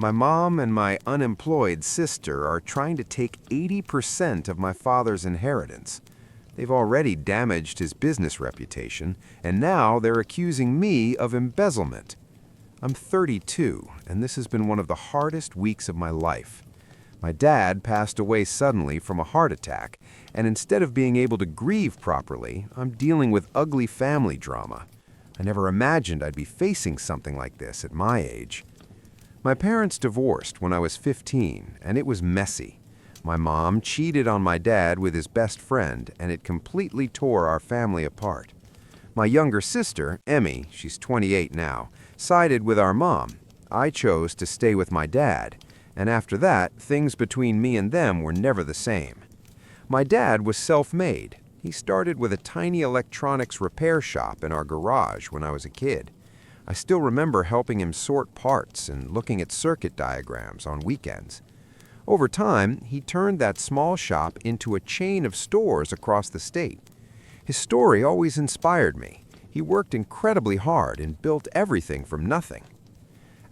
My mom and my unemployed sister are trying to take 80% of my father's inheritance. They've already damaged his business reputation, and now they're accusing me of embezzlement. I'm 32, and this has been one of the hardest weeks of my life. My dad passed away suddenly from a heart attack, and instead of being able to grieve properly, I'm dealing with ugly family drama. I never imagined I'd be facing something like this at my age. My parents divorced when I was 15, and it was messy. My mom cheated on my dad with his best friend, and it completely tore our family apart. My younger sister, Emmy, she's 28 now, sided with our mom. I chose to stay with my dad, and after that, things between me and them were never the same. My dad was self-made. He started with a tiny electronics repair shop in our garage when I was a kid. I still remember helping him sort parts and looking at circuit diagrams on weekends. Over time, he turned that small shop into a chain of stores across the state. His story always inspired me. He worked incredibly hard and built everything from nothing.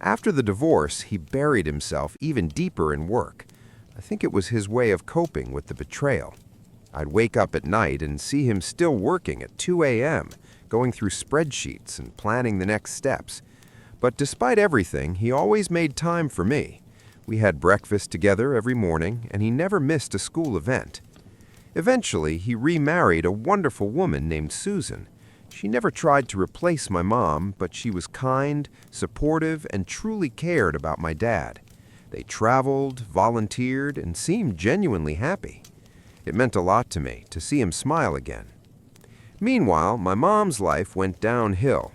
After the divorce, he buried himself even deeper in work. I think it was his way of coping with the betrayal. I'd wake up at night and see him still working at 2 a.m., going through spreadsheets and planning the next steps. But despite everything, he always made time for me. We had breakfast together every morning, and he never missed a school event. Eventually, he remarried a wonderful woman named Susan. She never tried to replace my mom, but she was kind, supportive, and truly cared about my dad. They traveled, volunteered, and seemed genuinely happy. It meant a lot to me to see him smile again. Meanwhile, my mom's life went downhill.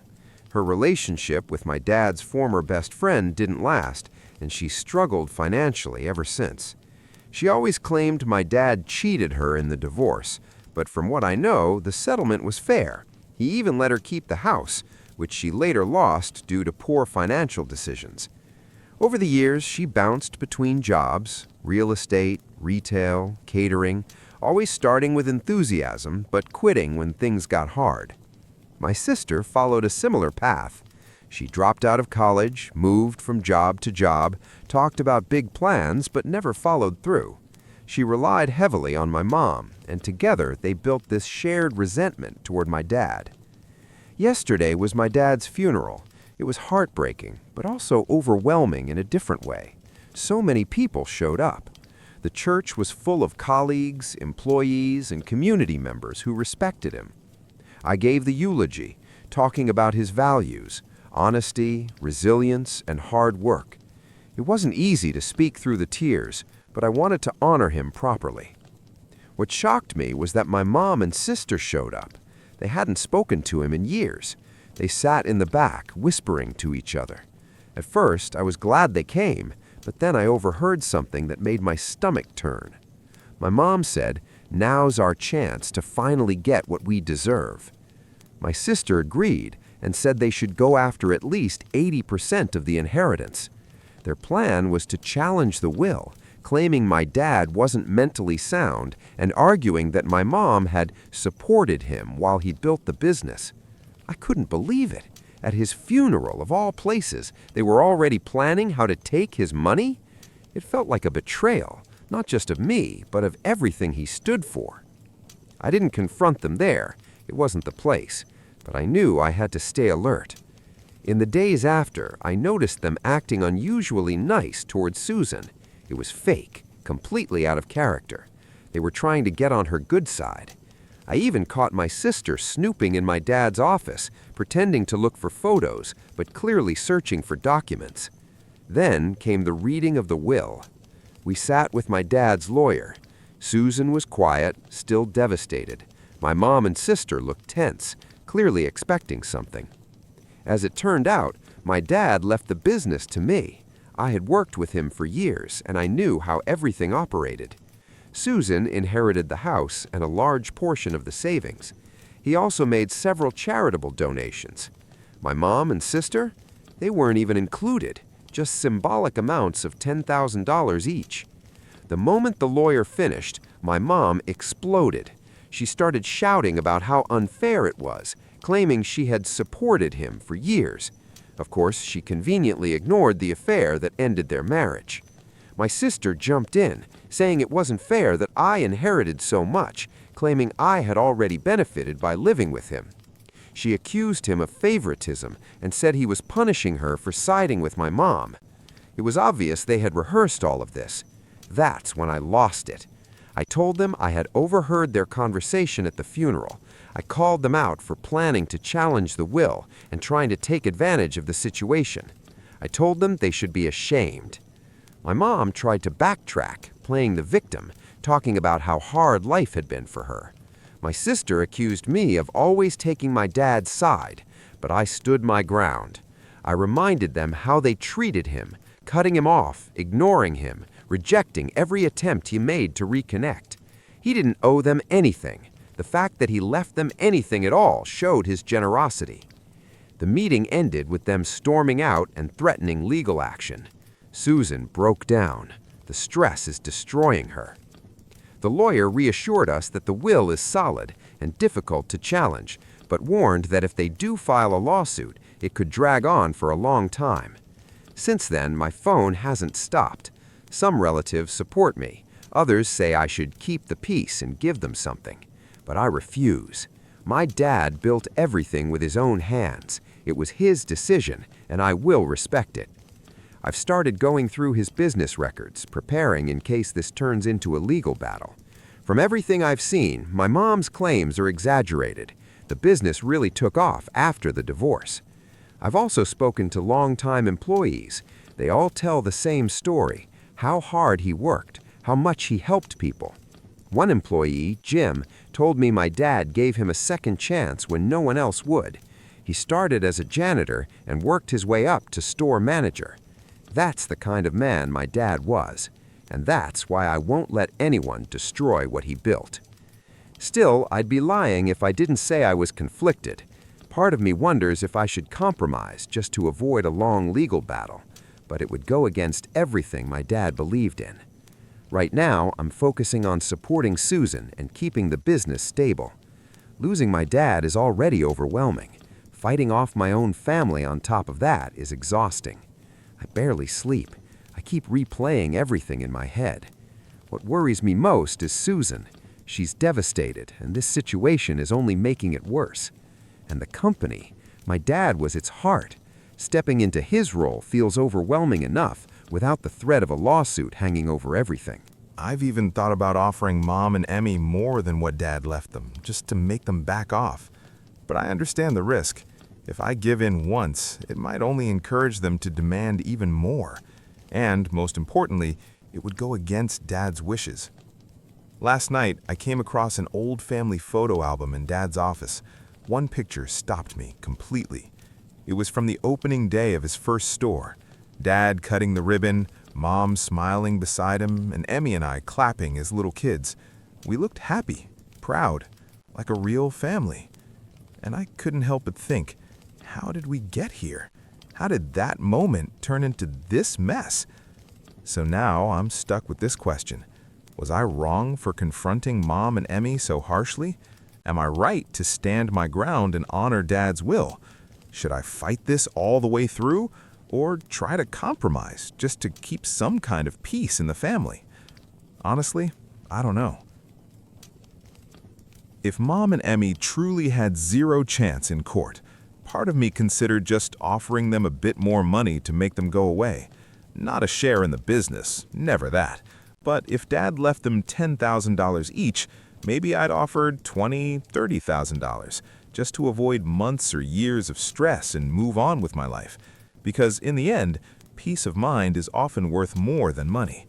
Her relationship with my dad's former best friend didn't last, and she struggled financially ever since. She always claimed my dad cheated her in the divorce, but from what I know, the settlement was fair. He even let her keep the house, which she later lost due to poor financial decisions. Over the years, she bounced between jobs, real estate, retail, catering, always starting with enthusiasm, but quitting when things got hard. My sister followed a similar path. She dropped out of college, moved from job to job, talked about big plans, but never followed through. She relied heavily on my mom, and together they built this shared resentment toward my dad. Yesterday was my dad's funeral. It was heartbreaking, but also overwhelming in a different way. So many people showed up. The church was full of colleagues, employees, and community members who respected him. I gave the eulogy, talking about his values, honesty, resilience, and hard work. It wasn't easy to speak through the tears, but I wanted to honor him properly. What shocked me was that my mom and sister showed up. They hadn't spoken to him in years. They sat in the back, whispering to each other. At first, I was glad they came, but then I overheard something that made my stomach turn. My mom said, "Now's our chance to finally get what we deserve." My sister agreed and said they should go after at least 80% of the inheritance. Their plan was to challenge the will, claiming my dad wasn't mentally sound and arguing that my mom had supported him while he built the business. I couldn't believe it. At his funeral, of all places, they were already planning how to take his money? It felt like a betrayal, not just of me, but of everything he stood for. I didn't confront them there. It wasn't the place. But I knew I had to stay alert. In the days after, I noticed them acting unusually nice towards Susan. It was fake, completely out of character. They were trying to get on her good side. I even caught my sister snooping in my dad's office, pretending to look for photos, but clearly searching for documents. Then came the reading of the will. We sat with my dad's lawyer. Susan was quiet, still devastated. My mom and sister looked tense, clearly expecting something. As it turned out, my dad left the business to me. I had worked with him for years, and I knew how everything operated. Susan inherited the house and a large portion of the savings. He also made several charitable donations. My mom and sister, they weren't even included, just symbolic amounts of $10,000 each. The moment the lawyer finished, my mom exploded. She started shouting about how unfair it was, claiming she had supported him for years. Of course, she conveniently ignored the affair that ended their marriage. My sister jumped in, saying it wasn't fair that I inherited so much, claiming I had already benefited by living with him. She accused him of favoritism and said he was punishing her for siding with my mom. It was obvious they had rehearsed all of this. That's when I lost it. I told them I had overheard their conversation at the funeral. I called them out for planning to challenge the will and trying to take advantage of the situation. I told them they should be ashamed. My mom tried to backtrack, playing the victim, talking about how hard life had been for her. My sister accused me of always taking my dad's side, but I stood my ground. I reminded them how they treated him, cutting him off, ignoring him, rejecting every attempt he made to reconnect. He didn't owe them anything. The fact that he left them anything at all showed his generosity. The meeting ended with them storming out and threatening legal action. Susan broke down. The stress is destroying her. The lawyer reassured us that the will is solid and difficult to challenge, but warned that if they do file a lawsuit, it could drag on for a long time. Since then, my phone hasn't stopped. Some relatives support me. Others say I should keep the peace and give them something. But I refuse. My dad built everything with his own hands. It was his decision, and I will respect it. I've started going through his business records, preparing in case this turns into a legal battle. From everything I've seen, my mom's claims are exaggerated. The business really took off after the divorce. I've also spoken to longtime employees. They all tell the same story, how hard he worked, how much he helped people. One employee, Jim, told me my dad gave him a second chance when no one else would. He started as a janitor and worked his way up to store manager. That's the kind of man my dad was, and that's why I won't let anyone destroy what he built. Still, I'd be lying if I didn't say I was conflicted. Part of me wonders if I should compromise just to avoid a long legal battle, but it would go against everything my dad believed in. Right now, I'm focusing on supporting Susan and keeping the business stable. Losing my dad is already overwhelming. Fighting off my own family on top of that is exhausting. I barely sleep. I keep replaying everything in my head. What worries me most is Susan. She's devastated, and this situation is only making it worse. And the company, my dad was its heart. Stepping into his role feels overwhelming enough without the threat of a lawsuit hanging over everything. I've even thought about offering Mom and Emmy more than what Dad left them, just to make them back off. But I understand the risk. If I give in once, it might only encourage them to demand even more. And, most importantly, it would go against Dad's wishes. Last night, I came across an old family photo album in Dad's office. One picture stopped me completely. It was from the opening day of his first store. Dad cutting the ribbon, Mom smiling beside him, and Emmy and I clapping as little kids. We looked happy, proud, like a real family. And I couldn't help but think, how did we get here? How did that moment turn into this mess? So now I'm stuck with this question. Was I wrong for confronting Mom and Emmy so harshly? Am I right to stand my ground and honor Dad's will? Should I fight this all the way through, or try to compromise just to keep some kind of peace in the family? Honestly, I don't know. If Mom and Emmy truly had zero chance in court, part of me considered just offering them a bit more money to make them go away. Not a share in the business, never that. But if Dad left them $10,000 each, maybe I'd offer $20,000, $30,000, just to avoid months or years of stress and move on with my life. Because in the end, peace of mind is often worth more than money.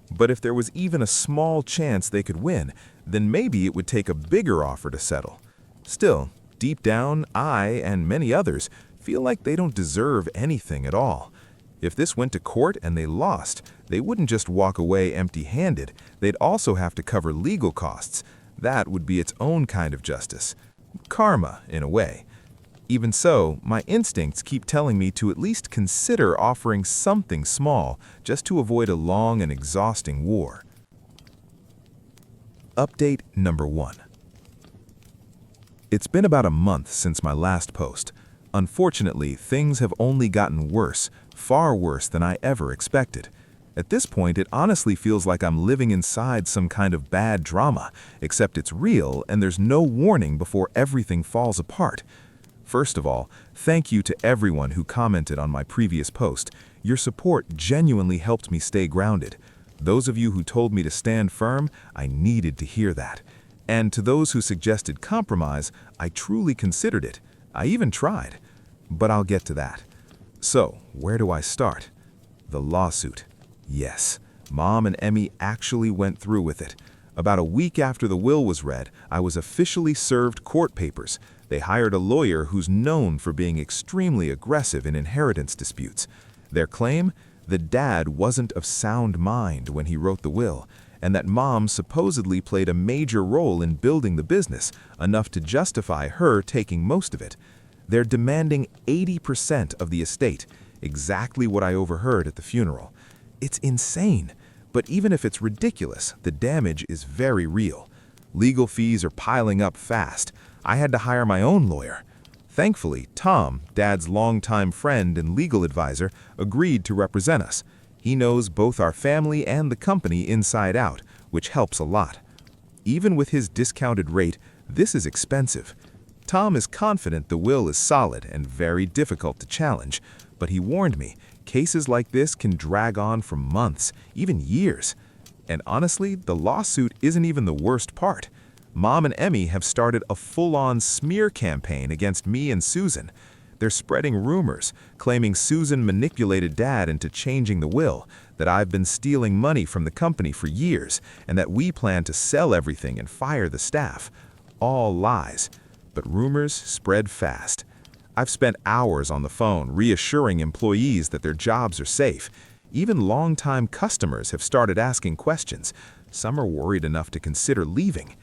But if there was even a small chance they could win, then maybe it would take a bigger offer to settle. Still, deep down, I and many others feel like they don't deserve anything at all. If this went to court and they lost, they wouldn't just walk away empty-handed. They'd also have to cover legal costs. That would be its own kind of justice. Karma, in a way. Even so, my instincts keep telling me to at least consider offering something small just to avoid a long and exhausting war. Update number 1. It's been about a month since my last post. Unfortunately, things have only gotten worse, far worse than I ever expected. At this point, it honestly feels like I'm living inside some kind of bad drama, except it's real and there's no warning before everything falls apart. First of all, thank you to everyone who commented on my previous post. Your support genuinely helped me stay grounded. Those of you who told me to stand firm, I needed to hear that. And to those who suggested compromise, I truly considered it. I even tried. But I'll get to that. So, where do I start? The lawsuit. Yes, Mom and Emmy actually went through with it. About a week after the will was read, I was officially served court papers. They hired a lawyer who's known for being extremely aggressive in inheritance disputes. Their claim? The dad wasn't of sound mind when he wrote the will, and that Mom supposedly played a major role in building the business, enough to justify her taking most of it. They're demanding 80% of the estate, exactly what I overheard at the funeral. It's insane, but even if it's ridiculous, the damage is very real. Legal fees are piling up fast. I had to hire my own lawyer. Thankfully, Tom, Dad's longtime friend and legal advisor, agreed to represent us. He knows both our family and the company inside out, which helps a lot. Even with his discounted rate, this is expensive. Tom is confident the will is solid and very difficult to challenge, but he warned me, cases like this can drag on for months, even years. And honestly, the lawsuit isn't even the worst part. Mom and Emmy have started a full-on smear campaign against me and Susan. They're spreading rumors, claiming Susan manipulated Dad into changing the will, that I've been stealing money from the company for years, and that we plan to sell everything and fire the staff. All lies. But rumors spread fast. I've spent hours on the phone reassuring employees that their jobs are safe. Even longtime customers have started asking questions. Some are worried enough to consider leaving.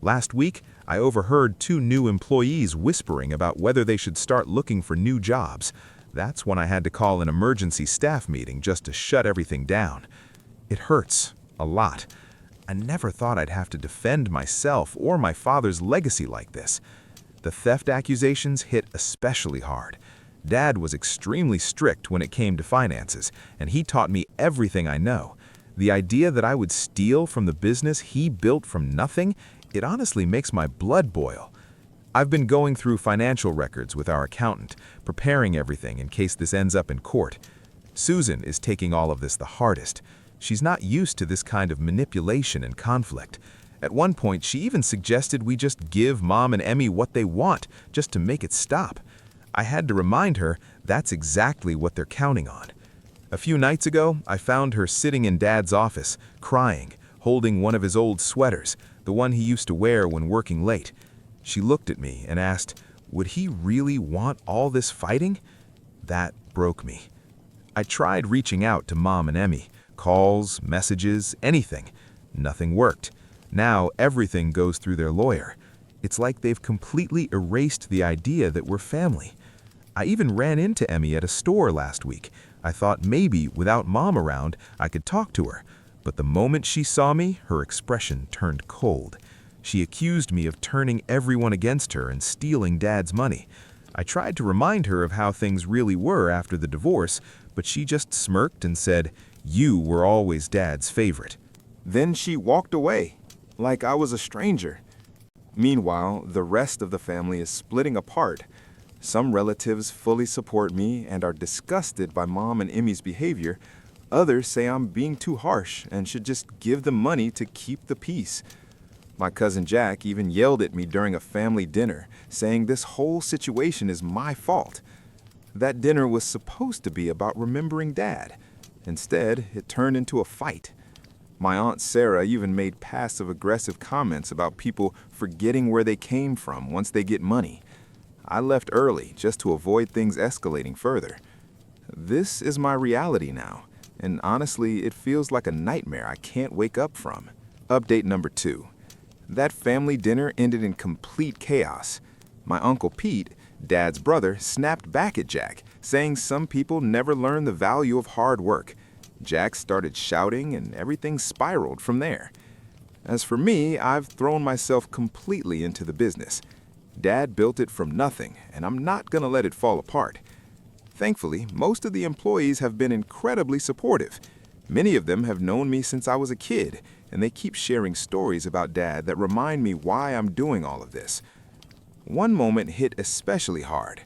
Last week, I overheard 2 new employees whispering about whether they should start looking for new jobs. That's when I had to call an emergency staff meeting just to shut everything down. It hurts, a lot. I never thought I'd have to defend myself or my father's legacy like this. The theft accusations hit especially hard. Dad was extremely strict when it came to finances, and he taught me everything I know. The idea that I would steal from the business he built from nothing, it honestly makes my blood boil. I've been going through financial records with our accountant, preparing everything in case this ends up in court. Susan is taking all of this the hardest. She's not used to this kind of manipulation and conflict. At one point, she even suggested we just give Mom and Emmy what they want, just to make it stop. I had to remind her that's exactly what they're counting on. A few nights ago, I found her sitting in Dad's office, crying, holding one of his old sweaters, the one he used to wear when working late. She looked at me and asked, would he really want all this fighting? That broke me. I tried reaching out to Mom and Emmy, calls, messages, anything. Nothing worked. Now everything goes through their lawyer. It's like they've completely erased the idea that we're family. I even ran into Emmy at a store last week. I thought maybe without Mom around, I could talk to her. But the moment she saw me, her expression turned cold. She accused me of turning everyone against her and stealing Dad's money. I tried to remind her of how things really were after the divorce, but she just smirked and said, "You were always Dad's favorite." Then she walked away, like I was a stranger. Meanwhile, the rest of the family is splitting apart. Some relatives fully support me and are disgusted by Mom and Emmy's behavior. Others say I'm being too harsh and should just give them money to keep the peace. My cousin Jack even yelled at me during a family dinner, saying this whole situation is my fault. That dinner was supposed to be about remembering Dad. Instead, it turned into a fight. My Aunt Sarah even made passive-aggressive comments about people forgetting where they came from once they get money. I left early just to avoid things escalating further. This is my reality now, and honestly, it feels like a nightmare I can't wake up from. Update number 2. That family dinner ended in complete chaos. My Uncle Pete, Dad's brother, snapped back at Jack, saying some people never learn the value of hard work. Jack started shouting, and everything spiraled from there. As for me, I've thrown myself completely into the business. Dad built it from nothing, and I'm not gonna let it fall apart. Thankfully, most of the employees have been incredibly supportive. Many of them have known me since I was a kid, and they keep sharing stories about Dad that remind me why I'm doing all of this. One moment hit especially hard.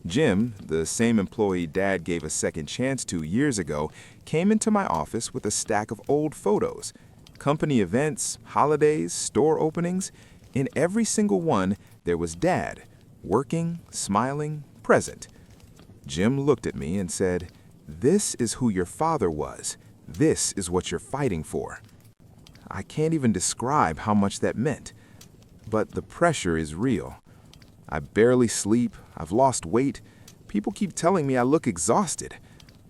Jim, the same employee Dad gave a second chance to years ago, came into my office with a stack of old photos. Company events, holidays, store openings. In every single one, there was Dad, working, smiling, present. Jim looked at me and said, "This is who your father was. This is what you're fighting for." I can't even describe how much that meant. But the pressure is real. I barely sleep, I've lost weight. People keep telling me I look exhausted.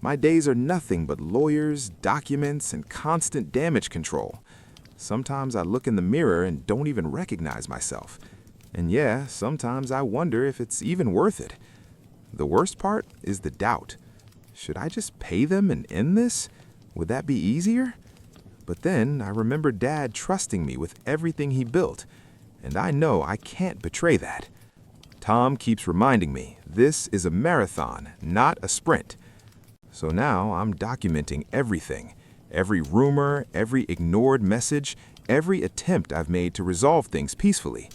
My days are nothing but lawyers, documents, and constant damage control. Sometimes I look in the mirror and don't even recognize myself. And yeah, sometimes I wonder if it's even worth it. The worst part is the doubt. Should I just pay them and end this? Would that be easier? But then I remember Dad trusting me with everything he built, and I know I can't betray that. Tom keeps reminding me, this is a marathon, not a sprint. So now I'm documenting everything, every rumor, every ignored message, every attempt I've made to resolve things peacefully.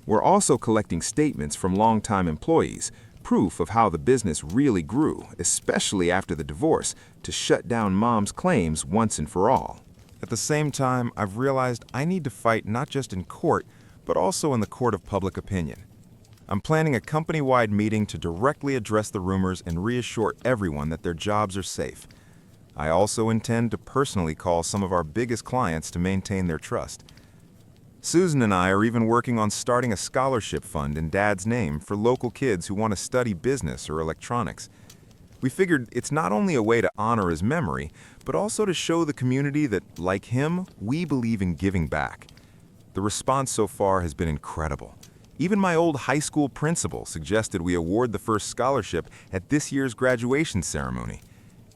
We're also collecting statements from longtime employees, proof of how the business really grew, especially after the divorce, to shut down Mom's claims once and for all. At the same time, I've realized I need to fight not just in court, but also in the court of public opinion. I'm planning a company-wide meeting to directly address the rumors and reassure everyone that their jobs are safe. I also intend to personally call some of our biggest clients to maintain their trust. Susan and I are even working on starting a scholarship fund in Dad's name for local kids who want to study business or electronics. We figured it's not only a way to honor his memory, but also to show the community that, like him, we believe in giving back. The response so far has been incredible. Even my old high school principal suggested we award the first scholarship at this year's graduation ceremony.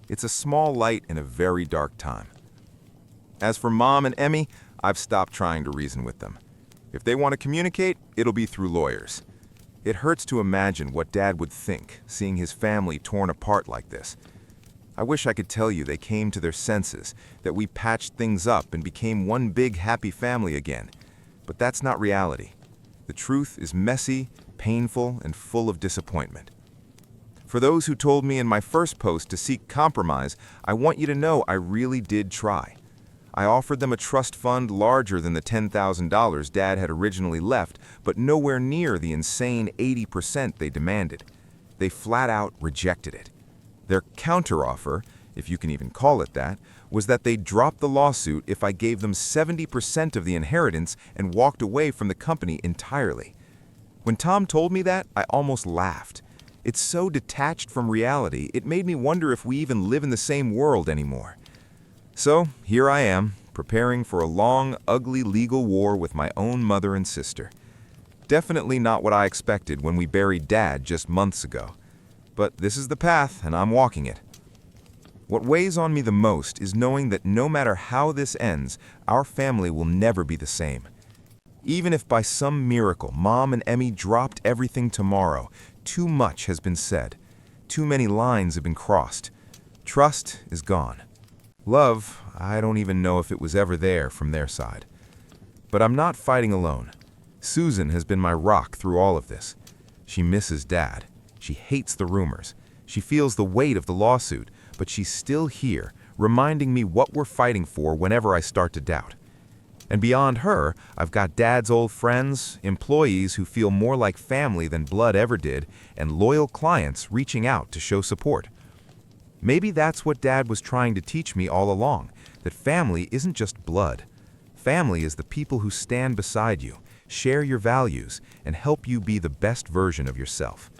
It's a small light in a very dark time. As for Mom and Emmy, I've stopped trying to reason with them. If they want to communicate, it'll be through lawyers. It hurts to imagine what Dad would think, seeing his family torn apart like this. I wish I could tell you they came to their senses, that we patched things up and became one big happy family again. But that's not reality. The truth is messy, painful, and full of disappointment. For those who told me in my first post to seek compromise, I want you to know I really did try. I offered them a trust fund larger than the $10,000 Dad had originally left, but nowhere near the insane 80% they demanded. They flat out rejected it. Their counteroffer, if you can even call it that, was that they'd drop the lawsuit if I gave them 70% of the inheritance and walked away from the company entirely. When Tom told me that, I almost laughed. It's so detached from reality, it made me wonder if we even live in the same world anymore. So here I am, preparing for a long, ugly legal war with my own mother and sister. Definitely not what I expected when we buried Dad just months ago. But this is the path, and I'm walking it. What weighs on me the most is knowing that no matter how this ends, our family will never be the same. Even if by some miracle Mom and Emmy dropped everything tomorrow, too much has been said. Too many lines have been crossed. Trust is gone. Love, I don't even know if it was ever there from their side. But I'm not fighting alone. Susan has been my rock through all of this. She misses Dad. She hates the rumors. She feels the weight of the lawsuit, but she's still here, reminding me what we're fighting for whenever I start to doubt. And beyond her, I've got Dad's old friends, employees who feel more like family than blood ever did, and loyal clients reaching out to show support. Maybe that's what Dad was trying to teach me all along, that family isn't just blood. Family is the people who stand beside you, share your values, and help you be the best version of yourself.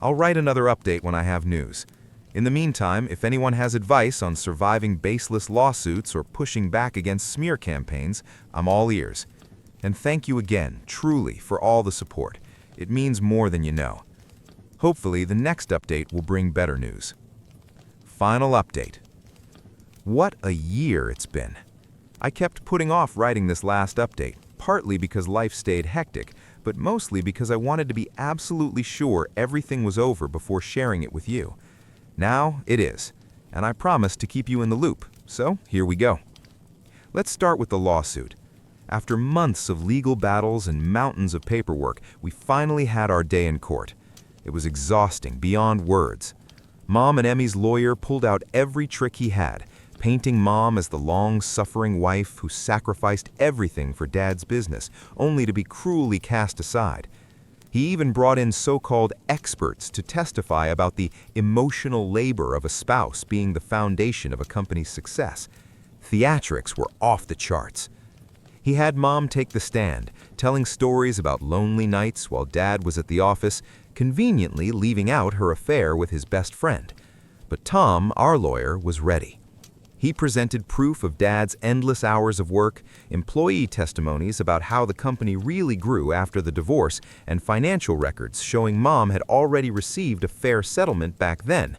I'll write another update when I have news. In the meantime, if anyone has advice on surviving baseless lawsuits or pushing back against smear campaigns, I'm all ears. And thank you again, truly, for all the support. It means more than you know. Hopefully, the next update will bring better news. Final update. What a year it's been. I kept putting off writing this last update, partly because life stayed hectic, but mostly because I wanted to be absolutely sure everything was over before sharing it with you. Now it is, and I promise to keep you in the loop, so here we go. Let's start with the lawsuit. After months of legal battles and mountains of paperwork, we finally had our day in court. It was exhausting beyond words. Mom and Emmy's lawyer pulled out every trick he had, painting Mom as the long-suffering wife who sacrificed everything for Dad's business, only to be cruelly cast aside. He even brought in so-called experts to testify about the emotional labor of a spouse being the foundation of a company's success. Theatrics were off the charts. He had Mom take the stand, telling stories about lonely nights while Dad was at the office, conveniently leaving out her affair with his best friend. But Tom, our lawyer, was ready. He presented proof of Dad's endless hours of work, employee testimonies about how the company really grew after the divorce, and financial records showing Mom had already received a fair settlement back then.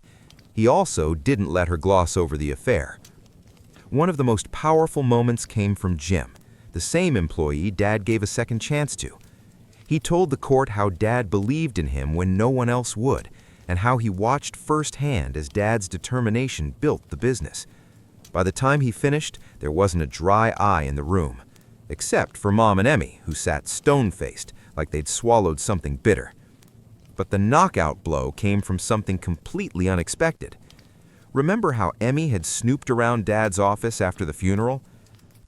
He also didn't let her gloss over the affair. One of the most powerful moments came from Jim, the same employee Dad gave a second chance to. He told the court how Dad believed in him when no one else would, and how he watched firsthand as Dad's determination built the business. By the time he finished, there wasn't a dry eye in the room, except for Mom and Emmy, who sat stone-faced, like they'd swallowed something bitter. But the knockout blow came from something completely unexpected. Remember how Emmy had snooped around Dad's office after the funeral?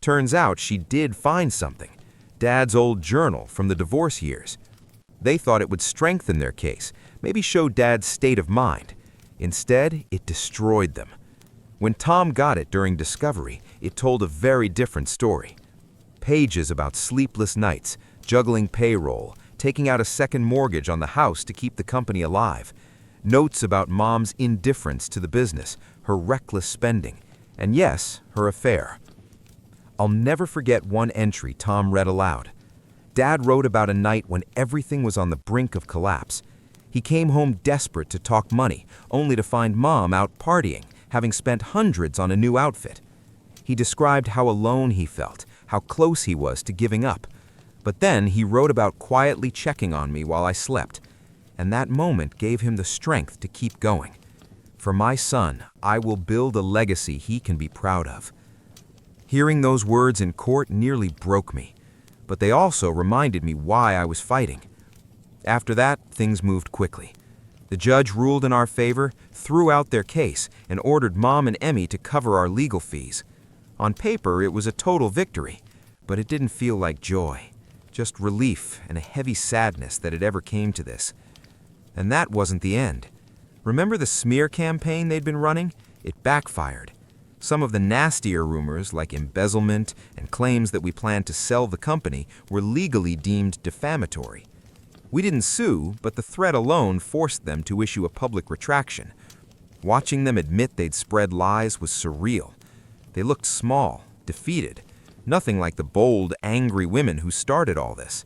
Turns out she did find something, Dad's old journal from the divorce years. They thought it would strengthen their case, maybe show Dad's state of mind. Instead, it destroyed them. When Tom got it during discovery, it told a very different story. Pages about sleepless nights, juggling payroll, taking out a second mortgage on the house to keep the company alive. Notes about Mom's indifference to the business, her reckless spending, and yes, her affair. I'll never forget one entry Tom read aloud. Dad wrote about a night when everything was on the brink of collapse. He came home desperate to talk money, only to find Mom out partying, having spent hundreds on a new outfit. He described how alone he felt, how close he was to giving up. But then he wrote about quietly checking on me while I slept, and that moment gave him the strength to keep going. For my son, I will build a legacy he can be proud of. Hearing those words in court nearly broke me, but they also reminded me why I was fighting. After that, things moved quickly. The judge ruled in our favor, threw out their case, and ordered Mom and Emmy to cover our legal fees. On paper, it was a total victory, but it didn't feel like joy, just relief and a heavy sadness that it ever came to this. And that wasn't the end. Remember the smear campaign they'd been running? It backfired. Some of the nastier rumors, like embezzlement and claims that we planned to sell the company, were legally deemed defamatory. We didn't sue, but the threat alone forced them to issue a public retraction. Watching them admit they'd spread lies was surreal. They looked small, defeated, nothing like the bold, angry women who started all this.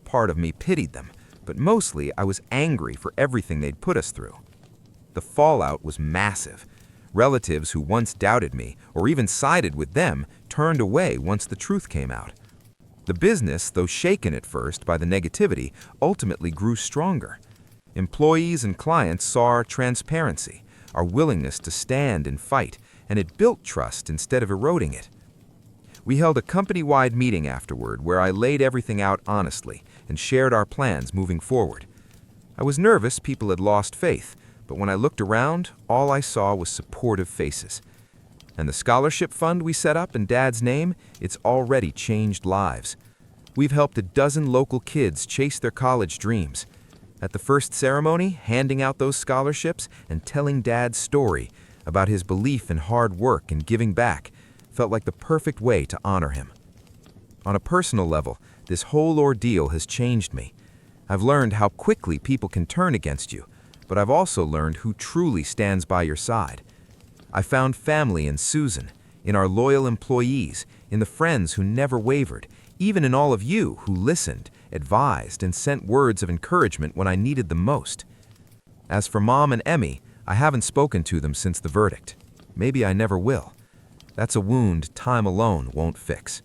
Part of me pitied them, but mostly I was angry for everything they'd put us through. The fallout was massive. Relatives who once doubted me, or even sided with them, turned away once the truth came out. The business, though shaken at first by the negativity, ultimately grew stronger. Employees and clients saw our transparency, our willingness to stand and fight, and it built trust instead of eroding it. We held a company-wide meeting afterward where I laid everything out honestly and shared our plans moving forward. I was nervous people had lost faith, but when I looked around, all I saw was supportive faces. And the scholarship fund we set up in Dad's name, it's already changed lives. We've helped a dozen local kids chase their college dreams. At the first ceremony, handing out those scholarships and telling Dad's story about his belief in hard work and giving back felt like the perfect way to honor him. On a personal level, this whole ordeal has changed me. I've learned how quickly people can turn against you, but I've also learned who truly stands by your side. I found family in Susan, in our loyal employees, in the friends who never wavered, even in all of you who listened, advised, and sent words of encouragement when I needed them most. As for Mom and Emmy, I haven't spoken to them since the verdict. Maybe I never will. That's a wound time alone won't fix.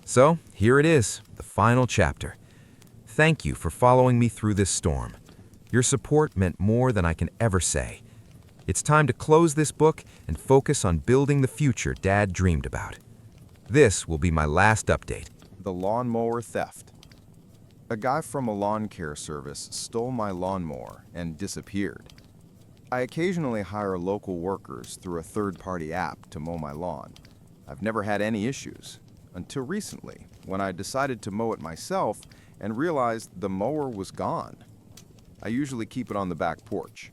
So, here it is, the final chapter. Thank you for following me through this storm. Your support meant more than I can ever say. It's time to close this book and focus on building the future Dad dreamed about. This will be my last update. The lawnmower theft. A guy from a lawn care service stole my lawnmower and disappeared. I occasionally hire local workers through a third-party app to mow my lawn. I've never had any issues, until recently, when I decided to mow it myself and realized the mower was gone. I usually keep it on the back porch.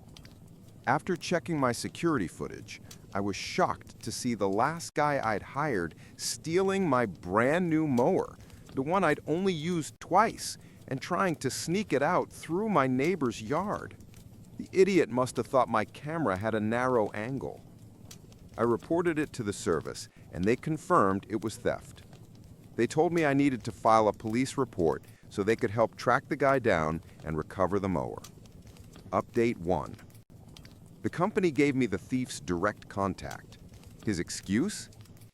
After checking my security footage, I was shocked to see the last guy I'd hired stealing my brand new mower, the one I'd only used twice, and trying to sneak it out through my neighbor's yard. The idiot must have thought my camera had a narrow angle. I reported it to the service, and they confirmed it was theft. They told me I needed to file a police report so they could help track the guy down and recover the mower. Update 1. The company gave me the thief's direct contact. His excuse?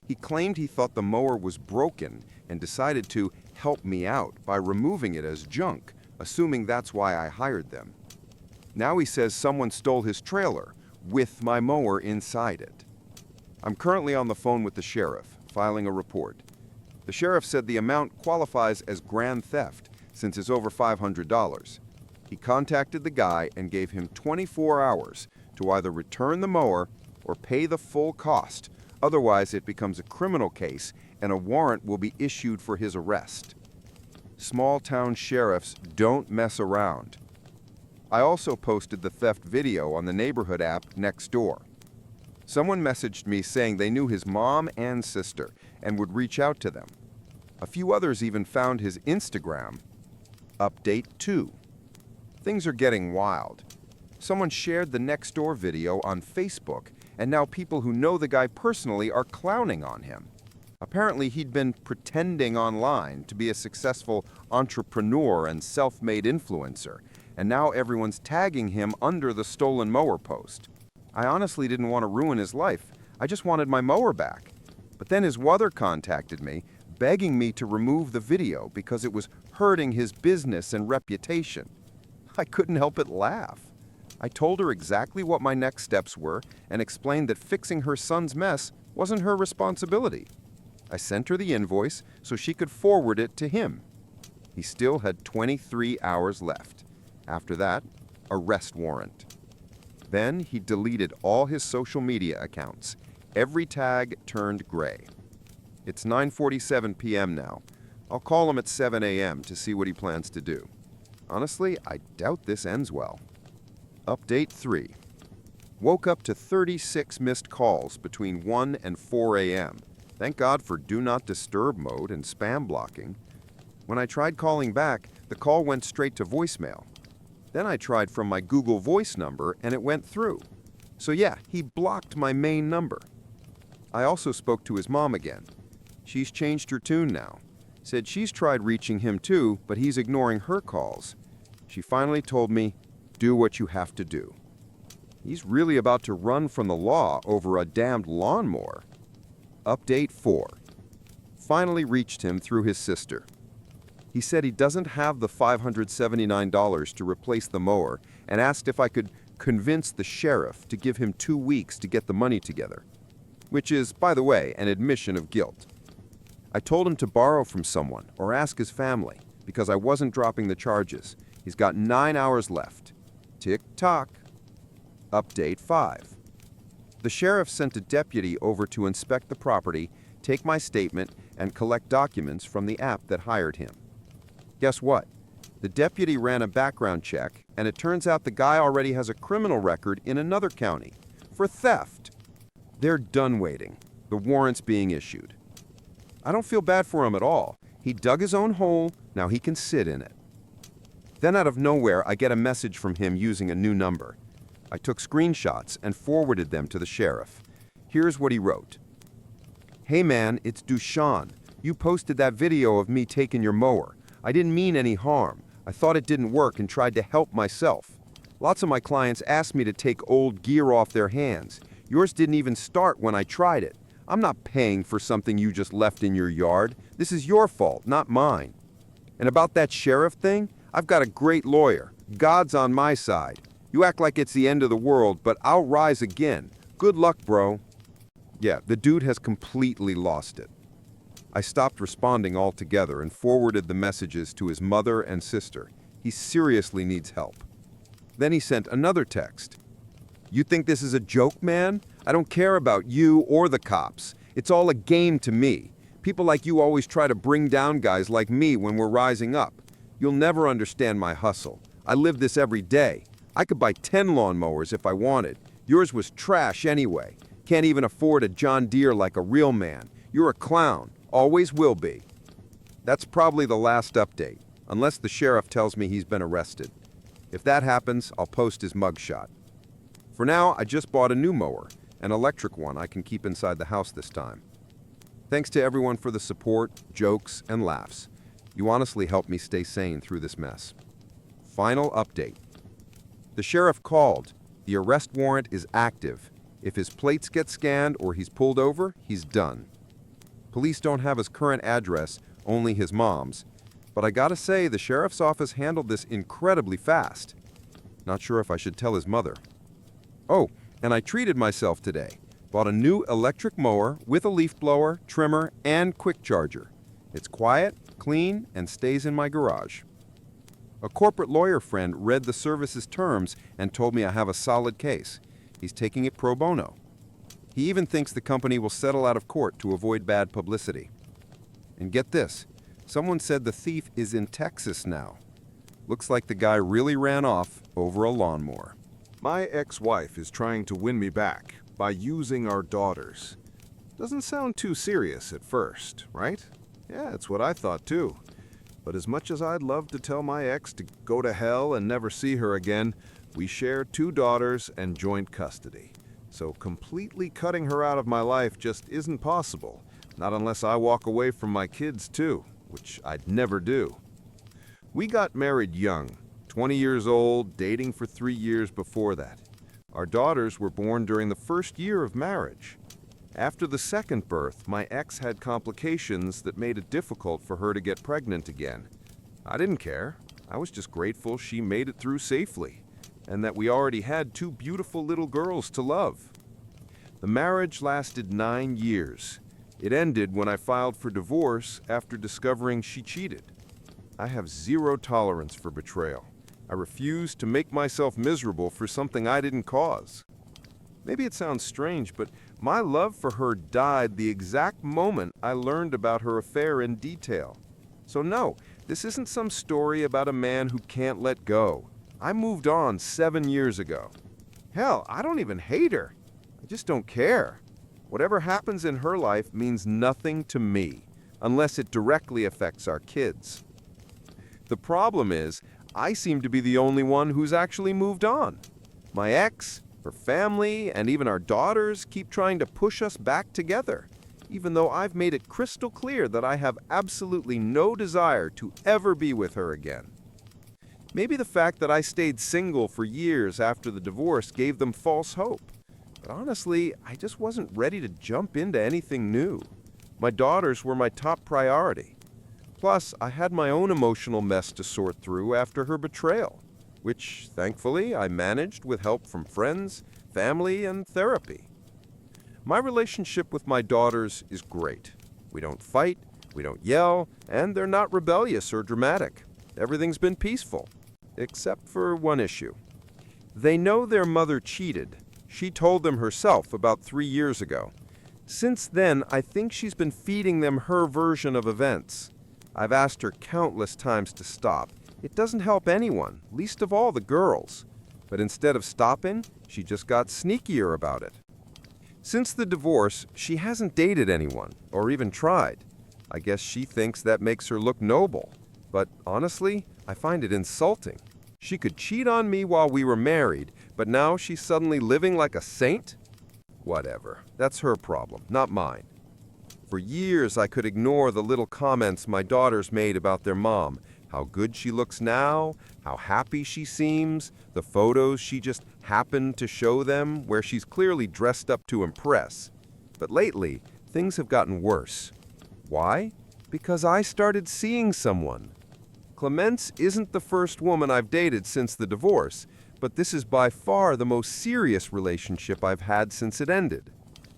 He claimed he thought the mower was broken and decided to help me out by removing it as junk, assuming that's why I hired them. Now he says someone stole his trailer with my mower inside it. I'm currently on the phone with the sheriff, filing a report. The sheriff said the amount qualifies as grand theft since it's over $500. He contacted the guy and gave him 24 hours to either return the mower or pay the full cost. Otherwise, it becomes a criminal case and a warrant will be issued for his arrest. Small-town sheriffs don't mess around. I also posted the theft video on the neighborhood app next door. Someone messaged me saying they knew his mom and sister and would reach out to them. A few others even found his Instagram. Update 2. Things are getting wild. Someone shared the next door video on Facebook, and now people who know the guy personally are clowning on him. Apparently, he'd been pretending online to be a successful entrepreneur and self-made influencer, and now everyone's tagging him under the stolen mower post. I honestly didn't want to ruin his life. I just wanted my mower back. But then his mother contacted me, begging me to remove the video because it was hurting his business and reputation. I couldn't help but laugh. I told her exactly what my next steps were and explained that fixing her son's mess wasn't her responsibility. I sent her the invoice so she could forward it to him. He still had 23 hours left. After that, arrest warrant. Then he deleted all his social media accounts. Every tag turned gray. It's 9:47 p.m. now. I'll call him at 7 a.m. to see what he plans to do. Honestly, I doubt this ends well. Update 3. Woke up to 36 missed calls between 1 and 4 a.m. Thank God for Do Not Disturb mode and spam blocking. When I tried calling back, the call went straight to voicemail. Then I tried from my Google Voice number and it went through. So yeah, he blocked my main number. I also spoke to his mom again. She's changed her tune now. Said she's tried reaching him too, but he's ignoring her calls. She finally told me, do what you have to do. He's really about to run from the law over a damned lawnmower. Update 4. Finally reached him through his sister. He said he doesn't have the $579 to replace the mower and asked if I could convince the sheriff to give him 2 weeks to get the money together, which is, by the way, an admission of guilt. I told him to borrow from someone or ask his family because I wasn't dropping the charges. He's got 9 hours left. Tick-tock. Update 5. The sheriff sent a deputy over to inspect the property, take my statement, and collect documents from the app that hired him. Guess what? The deputy ran a background check, and it turns out the guy already has a criminal record in another county for theft. They're done waiting. The warrant's being issued. I don't feel bad for him at all. He dug his own hole, now he can sit in it. Then out of nowhere, I get a message from him using a new number. I took screenshots and forwarded them to the sheriff. Here's what he wrote. Hey man, it's Dushan. You posted that video of me taking your mower. I didn't mean any harm. I thought it didn't work and tried to help myself. Lots of my clients asked me to take old gear off their hands. Yours didn't even start when I tried it. I'm not paying for something you just left in your yard. This is your fault, not mine. And about that sheriff thing, I've got a great lawyer. God's on my side. You act like it's the end of the world, but I'll rise again. Good luck, bro." Yeah, the dude has completely lost it. I stopped responding altogether and forwarded the messages to his mother and sister. He seriously needs help. Then he sent another text. "You think this is a joke, man? I don't care about you or the cops. It's all a game to me. People like you always try to bring down guys like me when we're rising up. You'll never understand my hustle. I live this every day. I could buy 10 lawnmowers if I wanted. Yours was trash anyway. Can't even afford a John Deere like a real man. You're a clown. Always will be." That's probably the last update, unless the sheriff tells me he's been arrested. If that happens, I'll post his mugshot. For now, I just bought a new mower, an electric one I can keep inside the house this time. Thanks to everyone for the support, jokes, and laughs. You honestly helped me stay sane through this mess. Final update. The sheriff called. The arrest warrant is active. If his plates get scanned or he's pulled over, he's done. Police don't have his current address, only his mom's. But I gotta say, the sheriff's office handled this incredibly fast. Not sure if I should tell his mother. Oh, and I treated myself today. Bought a new electric mower with a leaf blower, trimmer, and quick charger. It's quiet, clean, and stays in my garage. A corporate lawyer friend read the service's terms and told me I have a solid case. He's taking it pro bono. He even thinks the company will settle out of court to avoid bad publicity. And get this, someone said the thief is in Texas now. Looks like the guy really ran off over a lawnmower. My ex-wife is trying to win me back by using our daughters. Doesn't sound too serious at first, right? Yeah, it's what I thought too. But as much as I'd love to tell my ex to go to hell and never see her again, we share 2 daughters and joint custody. So completely cutting her out of my life just isn't possible, not unless I walk away from my kids too, which I'd never do. We got married young, 20 years old, dating for 3 years before that. Our daughters were born during the first year of marriage. After the second birth, my ex had complications that made it difficult for her to get pregnant again. I didn't care. I was just grateful she made it through safely, and that we already had 2 beautiful little girls to love. The marriage lasted 9 years. It ended when I filed for divorce after discovering she cheated. I have 0 tolerance for betrayal. I refuse to make myself miserable for something I didn't cause. Maybe it sounds strange, but my love for her died the exact moment I learned about her affair in detail. So no, this isn't some story about a man who can't let go. I moved on 7 years ago. Hell, I don't even hate her. I just don't care. Whatever happens in her life means nothing to me, unless it directly affects our kids. The problem is, I seem to be the only one who's actually moved on. My ex, her family, and even our daughters keep trying to push us back together, even though I've made it crystal clear that I have absolutely no desire to ever be with her again. Maybe the fact that I stayed single for years after the divorce gave them false hope. But honestly, I just wasn't ready to jump into anything new. My daughters were my top priority. Plus, I had my own emotional mess to sort through after her betrayal, which, thankfully, I managed with help from friends, family, and therapy. My relationship with my daughters is great. We don't fight, we don't yell, and they're not rebellious or dramatic. Everything's been peaceful, except for one issue. They know their mother cheated. She told them herself about 3 years ago. Since then, I think she's been feeding them her version of events. I've asked her countless times to stop. It doesn't help anyone, least of all the girls. But instead of stopping, she just got sneakier about it. Since the divorce, she hasn't dated anyone, or even tried. I guess she thinks that makes her look noble. But honestly, I find it insulting. She could cheat on me while we were married, but now she's suddenly living like a saint? Whatever. That's her problem, not mine. For years, I could ignore the little comments my daughters made about their mom. How good she looks now, how happy she seems, the photos she just happened to show them where she's clearly dressed up to impress. But lately, things have gotten worse. Why? Because I started seeing someone. Clemence isn't the first woman I've dated since the divorce, but this is by far the most serious relationship I've had since it ended.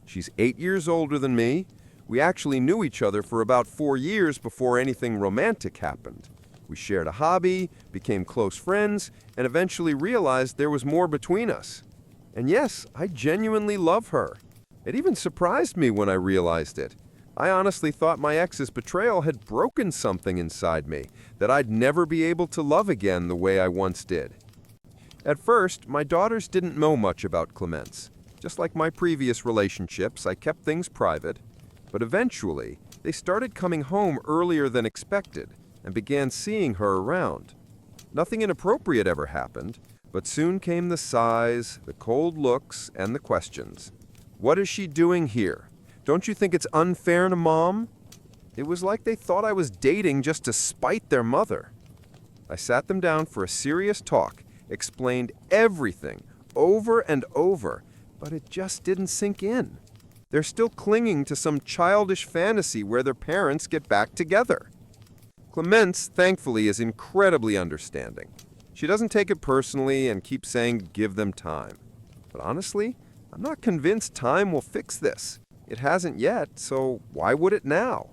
She's 8 years older than me. We actually knew each other for about 4 years before anything romantic happened. We shared a hobby, became close friends, and eventually realized there was more between us. And yes, I genuinely love her. It even surprised me when I realized it. I honestly thought my ex's betrayal had broken something inside me, that I'd never be able to love again the way I once did. At first, my daughters didn't know much about Clemence. Just like my previous relationships, I kept things private. But eventually, they started coming home earlier than expected and began seeing her around. Nothing inappropriate ever happened, but soon came the sighs, the cold looks, and the questions. What is she doing here? Don't you think it's unfair to Mom? It was like they thought I was dating just to spite their mother. I sat them down for a serious talk, explained everything over and over, but it just didn't sink in. They're still clinging to some childish fantasy where their parents get back together. Clemence, thankfully, is incredibly understanding. She doesn't take it personally and keeps saying give them time. But honestly, I'm not convinced time will fix this. It hasn't yet, so why would it now?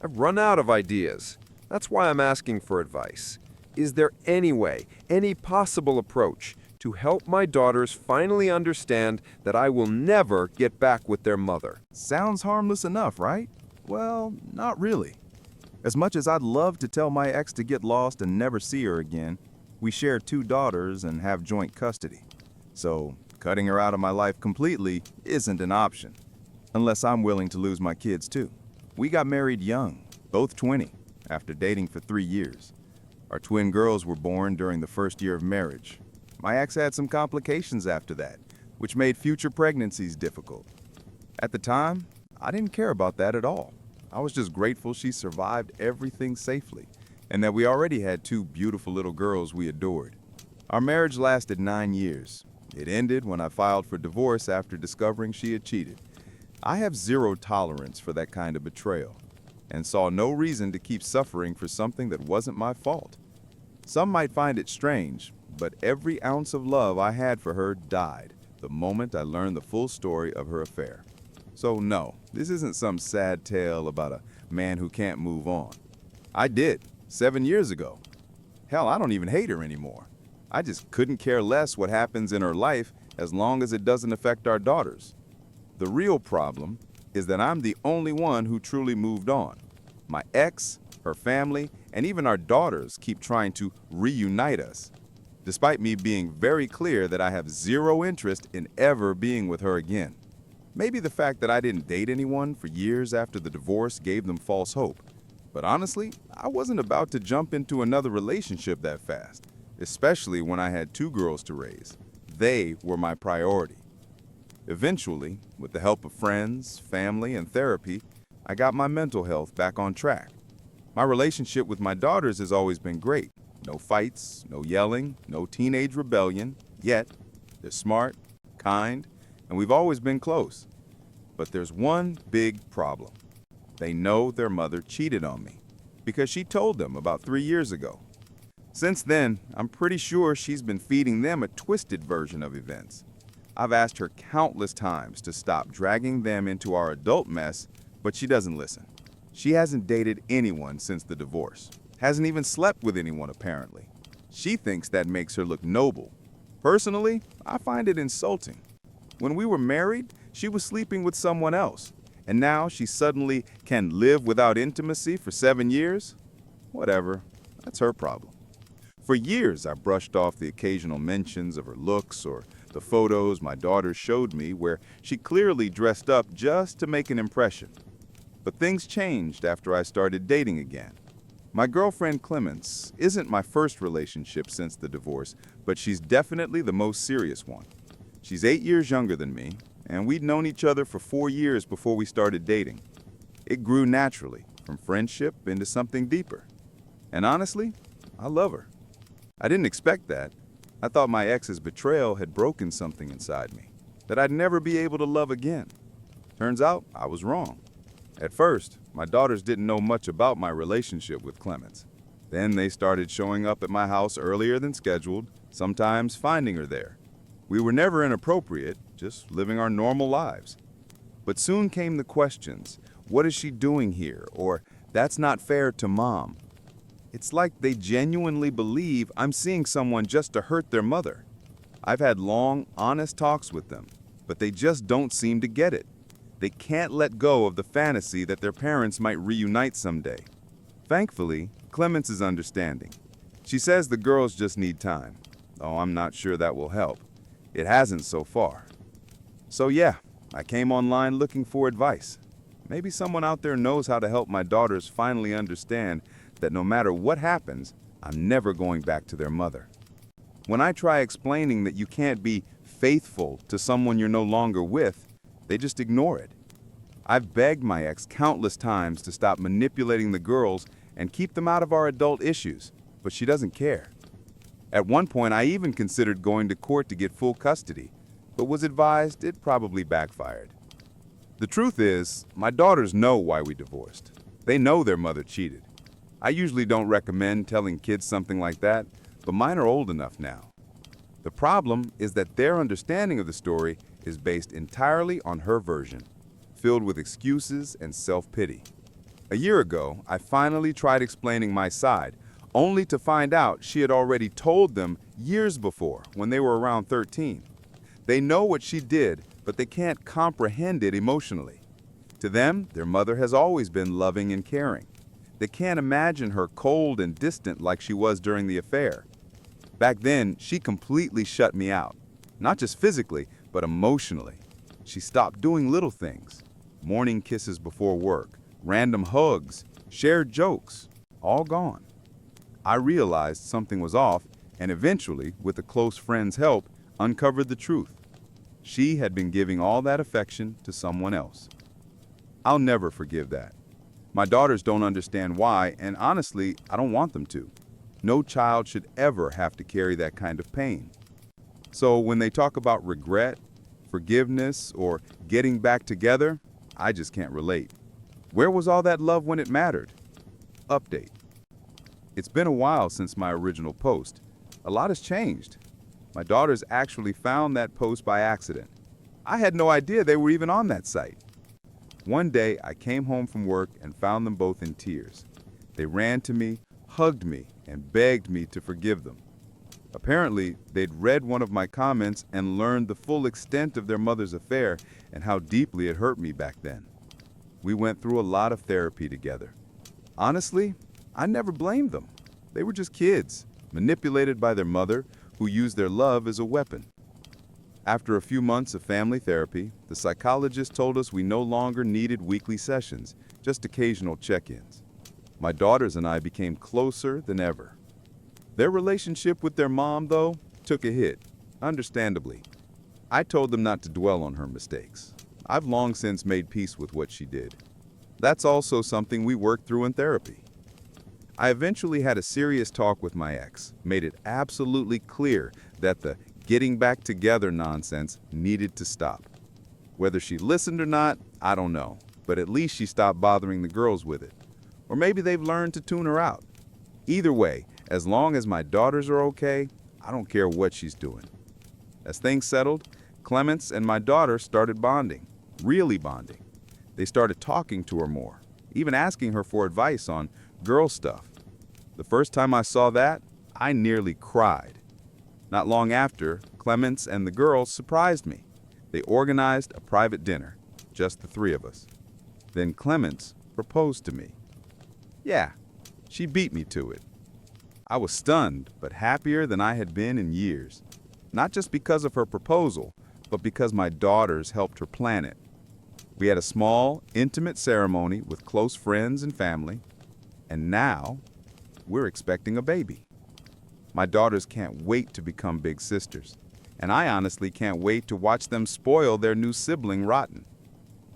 I've run out of ideas. That's why I'm asking for advice. Is there any way, any possible approach to help my daughters finally understand that I will never get back with their mother? Sounds harmless enough, right? Well, not really. As much as I'd love to tell my ex to get lost and never see her again, we share 2 daughters and have joint custody. So, cutting her out of my life completely isn't an option. Unless I'm willing to lose my kids too. We got married young, both 20, after dating for 3 years. Our twin girls were born during the first year of marriage. My ex had some complications after that, which made future pregnancies difficult. At the time, I didn't care about that at all. I was just grateful she survived everything safely, and that we already had 2 beautiful little girls we adored. Our marriage lasted 9 years. It ended when I filed for divorce after discovering she had cheated. I have zero tolerance for that kind of betrayal, and saw no reason to keep suffering for something that wasn't my fault. Some might find it strange, but every ounce of love I had for her died the moment I learned the full story of her affair. So no, this isn't some sad tale about a man who can't move on. I did, 7 years ago. Hell, I don't even hate her anymore. I just couldn't care less what happens in her life as long as it doesn't affect our daughters. The real problem is that I'm the only one who truly moved on. My ex, her family, and even our daughters keep trying to reunite us, despite me being very clear that I have zero interest in ever being with her again. Maybe the fact that I didn't date anyone for years after the divorce gave them false hope. But honestly, I wasn't about to jump into another relationship that fast, especially when I had 2 girls to raise. They were my priority. Eventually, with the help of friends, family, and therapy, I got my mental health back on track. My relationship with my daughters has always been great. No fights, no yelling, no teenage rebellion, yet they're smart, kind, and we've always been close. But there's one big problem. They know their mother cheated on me because she told them about 3 years ago. Since then, I'm pretty sure she's been feeding them a twisted version of events. I've asked her countless times to stop dragging them into our adult mess, but she doesn't listen. She hasn't dated anyone since the divorce. Hasn't even slept with anyone, apparently. She thinks that makes her look noble. Personally, I find it insulting. When we were married, she was sleeping with someone else, and now she suddenly can live without intimacy for 7 years? Whatever, that's her problem. For years, I brushed off the occasional mentions of her looks or the photos my daughter showed me where she clearly dressed up just to make an impression. But things changed after I started dating again. My girlfriend Clemence isn't my first relationship since the divorce, but she's definitely the most serious one. She's 8 years younger than me, and we'd known each other for 4 years before we started dating. It grew naturally, from friendship into something deeper. And honestly, I love her. I didn't expect that. I thought my ex's betrayal had broken something inside me, that I'd never be able to love again. Turns out I was wrong. At first, my daughters didn't know much about my relationship with Clemence. Then they started showing up at my house earlier than scheduled, sometimes finding her there. We were never inappropriate, just living our normal lives. But soon came the questions, what is she doing here? Or, that's not fair to Mom. It's like they genuinely believe I'm seeing someone just to hurt their mother. I've had long, honest talks with them, but they just don't seem to get it. They can't let go of the fantasy that their parents might reunite someday. Thankfully, Clemence is understanding. She says the girls just need time, though I'm not sure that will help. It hasn't so far. So yeah, I came online looking for advice. Maybe someone out there knows how to help my daughters finally understand that no matter what happens, I'm never going back to their mother. When I try explaining that you can't be faithful to someone you're no longer with, they just ignore it. I've begged my ex countless times to stop manipulating the girls and keep them out of our adult issues, but she doesn't care. At one point, I even considered going to court to get full custody, but was advised it probably backfired. The truth is, my daughters know why we divorced. They know their mother cheated. I usually don't recommend telling kids something like that, but mine are old enough now. The problem is that their understanding of the story is based entirely on her version, filled with excuses and self-pity. A year ago, I finally tried explaining my side, only to find out she had already told them years before, when they were around 13. They know what she did, but they can't comprehend it emotionally. To them, their mother has always been loving and caring. They can't imagine her cold and distant like she was during the affair. Back then, she completely shut me out. Not just physically, but emotionally. She stopped doing little things. Morning kisses before work, random hugs, shared jokes, all gone. I realized something was off and eventually, with a close friend's help, uncovered the truth. She had been giving all that affection to someone else. I'll never forgive that. My daughters don't understand why, and honestly, I don't want them to. No child should ever have to carry that kind of pain. So when they talk about regret, forgiveness, or getting back together, I just can't relate. Where was all that love when it mattered? Update. It's been a while since my original post. A lot has changed. My daughters actually found that post by accident. I had no idea they were even on that site. One day, I came home from work and found them both in tears. They ran to me, hugged me, and begged me to forgive them. Apparently, they'd read one of my comments and learned the full extent of their mother's affair and how deeply it hurt me back then. We went through a lot of therapy together. Honestly, I never blamed them. They were just kids, manipulated by their mother, who used their love as a weapon. After a few months of family therapy, the psychologist told us we no longer needed weekly sessions, just occasional check-ins. My daughters and I became closer than ever. Their relationship with their mom, though, took a hit, understandably. I told them not to dwell on her mistakes. I've long since made peace with what she did. That's also something we worked through in therapy. I eventually had a serious talk with my ex, made it absolutely clear that the getting back together nonsense needed to stop. Whether she listened or not, I don't know, but at least she stopped bothering the girls with it. Or maybe they've learned to tune her out. Either way, as long as my daughters are okay, I don't care what she's doing. As things settled, Clemence and my daughter started bonding, really bonding. They started talking to her more, even asking her for advice on girl stuff. The first time I saw that, I nearly cried. Not long after, Clemence and the girls surprised me. They organized a private dinner, just the three of us. Then Clemence proposed to me. Yeah, she beat me to it. I was stunned, but happier than I had been in years. Not just because of her proposal, but because my daughters helped her plan it. We had a small, intimate ceremony with close friends and family, and now we're expecting a baby. My daughters can't wait to become big sisters, and I honestly can't wait to watch them spoil their new sibling rotten.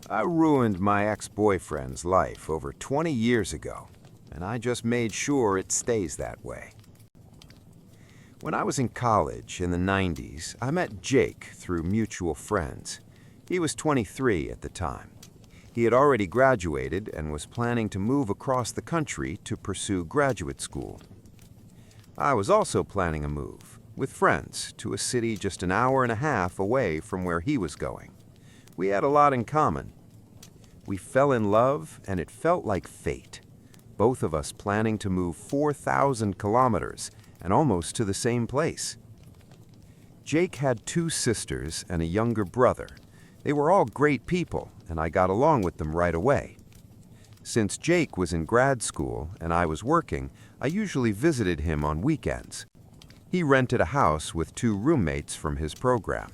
I ruined my ex-boyfriend's life over 20 years ago, and I just made sure it stays that way. When I was in college in the 90s, I met Jake through mutual friends. He was 23 at the time. He had already graduated and was planning to move across the country to pursue graduate school. I was also planning a move, with friends, to a city just an hour and a half away from where he was going. We had a lot in common. We fell in love, and it felt like fate. Both of us planning to move 4,000 kilometers, and almost to the same place. Jake had 2 sisters and a younger brother. They were all great people, and I got along with them right away. Since Jake was in grad school and I was working, I usually visited him on weekends. He rented a house with 2 roommates from his program.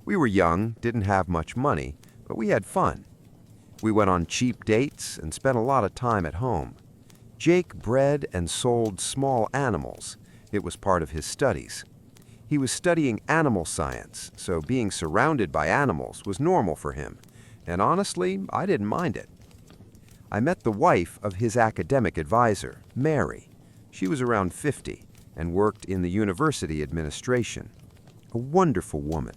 We were young, didn't have much money, but we had fun. We went on cheap dates and spent a lot of time at home. Jake bred and sold small animals. It was part of his studies. He was studying animal science, so being surrounded by animals was normal for him, and honestly, I didn't mind it. I met the wife of his academic advisor, Mary. She was around 50 and worked in the university administration. A wonderful woman.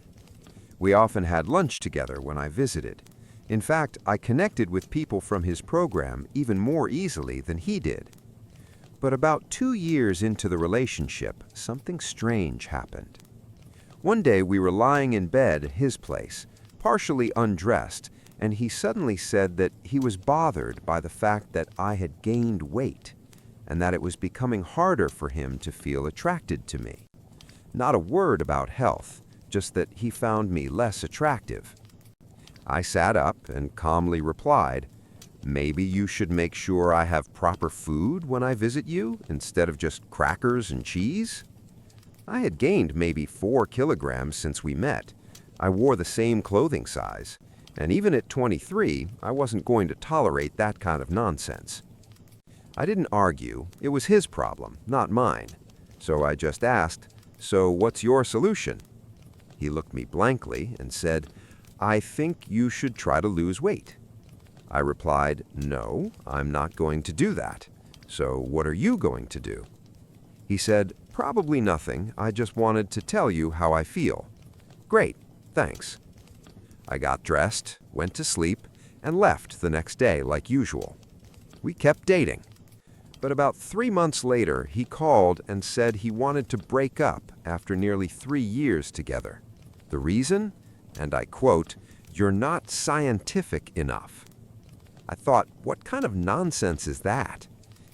We often had lunch together when I visited. In fact, I connected with people from his program even more easily than he did. But about 2 years into the relationship, something strange happened. One day we were lying in bed at his place, partially undressed, and he suddenly said that he was bothered by the fact that I had gained weight, and that it was becoming harder for him to feel attracted to me. Not a word about health, just that he found me less attractive. I sat up and calmly replied, "Maybe you should make sure I have proper food when I visit you, instead of just crackers and cheese." I had gained maybe 4 kilograms since we met. I wore the same clothing size, and even at 23, I wasn't going to tolerate that kind of nonsense. I didn't argue. It was his problem, not mine. So I just asked, "So what's your solution?" He looked me blankly and said, "I think you should try to lose weight." I replied, "No, I'm not going to do that. So what are you going to do?" He said, "Probably nothing. I just wanted to tell you how I feel." "Great, thanks." I got dressed, went to sleep, and left the next day like usual. We kept dating. But about 3 months later, he called and said he wanted to break up after nearly 3 years together. The reason? And I quote, "You're not scientific enough." I thought, what kind of nonsense is that?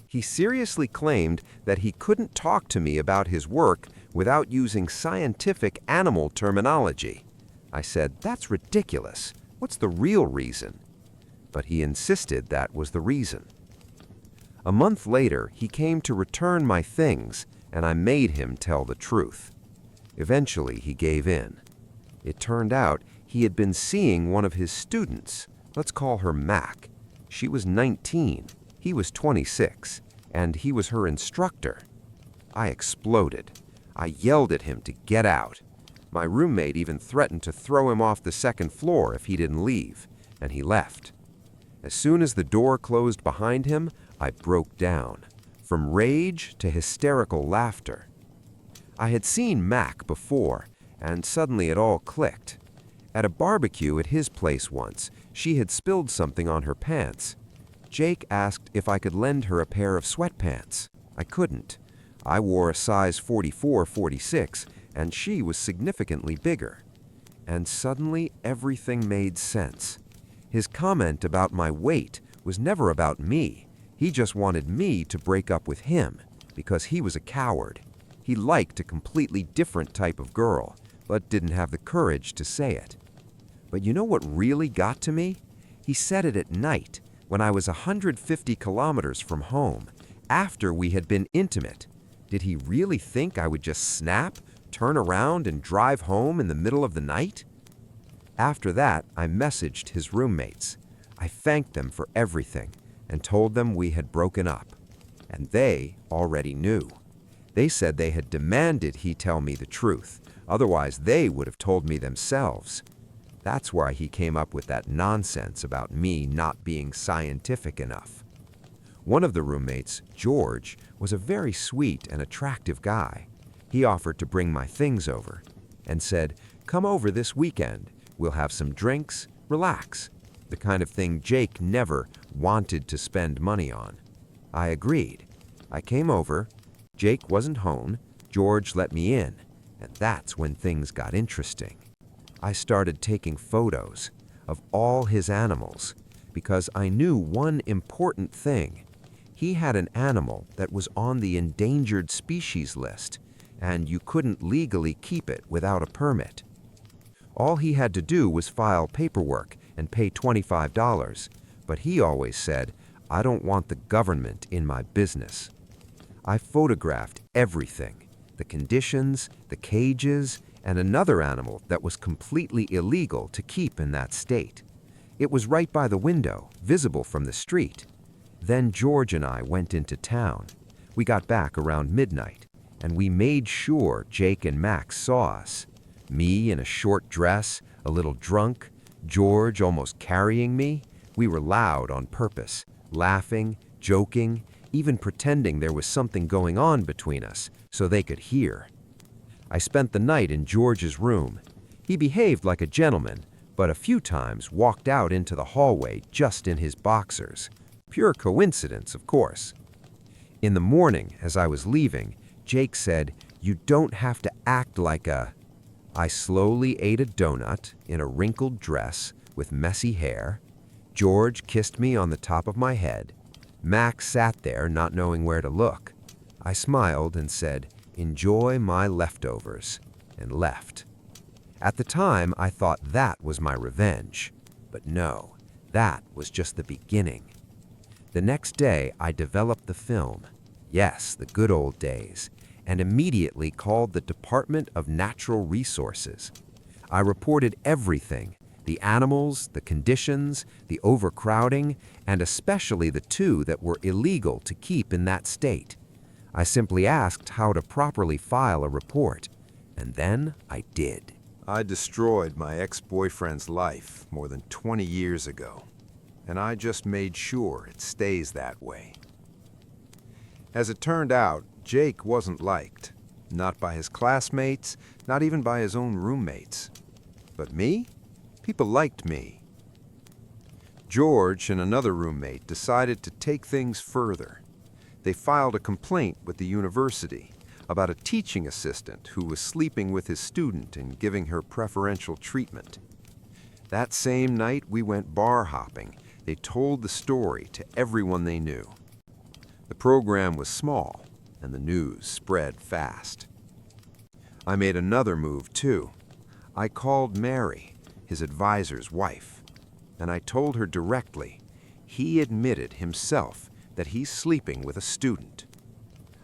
He seriously claimed that he couldn't talk to me about his work without using scientific animal terminology. I said, "That's ridiculous. What's the real reason?" But he insisted that was the reason. A month later, he came to return my things, and I made him tell the truth. Eventually, he gave in. It turned out he had been seeing one of his students. Let's call her Mac. She was 19, he was 26, and he was her instructor. I exploded. I yelled at him to get out. My roommate even threatened to throw him off the 2nd floor if he didn't leave, and he left. As soon as the door closed behind him, I broke down, from rage to hysterical laughter. I had seen Mac before, and suddenly it all clicked. At a barbecue at his place once, she had spilled something on her pants. Jake asked if I could lend her a pair of sweatpants. I couldn't. I wore a size 44-46, and she was significantly bigger. And suddenly everything made sense. His comment about my weight was never about me. He just wanted me to break up with him, because he was a coward. He liked a completely different type of girl, but didn't have the courage to say it. But you know what really got to me? He said it at night, when I was 150 kilometers from home, after we had been intimate. Did he really think I would just snap, turn around, and drive home in the middle of the night? After that, I messaged his roommates. I thanked them for everything and told them we had broken up. And they already knew. They said they had demanded he tell me the truth. Otherwise, they would have told me themselves. That's why he came up with that nonsense about me not being scientific enough. One of the roommates, George, was a very sweet and attractive guy. He offered to bring my things over and said, "Come over this weekend. We'll have some drinks, relax." the kind of thing Jake never wanted to spend money on. I agreed. I came over. Jake wasn't home. George let me in, and that's when things got interesting. I started taking photos of all his animals because I knew one important thing. He had an animal that was on the endangered species list, and you couldn't legally keep it without a permit. All he had to do was file paperwork and pay $25, but he always said, "I don't want the government in my business." I photographed everything, the conditions, the cages, and another animal that was completely illegal to keep in that state. It was right by the window, visible from the street. Then George and I went into town. We got back around midnight, and we made sure Jake and Max saw us. Me in a short dress, a little drunk, George almost carrying me. We were loud on purpose, laughing, joking, even pretending there was something going on between us so they could hear. I spent the night in George's room. He behaved like a gentleman, but a few times walked out into the hallway just in his boxers. Pure coincidence, of course. In the morning, as I was leaving, Jake said, "You don't have to act like a..." I slowly ate a donut in a wrinkled dress with messy hair. George kissed me on the top of my head. Max sat there not knowing where to look. I smiled and said, "Enjoy my leftovers," and left. At the time, I thought that was my revenge. But no, that was just the beginning. The next day, I developed the film. Yes, the good old days. And immediately called the Department of Natural Resources. I reported everything, the animals, the conditions, the overcrowding, and especially the two that were illegal to keep in that state. I simply asked how to properly file a report, and then I did. I destroyed my ex-boyfriend's life more than 20 years ago, and I just made sure it stays that way. As it turned out, Jake wasn't liked, not by his classmates, not even by his own roommates. But me? People liked me. George and another roommate decided to take things further. They filed a complaint with the university about a teaching assistant who was sleeping with his student and giving her preferential treatment. That same night, we went bar hopping. They told the story to everyone they knew. The program was small, and the news spread fast. I made another move, too. I called Mary, his advisor's wife, and I told her directly. He admitted himself that he's sleeping with a student.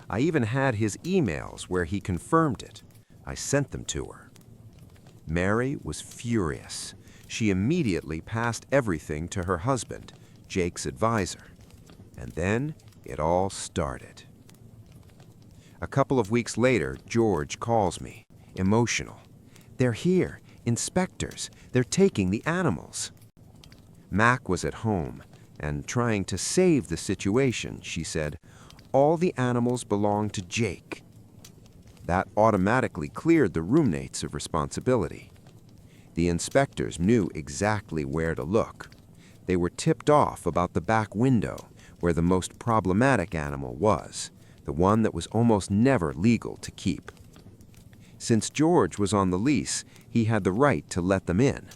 I even had his emails where he confirmed it. I sent them to her. Mary was furious. She immediately passed everything to her husband, Jake's advisor. And then it all started. A couple of weeks later, George calls me, emotional. "They're here, inspectors. They're taking the animals." Mac was at home, and trying to save the situation, she said, "All the animals belong to Jake." That automatically cleared the roommates of responsibility. The inspectors knew exactly where to look. They were tipped off about the back window, where the most problematic animal was, the one that was almost never legal to keep. Since George was on the lease, he had the right to let them in.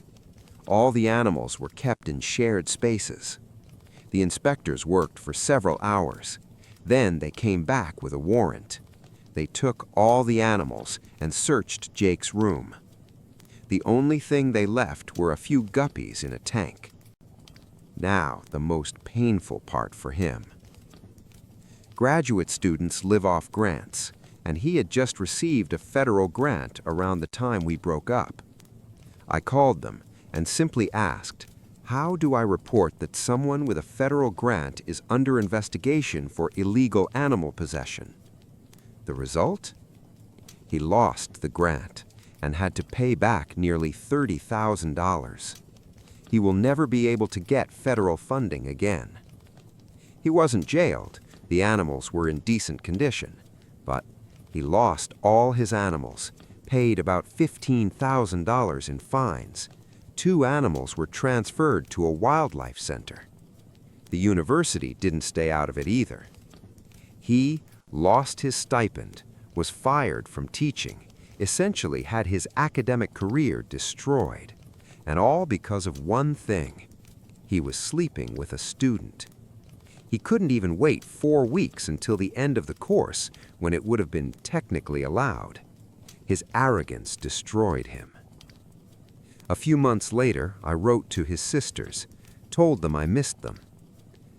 All the animals were kept in shared spaces. The inspectors worked for several hours. Then they came back with a warrant. They took all the animals and searched Jake's room. The only thing they left were a few guppies in a tank. Now, the most painful part for him. Graduate students live off grants, and he had just received a federal grant around the time we broke up. I called them and simply asked, "How do I report that someone with a federal grant is under investigation for illegal animal possession?" The result? He lost the grant and had to pay back nearly $30,000. He will never be able to get federal funding again. He wasn't jailed. The animals were in decent condition, but he lost all his animals, paid about $15,000 in fines, 2 animals were transferred to a wildlife center. The university didn't stay out of it either. He lost his stipend, was fired from teaching, essentially had his academic career destroyed, and all because of one thing. He was sleeping with a student. He couldn't even wait 4 weeks until the end of the course when it would have been technically allowed. His arrogance destroyed him. A few months later, I wrote to his sisters, told them I missed them.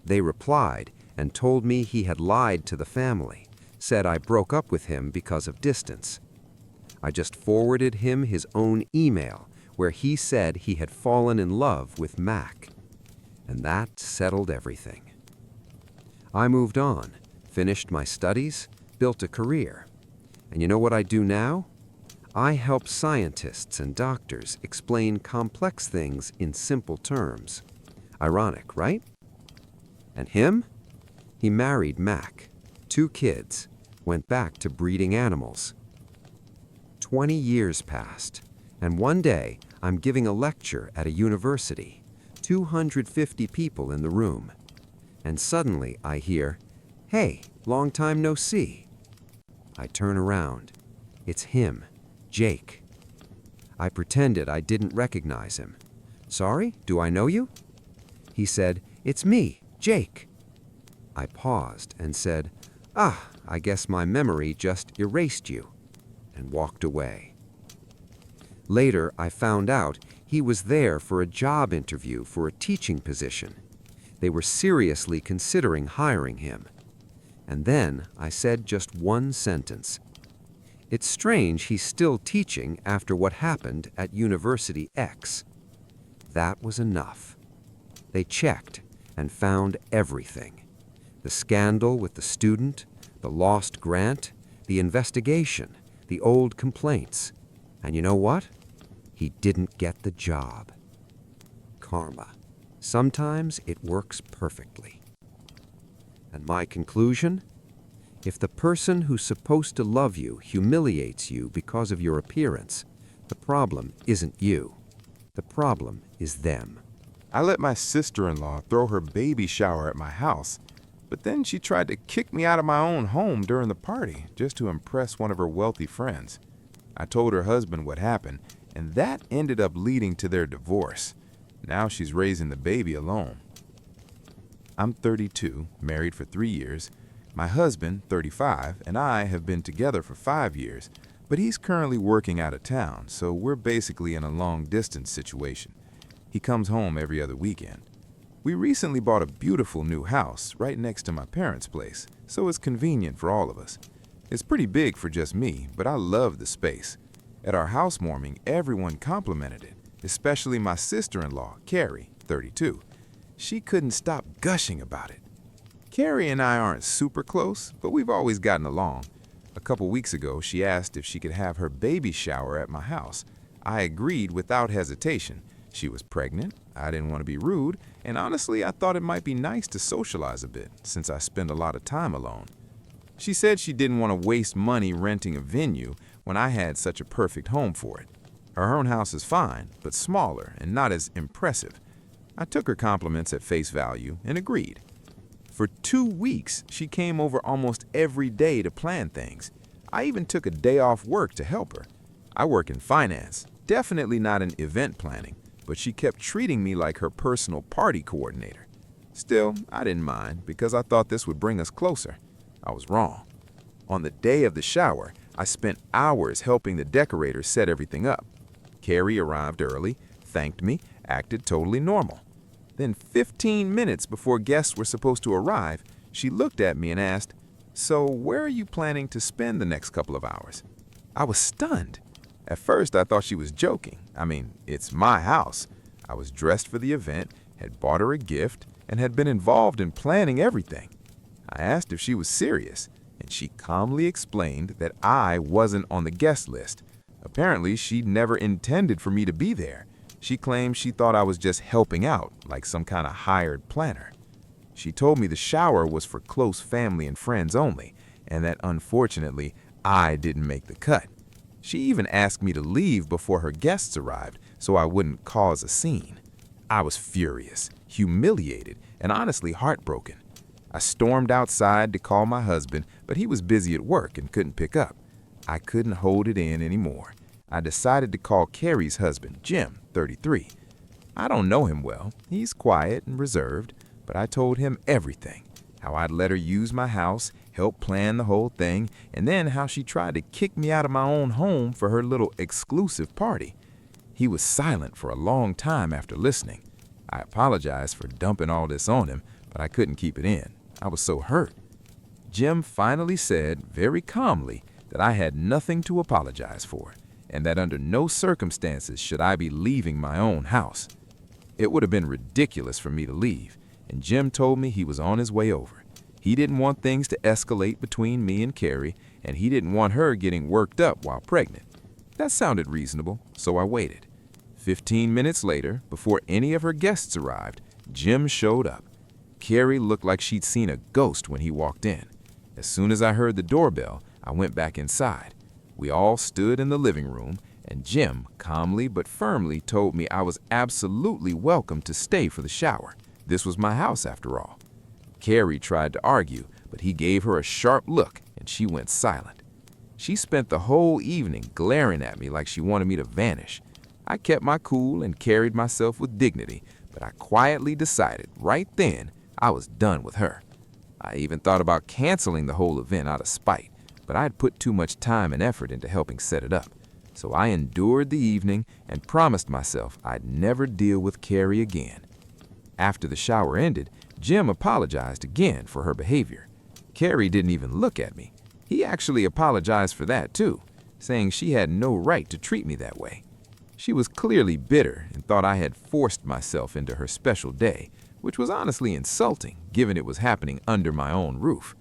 They replied and told me he had lied to the family, said I broke up with him because of distance. I just forwarded him his own email where he said he had fallen in love with Mac. And that settled everything. I moved on, finished my studies, built a career. And you know what I do now? I help scientists and doctors explain complex things in simple terms. Ironic, right? And him? He married Mac, 2 kids, went back to breeding animals. 20 years passed, and one day I'm giving a lecture at a university, 250 people in the room. And suddenly I hear, "Hey, long time no see." I turn around. It's him, Jake. I pretended I didn't recognize him. "Sorry, do I know you?" He said, "It's me, Jake." I paused and said, I guess my memory just erased you," and walked away. Later, I found out he was there for a job interview for a teaching position. They were seriously considering hiring him. And then I said just one sentence. It's strange he's still teaching after what happened at University X. That was enough. They checked and found everything. The scandal with the student, the lost grant, the investigation, the old complaints. And you know what? He didn't get the job. Karma. Sometimes it works perfectly. And my conclusion? If the person who's supposed to love you humiliates you because of your appearance, the problem isn't you. The problem is them. I let my sister-in-law throw her baby shower at my house, but then she tried to kick me out of my own home during the party just to impress one of her wealthy friends. I told her husband what happened, and that ended up leading to their divorce. Now she's raising the baby alone. I'm 32, married for 3 years. My husband, 35, and I have been together for 5 years, but he's currently working out of town, so we're basically in a long-distance situation. He comes home every other weekend. We recently bought a beautiful new house right next to my parents' place, so it's convenient for all of us. It's pretty big for just me, but I love the space. At our housewarming, everyone complimented it, especially my sister-in-law, Carrie, 32. She couldn't stop gushing about it. Carrie and I aren't super close, but we've always gotten along. A couple weeks ago, she asked if she could have her baby shower at my house. I agreed without hesitation. She was pregnant, I didn't want to be rude, and honestly, I thought it might be nice to socialize a bit, since I spend a lot of time alone. She said she didn't want to waste money renting a venue when I had such a perfect home for it. Her own house is fine, but smaller and not as impressive. I took her compliments at face value and agreed. For 2 weeks, she came over almost every day to plan things. I even took a day off work to help her. I work in finance, definitely not in event planning, but she kept treating me like her personal party coordinator. Still, I didn't mind because I thought this would bring us closer. I was wrong. On the day of the shower, I spent hours helping the decorators set everything up. Carrie arrived early, thanked me, acted totally normal. Then 15 minutes before guests were supposed to arrive, she looked at me and asked, "So where are you planning to spend the next couple of hours?" I was stunned. At first, I thought she was joking. I mean, it's my house. I was dressed for the event, had bought her a gift, and had been involved in planning everything. I asked if she was serious, and she calmly explained that I wasn't on the guest list. Apparently, she'd never intended for me to be there. She claimed she thought I was just helping out, like some kind of hired planner. She told me the shower was for close family and friends only, and that unfortunately, I didn't make the cut. She even asked me to leave before her guests arrived so I wouldn't cause a scene. I was furious, humiliated, and honestly heartbroken. I stormed outside to call my husband, but he was busy at work and couldn't pick up. I couldn't hold it in anymore. I decided to call Carrie's husband, Jim, 33. I don't know him well. He's quiet and reserved, but I told him everything. How I'd let her use my house, help plan the whole thing, and then how she tried to kick me out of my own home for her little exclusive party. He was silent for a long time after listening. I apologized for dumping all this on him, but I couldn't keep it in. I was so hurt. Jim finally said, very calmly, that I had nothing to apologize for, and that under no circumstances should I be leaving my own house. It would have been ridiculous for me to leave, and Jim told me he was on his way over. He didn't want things to escalate between me and Carrie, and he didn't want her getting worked up while pregnant. That sounded reasonable, so I waited. 15 minutes later, before any of her guests arrived, Jim showed up. Carrie looked like she'd seen a ghost when he walked in. As soon as I heard the doorbell, I went back inside. We all stood in the living room, and Jim calmly but firmly told me I was absolutely welcome to stay for the shower. This was my house after all. Carrie tried to argue, but he gave her a sharp look, and she went silent. She spent the whole evening glaring at me like she wanted me to vanish. I kept my cool and carried myself with dignity, but I quietly decided right then I was done with her. I even thought about canceling the whole event out of spite, but I'd put too much time and effort into helping set it up. So I endured the evening and promised myself I'd never deal with Carrie again. After the shower ended, Jim apologized again for her behavior. Carrie didn't even look at me. He actually apologized for that too, saying she had no right to treat me that way. She was clearly bitter and thought I had forced myself into her special day, which was honestly insulting given it was happening under my own roof.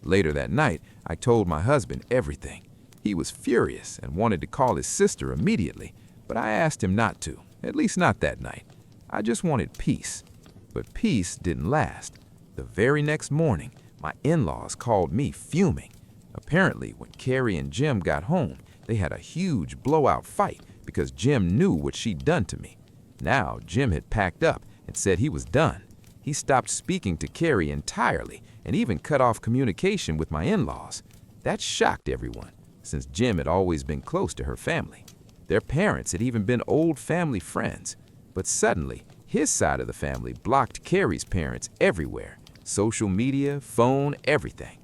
Later that night, I told my husband everything. He was furious and wanted to call his sister immediately, but I asked him not to, at least not that night. I just wanted peace. But peace didn't last. The very next morning, my in-laws called me fuming. Apparently, when Carrie and Jim got home, they had a huge blowout fight because Jim knew what she'd done to me. Now, Jim had packed up and said he was done. He stopped speaking to Carrie entirely and even cut off communication with my in-laws. That shocked everyone, since Jim had always been close to her family. Their parents had even been old family friends. But suddenly, his side of the family blocked Carrie's parents everywhere. Social media, phone, everything.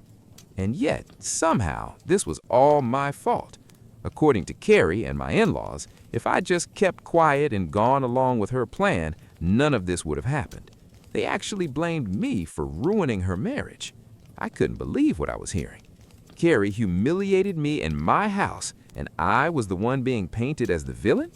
And yet, somehow, this was all my fault. According to Carrie and my in-laws, if I just kept quiet and gone along with her plan, none of this would have happened. They actually blamed me for ruining her marriage. I couldn't believe what I was hearing. Carrie humiliated me in my house, and I was the one being painted as the villain?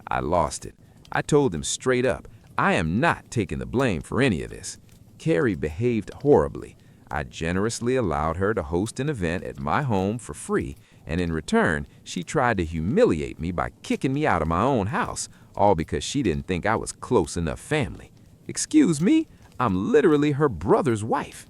I lost it. I told them straight up, I am not taking the blame for any of this. Carrie behaved horribly. I generously allowed her to host an event at my home for free, and in return, she tried to humiliate me by kicking me out of my own house, all because she didn't think I was close enough family. Excuse me, I'm literally her brother's wife.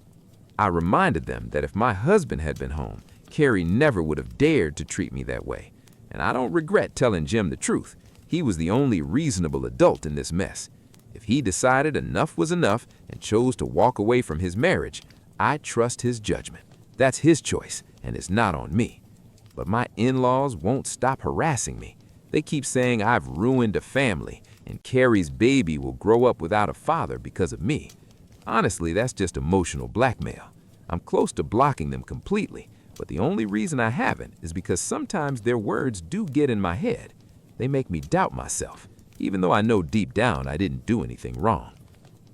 I reminded them that if my husband had been home, Carrie never would have dared to treat me that way. And I don't regret telling Jim the truth. He was the only reasonable adult in this mess. If he decided enough was enough and chose to walk away from his marriage, I trust his judgment. That's his choice, and it's not on me. But my in-laws won't stop harassing me. They keep saying I've ruined a family, and Carrie's baby will grow up without a father because of me. Honestly, that's just emotional blackmail. I'm close to blocking them completely, but the only reason I haven't is because sometimes their words do get in my head. They make me doubt myself, even though I know deep down I didn't do anything wrong.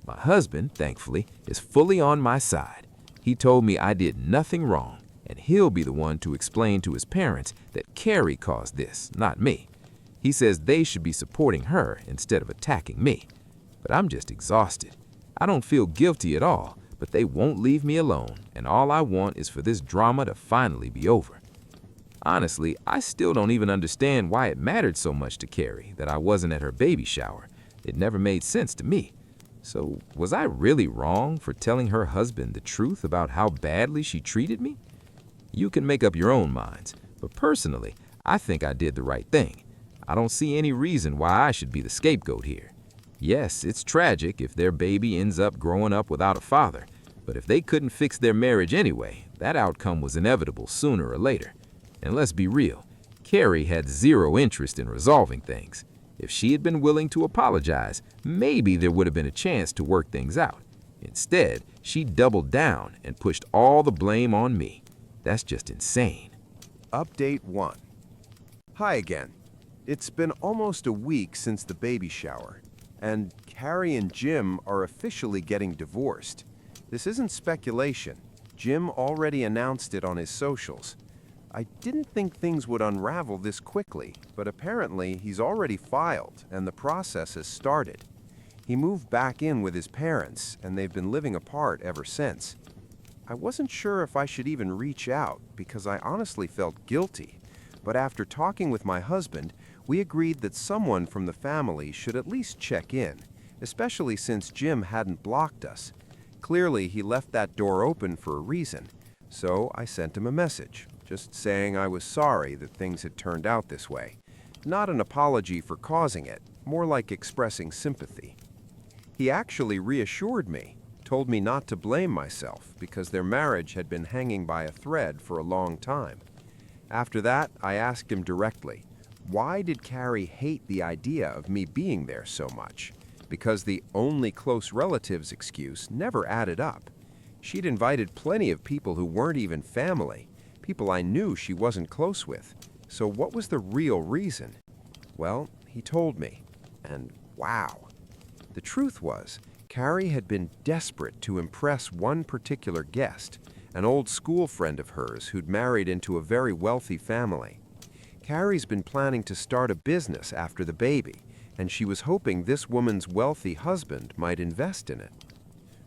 My husband, thankfully, is fully on my side. He told me I did nothing wrong, and he'll be the one to explain to his parents that Carrie caused this, not me. He says they should be supporting her instead of attacking me. But I'm just exhausted. I don't feel guilty at all, but they won't leave me alone, and all I want is for this drama to finally be over. Honestly, I still don't even understand why it mattered so much to Carrie that I wasn't at her baby shower. It never made sense to me. So, was I really wrong for telling her husband the truth about how badly she treated me? You can make up your own minds, but personally, I think I did the right thing. I don't see any reason why I should be the scapegoat here. Yes, it's tragic if their baby ends up growing up without a father, but if they couldn't fix their marriage anyway, that outcome was inevitable sooner or later. And let's be real, Carrie had zero interest in resolving things. If she had been willing to apologize, maybe there would have been a chance to work things out. Instead, she doubled down and pushed all the blame on me. That's just insane. Update 1. Hi again. It's been almost a week since the baby shower, and Carrie and Jim are officially getting divorced. This isn't speculation. Jim already announced it on his socials. I didn't think things would unravel this quickly, but apparently he's already filed and the process has started. He moved back in with his parents, and they've been living apart ever since. I wasn't sure if I should even reach out because I honestly felt guilty, but after talking with my husband, we agreed that someone from the family should at least check in, especially since Jim hadn't blocked us. Clearly, he left that door open for a reason, so I sent him a message, just saying I was sorry that things had turned out this way. Not an apology for causing it, more like expressing sympathy. He actually reassured me, told me not to blame myself because their marriage had been hanging by a thread for a long time. After that, I asked him directly, why did Carrie hate the idea of me being there so much? Because the only close relatives excuse never added up. She'd invited plenty of people who weren't even family, people I knew she wasn't close with. So what was the real reason? Well, he told me, and wow. The truth was, Carrie had been desperate to impress one particular guest, an old school friend of hers who'd married into a very wealthy family. Carrie's been planning to start a business after the baby, and she was hoping this woman's wealthy husband might invest in it.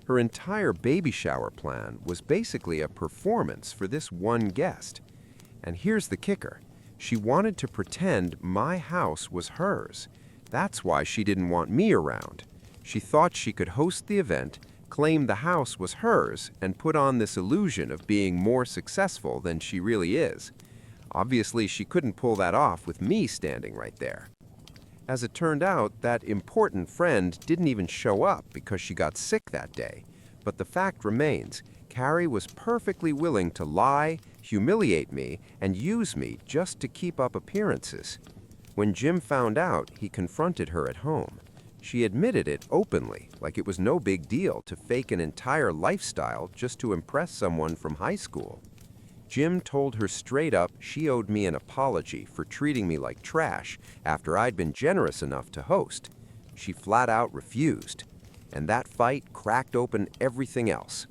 Her entire baby shower plan was basically a performance for this one guest. And here's the kicker. She wanted to pretend my house was hers. That's why she didn't want me around. She thought she could host the event, claim the house was hers, and put on this illusion of being more successful than she really is. Obviously, she couldn't pull that off with me standing right there. As it turned out, that important friend didn't even show up because she got sick that day. But the fact remains, Carrie was perfectly willing to lie, humiliate me, and use me just to keep up appearances. When Jim found out, he confronted her at home. She admitted it openly, like it was no big deal to fake an entire lifestyle just to impress someone from high school. Jim told her straight up she owed me an apology for treating me like trash after I'd been generous enough to host. She flat out refused, and that fight cracked open everything else.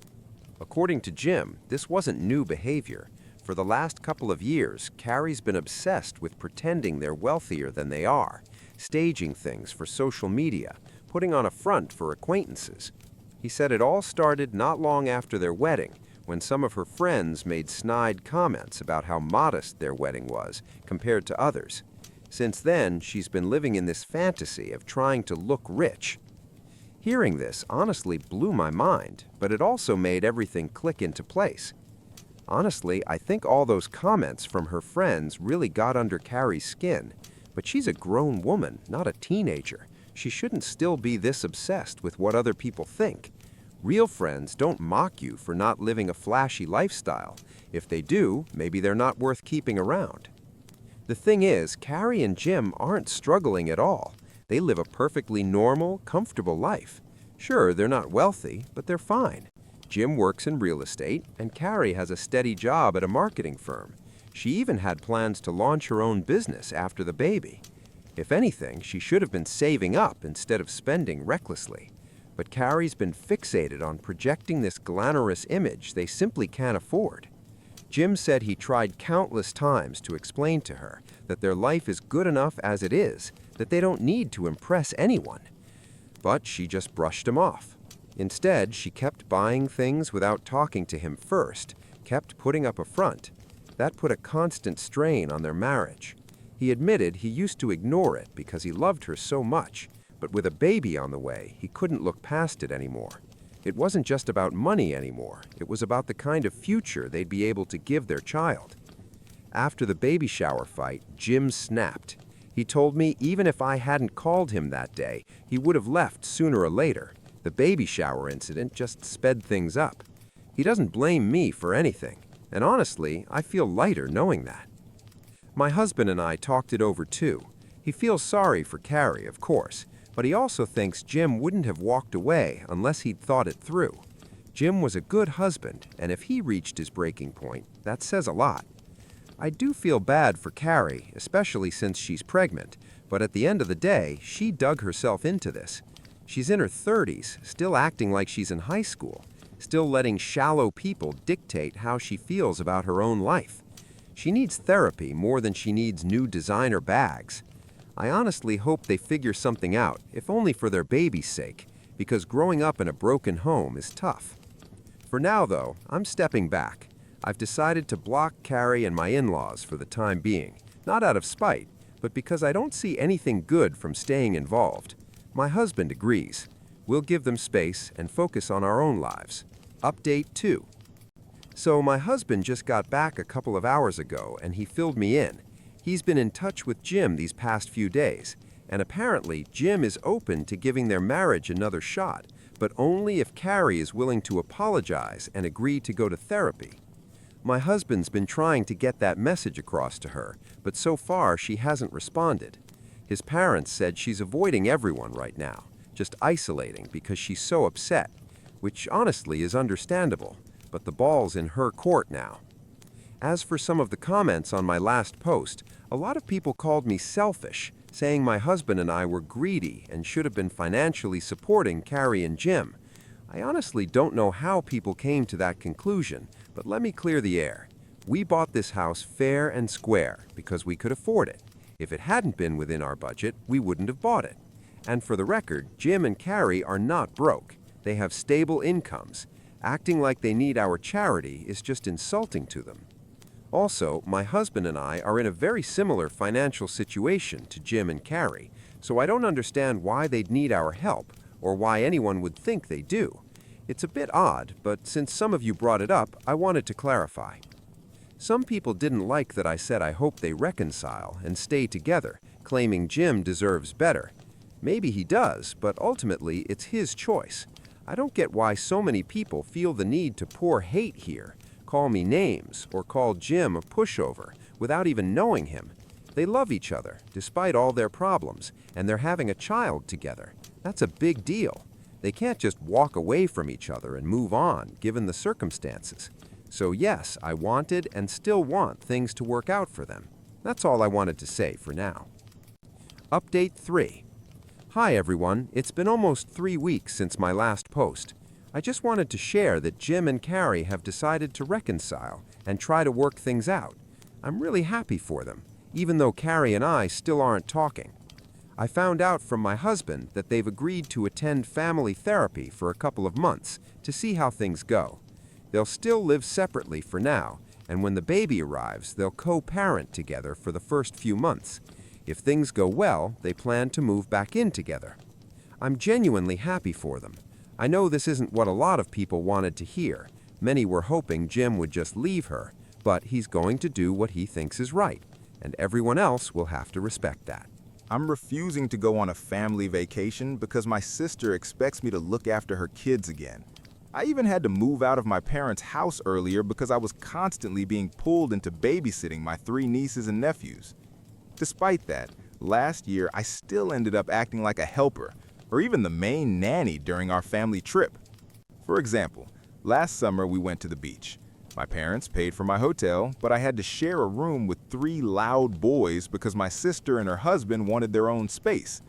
According to Jim, this wasn't new behavior. For the last couple of years, Carrie's been obsessed with pretending they're wealthier than they are, staging things for social media, putting on a front for acquaintances. He said it all started not long after their wedding, when some of her friends made snide comments about how modest their wedding was compared to others. Since then, she's been living in this fantasy of trying to look rich. Hearing this honestly blew my mind, but it also made everything click into place. Honestly, I think all those comments from her friends really got under Carrie's skin, but she's a grown woman, not a teenager. She shouldn't still be this obsessed with what other people think. Real friends don't mock you for not living a flashy lifestyle. If they do, maybe they're not worth keeping around. The thing is, Carrie and Jim aren't struggling at all. They live a perfectly normal, comfortable life. Sure, they're not wealthy, but they're fine. Jim works in real estate, and Carrie has a steady job at a marketing firm. She even had plans to launch her own business after the baby. If anything, she should have been saving up instead of spending recklessly. But Carrie's been fixated on projecting this glamorous image they simply can't afford. Jim said he tried countless times to explain to her that their life is good enough as it is, that they don't need to impress anyone. But she just brushed him off. Instead, she kept buying things without talking to him first, kept putting up a front. That put a constant strain on their marriage. He admitted he used to ignore it because he loved her so much, but with a baby on the way, he couldn't look past it anymore. It wasn't just about money anymore. It was about the kind of future they'd be able to give their child. After the baby shower fight, Jim snapped. He told me even if I hadn't called him that day, he would have left sooner or later. The baby shower incident just sped things up. He doesn't blame me for anything, and honestly, I feel lighter knowing that. My husband and I talked it over too. He feels sorry for Carrie, of course, but he also thinks Jim wouldn't have walked away unless he'd thought it through. Jim was a good husband, and if he reached his breaking point, that says a lot. I do feel bad for Carrie, especially since she's pregnant, but at the end of the day, she dug herself into this. She's in her 30s, still acting like she's in high school, still letting shallow people dictate how she feels about her own life. She needs therapy more than she needs new designer bags. I honestly hope they figure something out, if only for their baby's sake, because growing up in a broken home is tough. For now, though, I'm stepping back. I've decided to block Carrie and my in-laws for the time being, not out of spite, but because I don't see anything good from staying involved. My husband agrees. We'll give them space and focus on our own lives. Update 2. So my husband just got back a couple of hours ago and he filled me in. He's been in touch with Jim these past few days, and apparently Jim is open to giving their marriage another shot, but only if Carrie is willing to apologize and agree to go to therapy. My husband's been trying to get that message across to her, but so far she hasn't responded. His parents said she's avoiding everyone right now, just isolating because she's so upset, which honestly is understandable, but the ball's in her court now. As for some of the comments on my last post, a lot of people called me selfish, saying my husband and I were greedy and should have been financially supporting Carrie and Jim. I honestly don't know how people came to that conclusion, but let me clear the air. We bought this house fair and square because we could afford it. If it hadn't been within our budget, we wouldn't have bought it. And for the record, Jim and Carrie are not broke. They have stable incomes. Acting like they need our charity is just insulting to them. Also, my husband and I are in a very similar financial situation to Jim and Carrie, so I don't understand why they'd need our help, or why anyone would think they do. It's a bit odd, but since some of you brought it up, I wanted to clarify. Some people didn't like that I said I hope they reconcile and stay together, claiming Jim deserves better. Maybe he does, but ultimately it's his choice. I don't get why so many people feel the need to pour hate here, call me names, or call Jim a pushover without even knowing him. They love each other, despite all their problems, and they're having a child together. That's a big deal. They can't just walk away from each other and move on, given the circumstances. So yes, I wanted and still want things to work out for them. That's all I wanted to say for now. Update 3. Hi everyone, it's been almost 3 weeks since my last post. I just wanted to share that Jim and Carrie have decided to reconcile and try to work things out. I'm really happy for them, even though Carrie and I still aren't talking. I found out from my husband that they've agreed to attend family therapy for a couple of months to see how things go. They'll still live separately for now, and when the baby arrives, they'll co-parent together for the first few months. If things go well, they plan to move back in together. I'm genuinely happy for them. I know this isn't what a lot of people wanted to hear. Many were hoping Jim would just leave her, but he's going to do what he thinks is right, and everyone else will have to respect that. I'm refusing to go on a family vacation because my sister expects me to look after her kids again. I even had to move out of my parents' house earlier because I was constantly being pulled into babysitting my 3 nieces and nephews. Despite that, last year I still ended up acting like a helper, or even the main nanny during our family trip. For example, last summer we went to the beach. My parents paid for my hotel, but I had to share a room with 3 loud boys because my sister and her husband wanted their own space.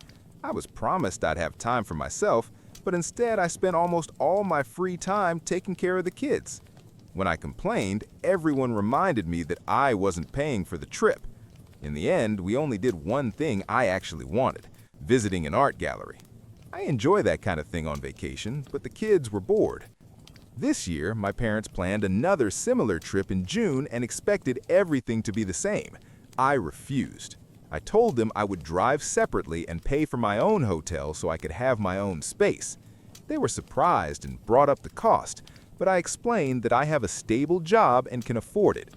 I was promised I'd have time for myself, but instead I spent almost all my free time taking care of the kids. When I complained, everyone reminded me that I wasn't paying for the trip. In the end, we only did one thing I actually wanted, visiting an art gallery. I enjoy that kind of thing on vacation, but the kids were bored. This year, my parents planned another similar trip in June and expected everything to be the same. I refused. I told them I would drive separately and pay for my own hotel so I could have my own space. They were surprised and brought up the cost, but I explained that I have a stable job and can afford it.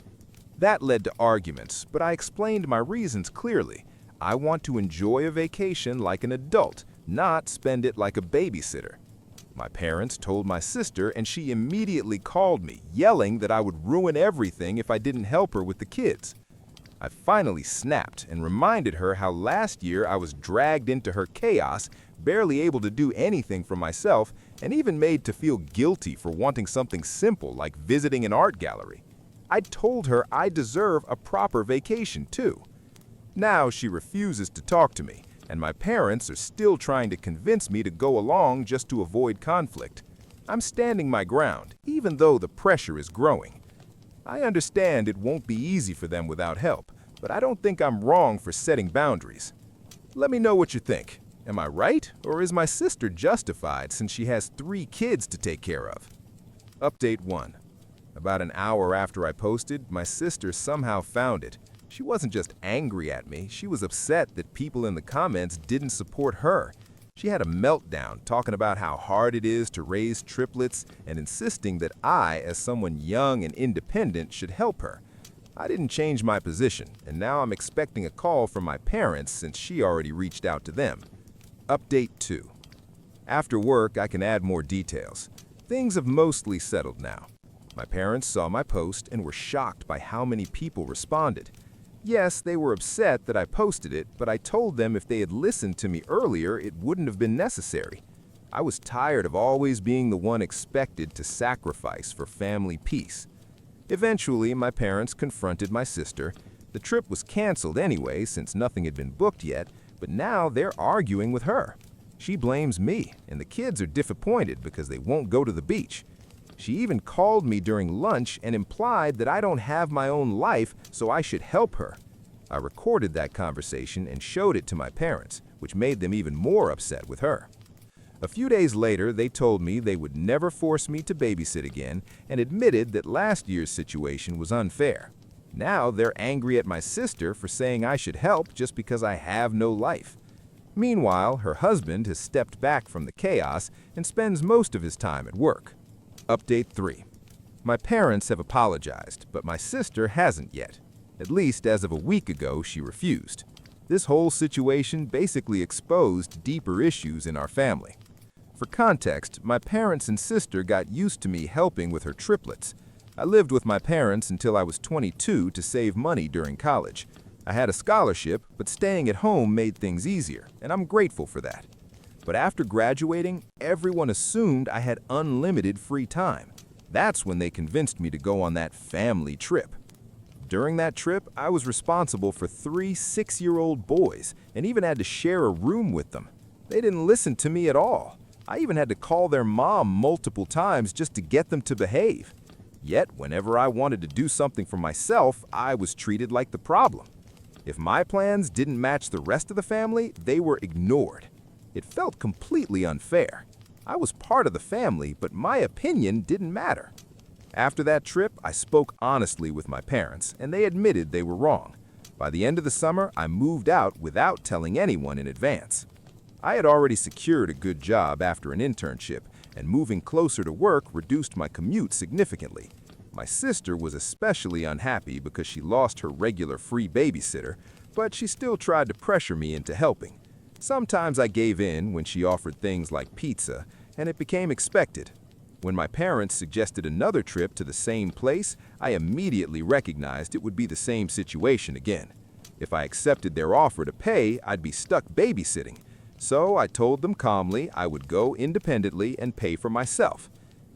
That led to arguments, but I explained my reasons clearly. I want to enjoy a vacation like an adult, not spend it like a babysitter. My parents told my sister, and she immediately called me, yelling that I would ruin everything if I didn't help her with the kids. I finally snapped and reminded her how last year I was dragged into her chaos, barely able to do anything for myself, and even made to feel guilty for wanting something simple like visiting an art gallery. I told her I deserve a proper vacation too. Now she refuses to talk to me, and my parents are still trying to convince me to go along just to avoid conflict. I'm standing my ground, even though the pressure is growing. I understand it won't be easy for them without help, but I don't think I'm wrong for setting boundaries. Let me know what you think. Am I right, or is my sister justified since she has 3 kids to take care of? Update 1. About an hour after I posted, my sister somehow found it. She wasn't just angry at me, she was upset that people in the comments didn't support her. She had a meltdown talking about how hard it is to raise triplets and insisting that I, as someone young and independent, should help her. I didn't change my position, and now I'm expecting a call from my parents since she already reached out to them. Update 2. After work, I can add more details. Things have mostly settled now. My parents saw my post and were shocked by how many people responded. Yes, they were upset that I posted it, but I told them if they had listened to me earlier, it wouldn't have been necessary. I was tired of always being the one expected to sacrifice for family peace. Eventually, my parents confronted my sister. The trip was canceled anyway since nothing had been booked yet, but now they're arguing with her. She blames me, and the kids are disappointed because they won't go to the beach. She even called me during lunch and implied that I don't have my own life, so I should help her. I recorded that conversation and showed it to my parents, which made them even more upset with her. A few days later, they told me they would never force me to babysit again and admitted that last year's situation was unfair. Now they're angry at my sister for saying I should help just because I have no life. Meanwhile, her husband has stepped back from the chaos and spends most of his time at work. Update 3. My parents have apologized, but my sister hasn't yet. At least as of a week ago, she refused. This whole situation basically exposed deeper issues in our family. For context, my parents and sister got used to me helping with her triplets. I lived with my parents until I was 22 to save money during college. I had a scholarship, but staying at home made things easier, and I'm grateful for that. But after graduating, everyone assumed I had unlimited free time. That's when they convinced me to go on that family trip. During that trip, I was responsible for 3 6-year-old boys and even had to share a room with them. They didn't listen to me at all. I even had to call their mom multiple times just to get them to behave. Yet, whenever I wanted to do something for myself, I was treated like the problem. If my plans didn't match the rest of the family, they were ignored. It felt completely unfair. I was part of the family, but my opinion didn't matter. After that trip, I spoke honestly with my parents, and they admitted they were wrong. By the end of the summer, I moved out without telling anyone in advance. I had already secured a good job after an internship, and moving closer to work reduced my commute significantly. My sister was especially unhappy because she lost her regular free babysitter, but she still tried to pressure me into helping. Sometimes I gave in when she offered things like pizza, and it became expected. When my parents suggested another trip to the same place, I immediately recognized it would be the same situation again. If I accepted their offer to pay, I'd be stuck babysitting. So I told them calmly I would go independently and pay for myself.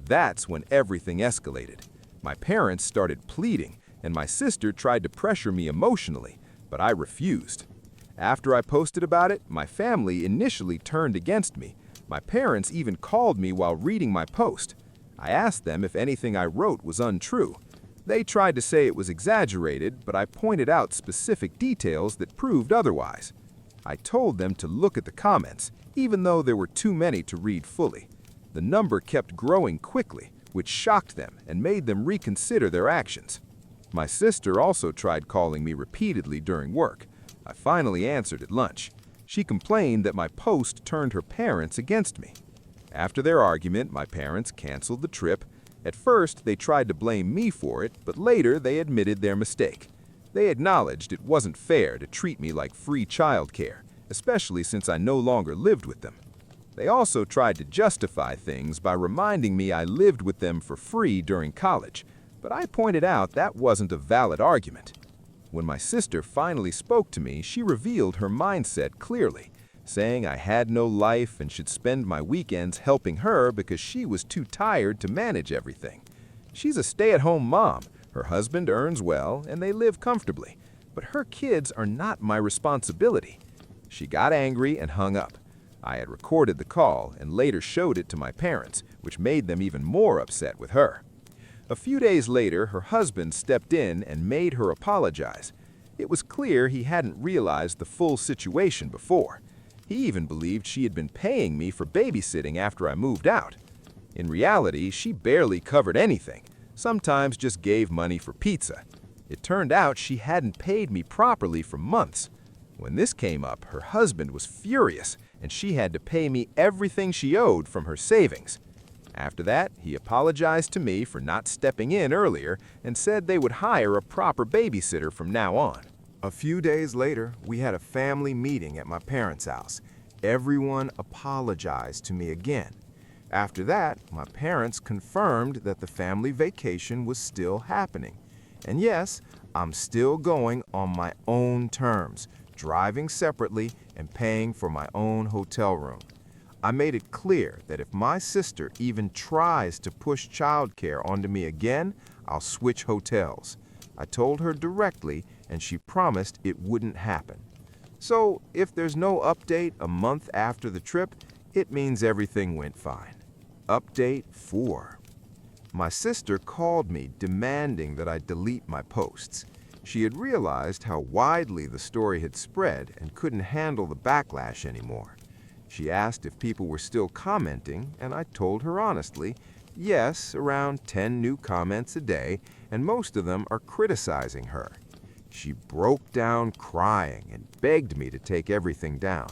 That's when everything escalated. My parents started pleading, and my sister tried to pressure me emotionally, but I refused. After I posted about it, my family initially turned against me. My parents even called me while reading my post. I asked them if anything I wrote was untrue. They tried to say it was exaggerated, but I pointed out specific details that proved otherwise. I told them to look at the comments, even though there were too many to read fully. The number kept growing quickly, which shocked them and made them reconsider their actions. My sister also tried calling me repeatedly during work. I finally answered at lunch. She complained that my post turned her parents against me. After their argument, my parents canceled the trip. At first, they tried to blame me for it, but later they admitted their mistake. They acknowledged it wasn't fair to treat me like free childcare, especially since I no longer lived with them. They also tried to justify things by reminding me I lived with them for free during college, but I pointed out that wasn't a valid argument. When my sister finally spoke to me, she revealed her mindset clearly, saying I had no life and should spend my weekends helping her because she was too tired to manage everything. She's a stay-at-home mom, her husband earns well, and they live comfortably, but her kids are not my responsibility. She got angry and hung up. I had recorded the call and later showed it to my parents, which made them even more upset with her. A few days later, her husband stepped in and made her apologize. It was clear he hadn't realized the full situation before. He even believed she had been paying me for babysitting after I moved out. In reality, she barely covered anything, sometimes just gave money for pizza. It turned out she hadn't paid me properly for months. When this came up, her husband was furious, and she had to pay me everything she owed from her savings. After that, he apologized to me for not stepping in earlier and said they would hire a proper babysitter from now on. A few days later, we had a family meeting at my parents' house. Everyone apologized to me again. After that, my parents confirmed that the family vacation was still happening. And yes, I'm still going on my own terms, driving separately and paying for my own hotel room. I made it clear that if my sister even tries to push childcare onto me again, I'll switch hotels. I told her directly, and she promised it wouldn't happen. So if there's no update a month after the trip, it means everything went fine. Update 4. My sister called me demanding that I delete my posts. She had realized how widely the story had spread and couldn't handle the backlash anymore. She asked if people were still commenting, and I told her honestly, yes, around 10 new comments a day, and most of them are criticizing her. She broke down crying and begged me to take everything down.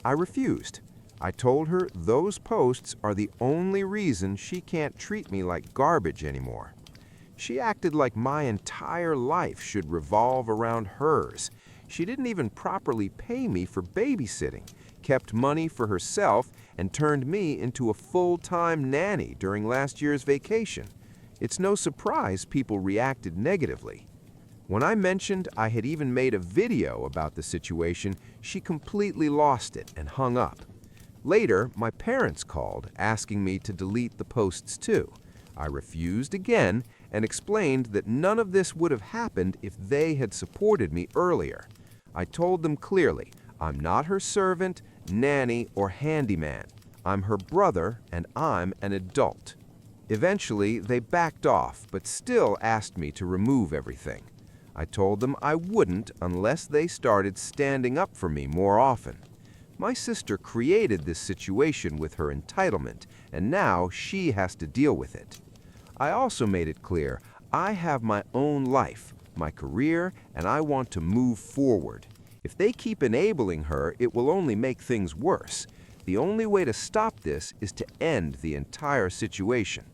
I refused. I told her those posts are the only reason she can't treat me like garbage anymore. She acted like my entire life should revolve around hers. She didn't even properly pay me for babysitting, kept money for herself, and turned me into a full-time nanny during last year's vacation. It's no surprise people reacted negatively. When I mentioned I had even made a video about the situation, she completely lost it and hung up. Later, my parents called, asking me to delete the posts too. I refused again and explained that none of this would have happened if they had supported me earlier. I told them clearly, I'm not her servant, nanny, or handyman. I'm her brother, and I'm an adult. Eventually, they backed off, but still asked me to remove everything. I told them I wouldn't unless they started standing up for me more often. My sister created this situation with her entitlement, and now she has to deal with it. I also made it clear I have my own life, my career, and I want to move forward. If they keep enabling her, it will only make things worse. The only way to stop this is to end the entire situation.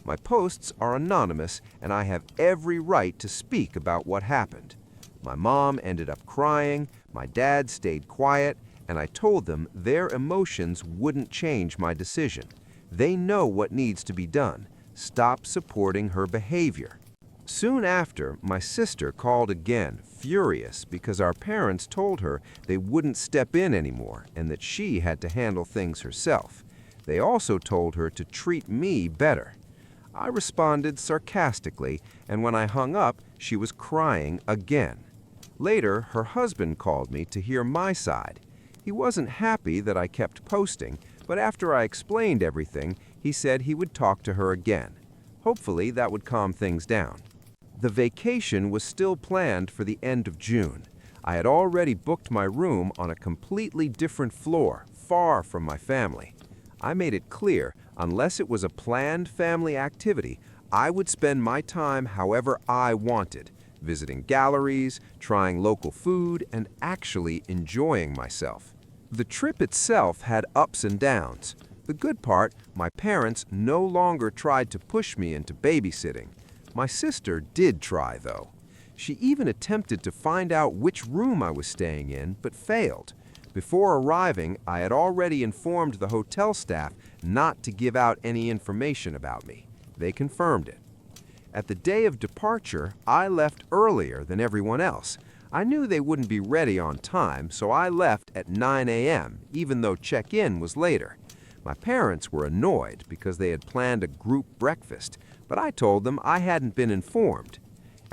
My posts are anonymous, and I have every right to speak about what happened. My mom ended up crying, my dad stayed quiet, and I told them their emotions wouldn't change my decision. They know what needs to be done. Stop supporting her behavior. Soon after, my sister called again, furious because our parents told her they wouldn't step in anymore and that she had to handle things herself. They also told her to treat me better. I responded sarcastically, and when I hung up, she was crying again. Later, her husband called me to hear my side. He wasn't happy that I kept posting, but after I explained everything, he said he would talk to her again. Hopefully, that would calm things down. The vacation was still planned for the end of June. I had already booked my room on a completely different floor, far from my family. I made it clear, unless it was a planned family activity, I would spend my time however I wanted, visiting galleries, trying local food, and actually enjoying myself. The trip itself had ups and downs. The good part, my parents no longer tried to push me into babysitting. My sister did try, though. She even attempted to find out which room I was staying in, but failed. Before arriving, I had already informed the hotel staff not to give out any information about me. They confirmed it. At the day of departure, I left earlier than everyone else. I knew they wouldn't be ready on time, so I left at 9 a.m., even though check-in was later. My parents were annoyed because they had planned a group breakfast, but I told them I hadn't been informed.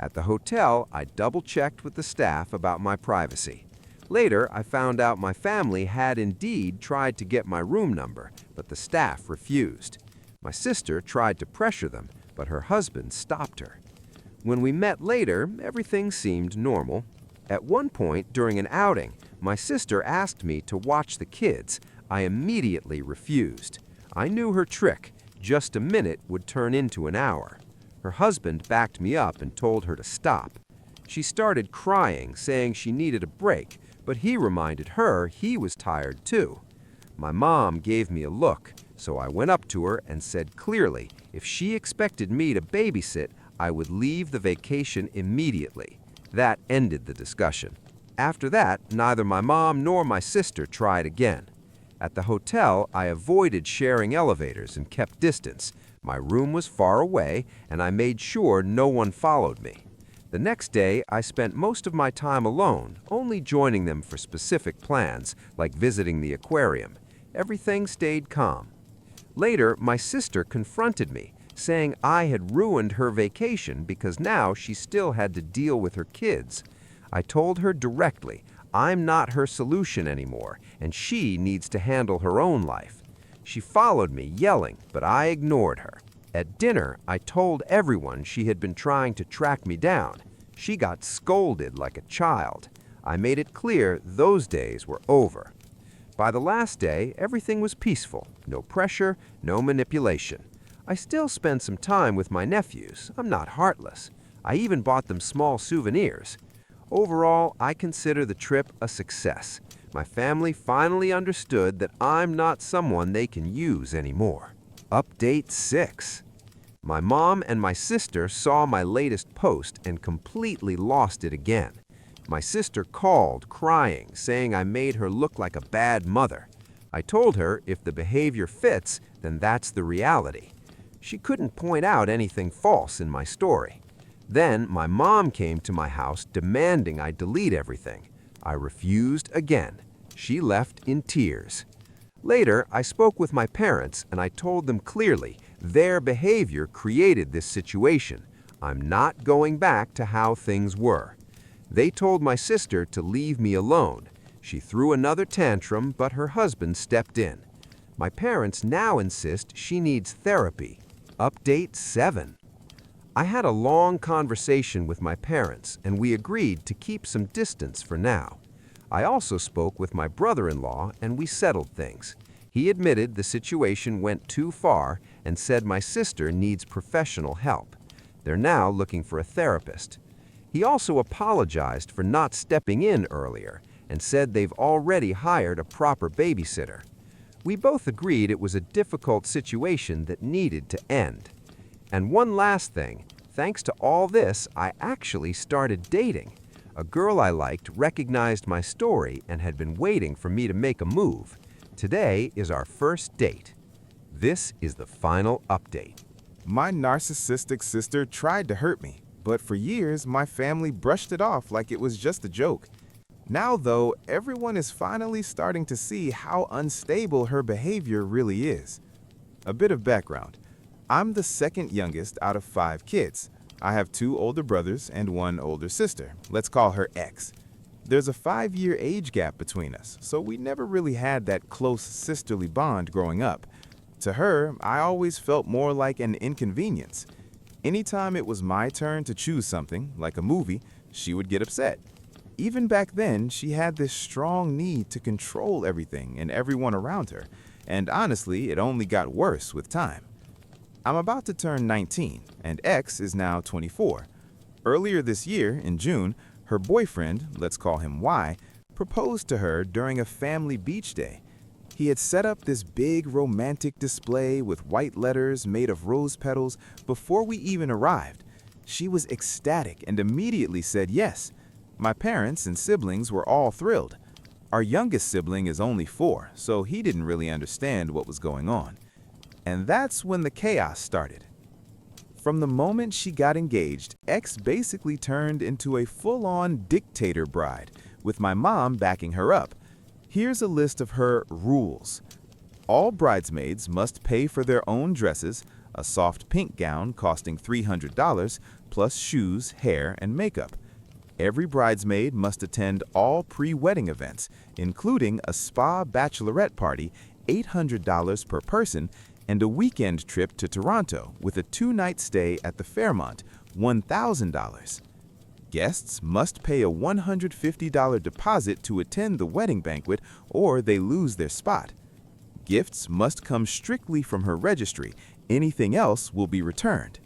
At the hotel, I double-checked with the staff about my privacy. Later, I found out my family had indeed tried to get my room number, but the staff refused. My sister tried to pressure them, but her husband stopped her. When we met later, everything seemed normal. At one point during an outing, my sister asked me to watch the kids. I immediately refused. I knew her trick. Just a minute would turn into an hour. Her husband backed me up and told her to stop. She started crying, saying she needed a break, but he reminded her he was tired too. My mom gave me a look, so I went up to her and said clearly if she expected me to babysit, I would leave the vacation immediately. That ended the discussion. After that, neither my mom nor my sister tried again. At the hotel, I avoided sharing elevators and kept distance. My room was far away, and I made sure no one followed me. The next day, I spent most of my time alone, only joining them for specific plans, like visiting the aquarium. Everything stayed calm. Later, my sister confronted me, saying I had ruined her vacation because now she still had to deal with her kids. I told her directly, I'm not her solution anymore, and she needs to handle her own life. She followed me, yelling, but I ignored her. At dinner, I told everyone she had been trying to track me down. She got scolded like a child. I made it clear those days were over. By the last day, everything was peaceful. No pressure, no manipulation. I still spend some time with my nephews. I'm not heartless. I even bought them small souvenirs. Overall, I consider the trip a success. My family finally understood that I'm not someone they can use anymore. Update 6. My mom and my sister saw my latest post and completely lost it again. My sister called, crying, saying I made her look like a bad mother. I told her if the behavior fits, then that's the reality. She couldn't point out anything false in my story. Then my mom came to my house demanding I delete everything. I refused again. She left in tears. Later, I spoke with my parents and I told them clearly their behavior created this situation. I'm not going back to how things were. They told my sister to leave me alone. She threw another tantrum, but her husband stepped in. My parents now insist she needs therapy. Update 7. I had a long conversation with my parents, and we agreed to keep some distance for now. I also spoke with my brother-in-law, and we settled things. He admitted the situation went too far and said my sister needs professional help. They're now looking for a therapist. He also apologized for not stepping in earlier and said they've already hired a proper babysitter. We both agreed it was a difficult situation that needed to end. And one last thing, thanks to all this, I actually started dating. A girl I liked recognized my story and had been waiting for me to make a move. Today is our first date. This is the final update. My narcissistic sister tried to hurt me, but for years my family brushed it off like it was just a joke. Now, though, everyone is finally starting to see how unstable her behavior really is. A bit of background. I'm the second youngest out of 5 kids. I have 2 older brothers and 1 older sister. Let's call her X. There's a 5-year age gap between us, so we never really had that close sisterly bond growing up. To her, I always felt more like an inconvenience. Anytime it was my turn to choose something, like a movie, she would get upset. Even back then, she had this strong need to control everything and everyone around her, and honestly, it only got worse with time. I'm about to turn 19, and X is now 24. Earlier this year, in June, her boyfriend, let's call him Y, proposed to her during a family beach day. He had set up this big romantic display with white letters made of rose petals before we even arrived. She was ecstatic and immediately said yes. My parents and siblings were all thrilled. Our youngest sibling is only 4, so he didn't really understand what was going on. And that's when the chaos started. From the moment she got engaged, X basically turned into a full-on dictator bride, with my mom backing her up. Here's a list of her rules. All bridesmaids must pay for their own dresses, a soft pink gown costing $300, plus shoes, hair, and makeup. Every bridesmaid must attend all pre-wedding events, including a spa bachelorette party, $800 per person, and a weekend trip to Toronto with a 2-night stay at the Fairmont, $1,000. Guests must pay a $150 deposit to attend the wedding banquet or they lose their spot. Gifts must come strictly from her registry. Anything else will be returned.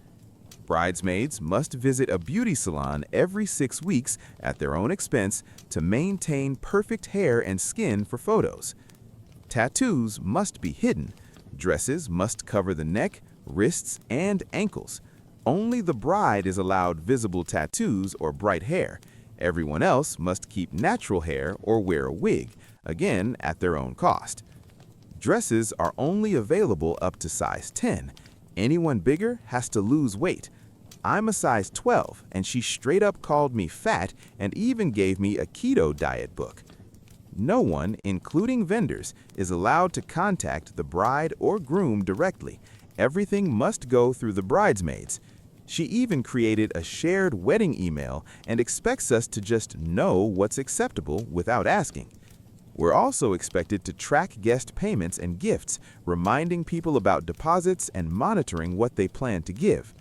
Bridesmaids must visit a beauty salon every 6 weeks at their own expense to maintain perfect hair and skin for photos. Tattoos must be hidden. Dresses must cover the neck, wrists, and ankles. Only the bride is allowed visible tattoos or bright hair. Everyone else must keep natural hair or wear a wig, again at their own cost. Dresses are only available up to size 10. Anyone bigger has to lose weight. I'm a size 12, and she straight up called me fat and even gave me a keto diet book. No one, including vendors, is allowed to contact the bride or groom directly. Everything must go through the bridesmaids. She even created a shared wedding email and expects us to just know what's acceptable without asking. We're also expected to track guest payments and gifts, reminding people about deposits and monitoring what they plan to give.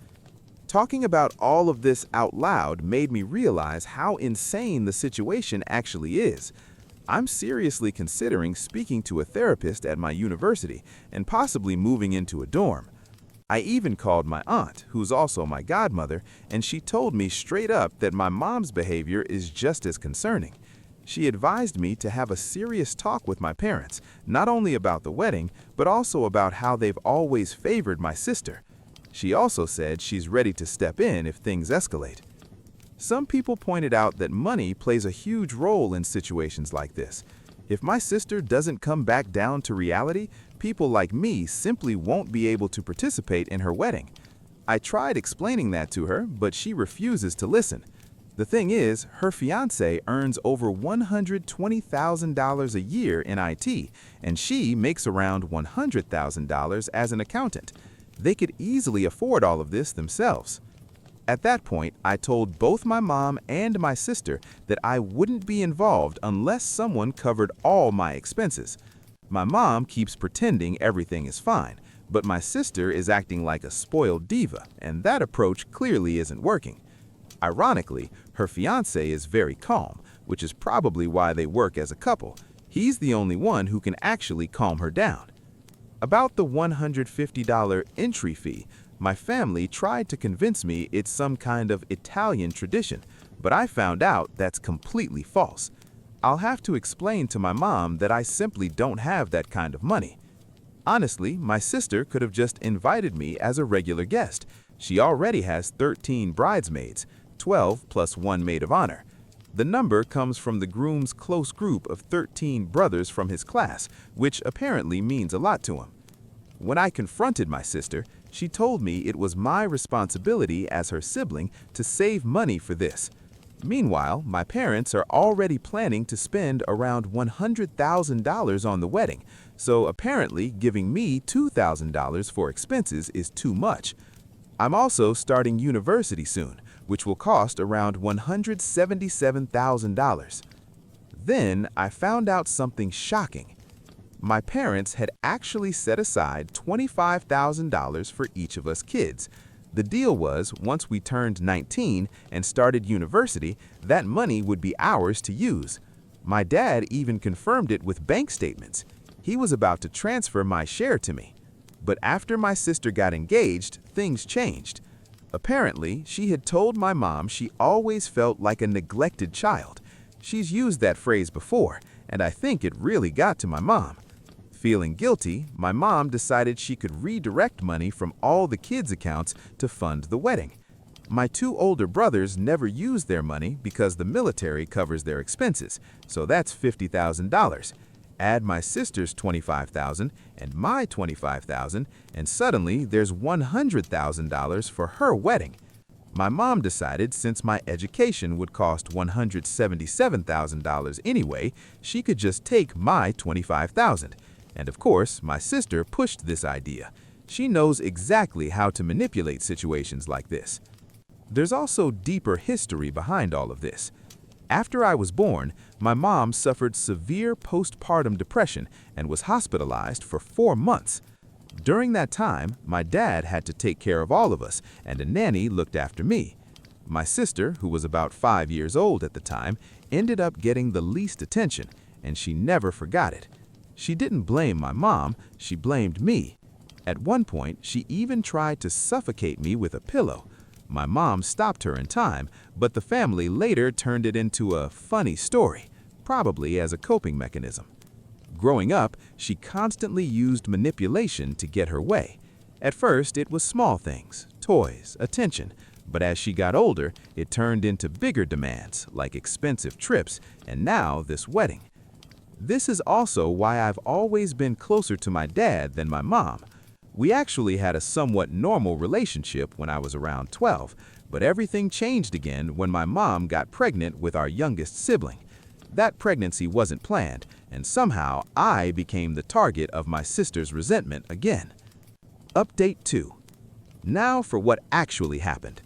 Talking about all of this out loud made me realize how insane the situation actually is. I'm seriously considering speaking to a therapist at my university and possibly moving into a dorm. I even called my aunt, who's also my godmother, and she told me straight up that my mom's behavior is just as concerning. She advised me to have a serious talk with my parents, not only about the wedding, but also about how they've always favored my sister. She also said she's ready to step in if things escalate. Some people pointed out that money plays a huge role in situations like this. If my sister doesn't come back down to reality, people like me simply won't be able to participate in her wedding. I tried explaining that to her, but she refuses to listen. The thing is, her fiancé earns over $120,000 a year in IT, and she makes around $100,000 as an accountant. They could easily afford all of this themselves. At that point, I told both my mom and my sister that I wouldn't be involved unless someone covered all my expenses. My mom keeps pretending everything is fine, but my sister is acting like a spoiled diva, and that approach clearly isn't working. Ironically, her fiancé is very calm, which is probably why they work as a couple. He's the only one who can actually calm her down. About the $150 entry fee, my family tried to convince me it's some kind of Italian tradition, but I found out that's completely false. I'll have to explain to my mom that I simply don't have that kind of money. Honestly, my sister could have just invited me as a regular guest. She already has 13 bridesmaids, 12 plus 1 maid of honor. The number comes from the groom's close group of 13 brothers from his class, which apparently means a lot to him. When I confronted my sister, she told me it was my responsibility as her sibling to save money for this. Meanwhile, my parents are already planning to spend around $100,000 on the wedding, so apparently giving me $2,000 for expenses is too much. I'm also starting university soon, which will cost around $177,000. Then I found out something shocking. My parents had actually set aside $25,000 for each of us kids. The deal was, once we turned 19 and started university, that money would be ours to use. My dad even confirmed it with bank statements. He was about to transfer my share to me. But after my sister got engaged, things changed. Apparently, she had told my mom she always felt like a neglected child. She's used that phrase before, and I think it really got to my mom. Feeling guilty, my mom decided she could redirect money from all the kids' accounts to fund the wedding. My two older brothers never use their money because the military covers their expenses, so that's $50,000. Add my sister's $25,000 and my $25,000, and suddenly there's $100,000 for her wedding. My mom decided since my education would cost $177,000 anyway, she could just take my $25,000. And of course, my sister pushed this idea. She knows exactly how to manipulate situations like this. There's also deeper history behind all of this. After I was born, my mom suffered severe postpartum depression and was hospitalized for 4 months. During that time, my dad had to take care of all of us, and a nanny looked after me. My sister, who was about 5 years old at the time, ended up getting the least attention, and she never forgot it. She didn't blame my mom, she blamed me. At one point, she even tried to suffocate me with a pillow. My mom stopped her in time, but the family later turned it into a funny story, probably as a coping mechanism. Growing up, she constantly used manipulation to get her way. At first, it was small things, toys, attention, but as she got older, it turned into bigger demands, like expensive trips, and now this wedding. This is also why I've always been closer to my dad than my mom. We actually had a somewhat normal relationship when I was around 12, but everything changed again when my mom got pregnant with our youngest sibling. That pregnancy wasn't planned, and somehow I became the target of my sister's resentment again. Update 2. Now for what actually happened.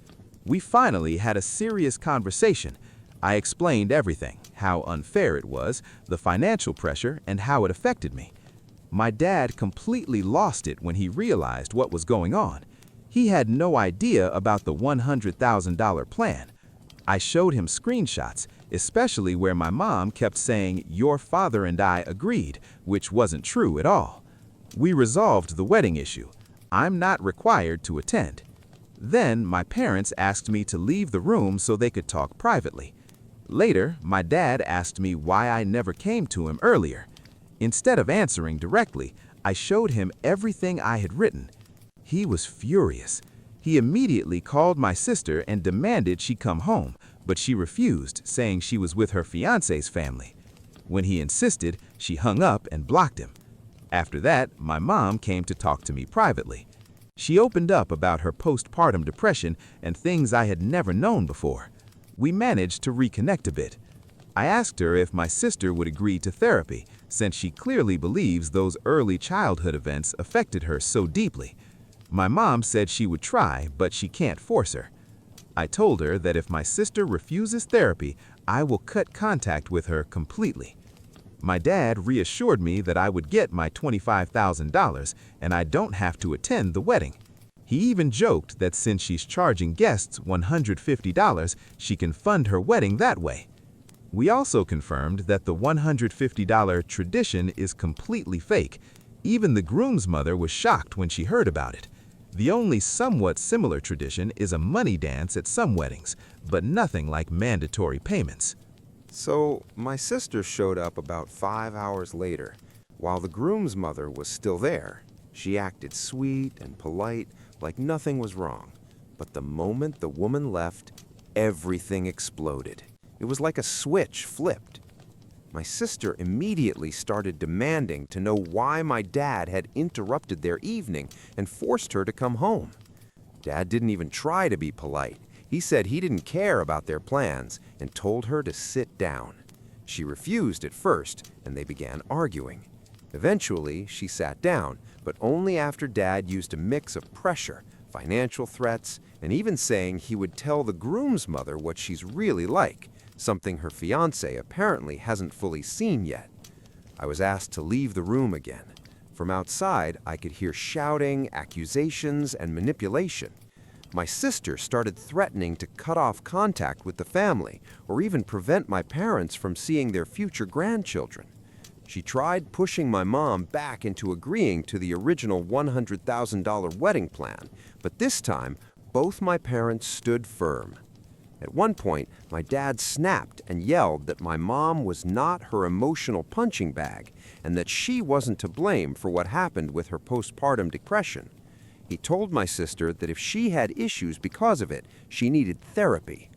We finally had a serious conversation. I explained everything, how unfair it was, the financial pressure, and how it affected me. My dad completely lost it when he realized what was going on. He had no idea about the $100,000 plan. I showed him screenshots, especially where my mom kept saying, "Your father and I agreed," which wasn't true at all. We resolved the wedding issue. I'm not required to attend. Then my parents asked me to leave the room so they could talk privately. Later, my dad asked me why I never came to him earlier. Instead of answering directly, I showed him everything I had written. He was furious. He immediately called my sister and demanded she come home, but she refused, saying she was with her fiance's family. When he insisted, she hung up and blocked him. After that, my mom came to talk to me privately. She opened up about her postpartum depression and things I had never known before. We managed to reconnect a bit. I asked her if my sister would agree to therapy, since she clearly believes those early childhood events affected her so deeply. My mom said she would try, but she can't force her. I told her that if my sister refuses therapy, I will cut contact with her completely. My dad reassured me that I would get my $25,000 and I don't have to attend the wedding. He even joked that since she's charging guests $150, she can fund her wedding that way. We also confirmed that the $150 tradition is completely fake. Even the groom's mother was shocked when she heard about it. The only somewhat similar tradition is a money dance at some weddings, but nothing like mandatory payments. So, my sister showed up about 5 hours later. While the groom's mother was still there, she acted sweet and polite, like nothing was wrong. But the moment the woman left, everything exploded. It was like a switch flipped. My sister immediately started demanding to know why my dad had interrupted their evening and forced her to come home. Dad didn't even try to be polite. He said he didn't care about their plans and told her to sit down. She refused at first, and they began arguing. Eventually, she sat down, but only after Dad used a mix of pressure, financial threats, and even saying he would tell the groom's mother what she's really like, something her fiancé apparently hasn't fully seen yet. I was asked to leave the room again. From outside, I could hear shouting, accusations, and manipulation. My sister started threatening to cut off contact with the family or even prevent my parents from seeing their future grandchildren. She tried pushing my mom back into agreeing to the original $100,000 wedding plan, but this time, both my parents stood firm. At one point, my dad snapped and yelled that my mom was not her emotional punching bag and that she wasn't to blame for what happened with her postpartum depression. He told my sister that if she had issues because of it, she needed therapy.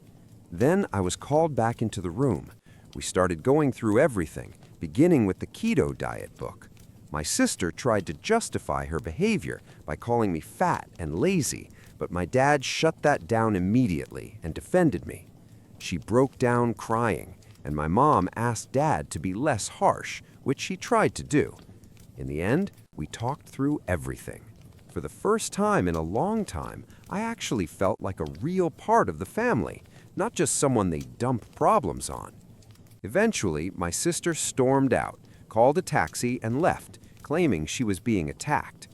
Then I was called back into the room. We started going through everything, beginning with the keto diet book. My sister tried to justify her behavior by calling me fat and lazy, but my dad shut that down immediately and defended me. She broke down crying, and my mom asked Dad to be less harsh, which she tried to do. In the end, we talked through everything. For the first time in a long time, I actually felt like a real part of the family, not just someone they dump problems on. Eventually, my sister stormed out, called a taxi, and left, claiming she was being attacked.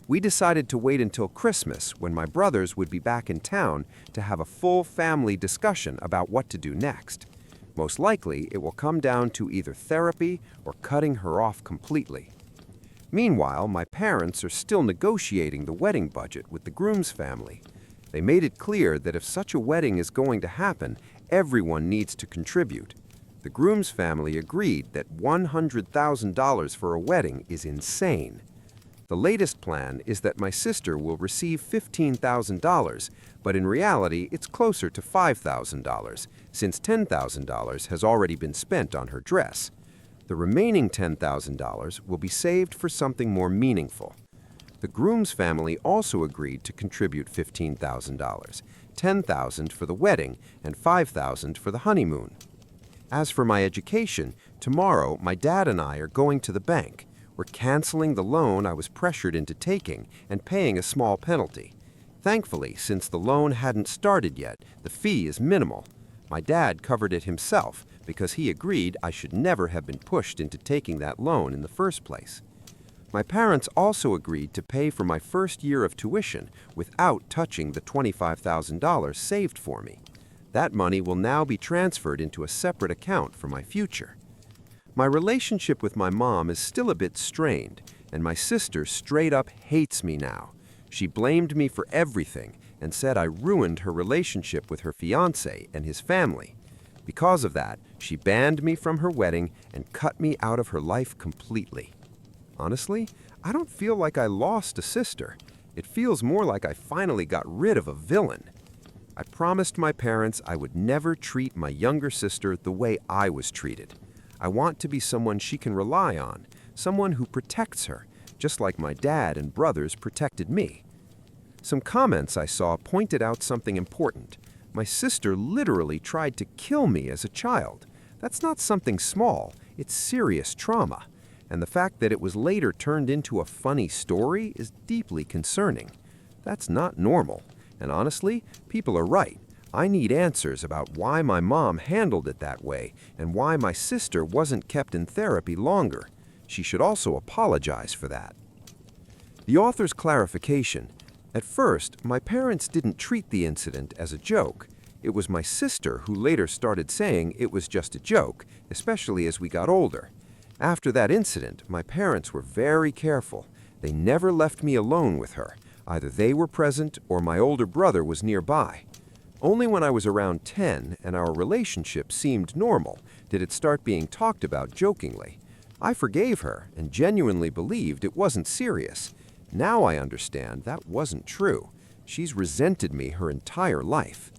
We decided to wait until Christmas, when my brothers would be back in town, to have a full family discussion about what to do next. Most likely, it will come down to either therapy or cutting her off completely. Meanwhile, my parents are still negotiating the wedding budget with the groom's family. They made it clear that if such a wedding is going to happen, everyone needs to contribute. The groom's family agreed that $100,000 for a wedding is insane. The latest plan is that my sister will receive $15,000, but in reality it's closer to $5,000, since $10,000 has already been spent on her dress. The remaining $10,000 will be saved for something more meaningful. The groom's family also agreed to contribute $15,000, $10,000 for the wedding and $5,000 for the honeymoon. As for my education, tomorrow my dad and I are going to the bank. We're canceling the loan I was pressured into taking and paying a small penalty. Thankfully, since the loan hadn't started yet, the fee is minimal. My dad covered it himself because he agreed I should never have been pushed into taking that loan in the first place. My parents also agreed to pay for my first year of tuition without touching the $25,000 saved for me. That money will now be transferred into a separate account for my future. My relationship with my mom is still a bit strained, and my sister straight up hates me now. She blamed me for everything and said I ruined her relationship with her fiancé and his family. Because of that, she banned me from her wedding and cut me out of her life completely. Honestly, I don't feel like I lost a sister. It feels more like I finally got rid of a villain. I promised my parents I would never treat my younger sister the way I was treated. I want to be someone she can rely on, someone who protects her, just like my dad and brothers protected me. Some comments I saw pointed out something important. My sister literally tried to kill me as a child. That's not something small, it's serious trauma. And the fact that it was later turned into a funny story is deeply concerning. That's not normal. And honestly, people are right. I need answers about why my mom handled it that way and why my sister wasn't kept in therapy longer. She should also apologize for that. The author's clarification. At first, my parents didn't treat the incident as a joke. It was my sister who later started saying it was just a joke, especially as we got older. After that incident, my parents were very careful. They never left me alone with her. Either they were present or my older brother was nearby. Only when I was around 10 and our relationship seemed normal did it start being talked about jokingly. I forgave her and genuinely believed it wasn't serious. Now I understand that wasn't true. She's resented me her entire life.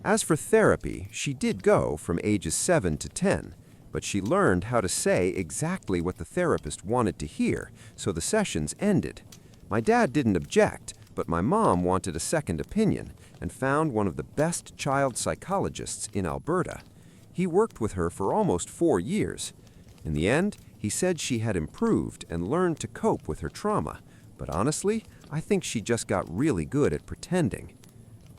As for therapy, she did go from ages 7 to 10, but she learned how to say exactly what the therapist wanted to hear, so the sessions ended. My dad didn't object, but my mom wanted a second opinion and found one of the best child psychologists in Alberta. He worked with her for almost 4 years. In the end, he said she had improved and learned to cope with her trauma. But honestly, I think she just got really good at pretending.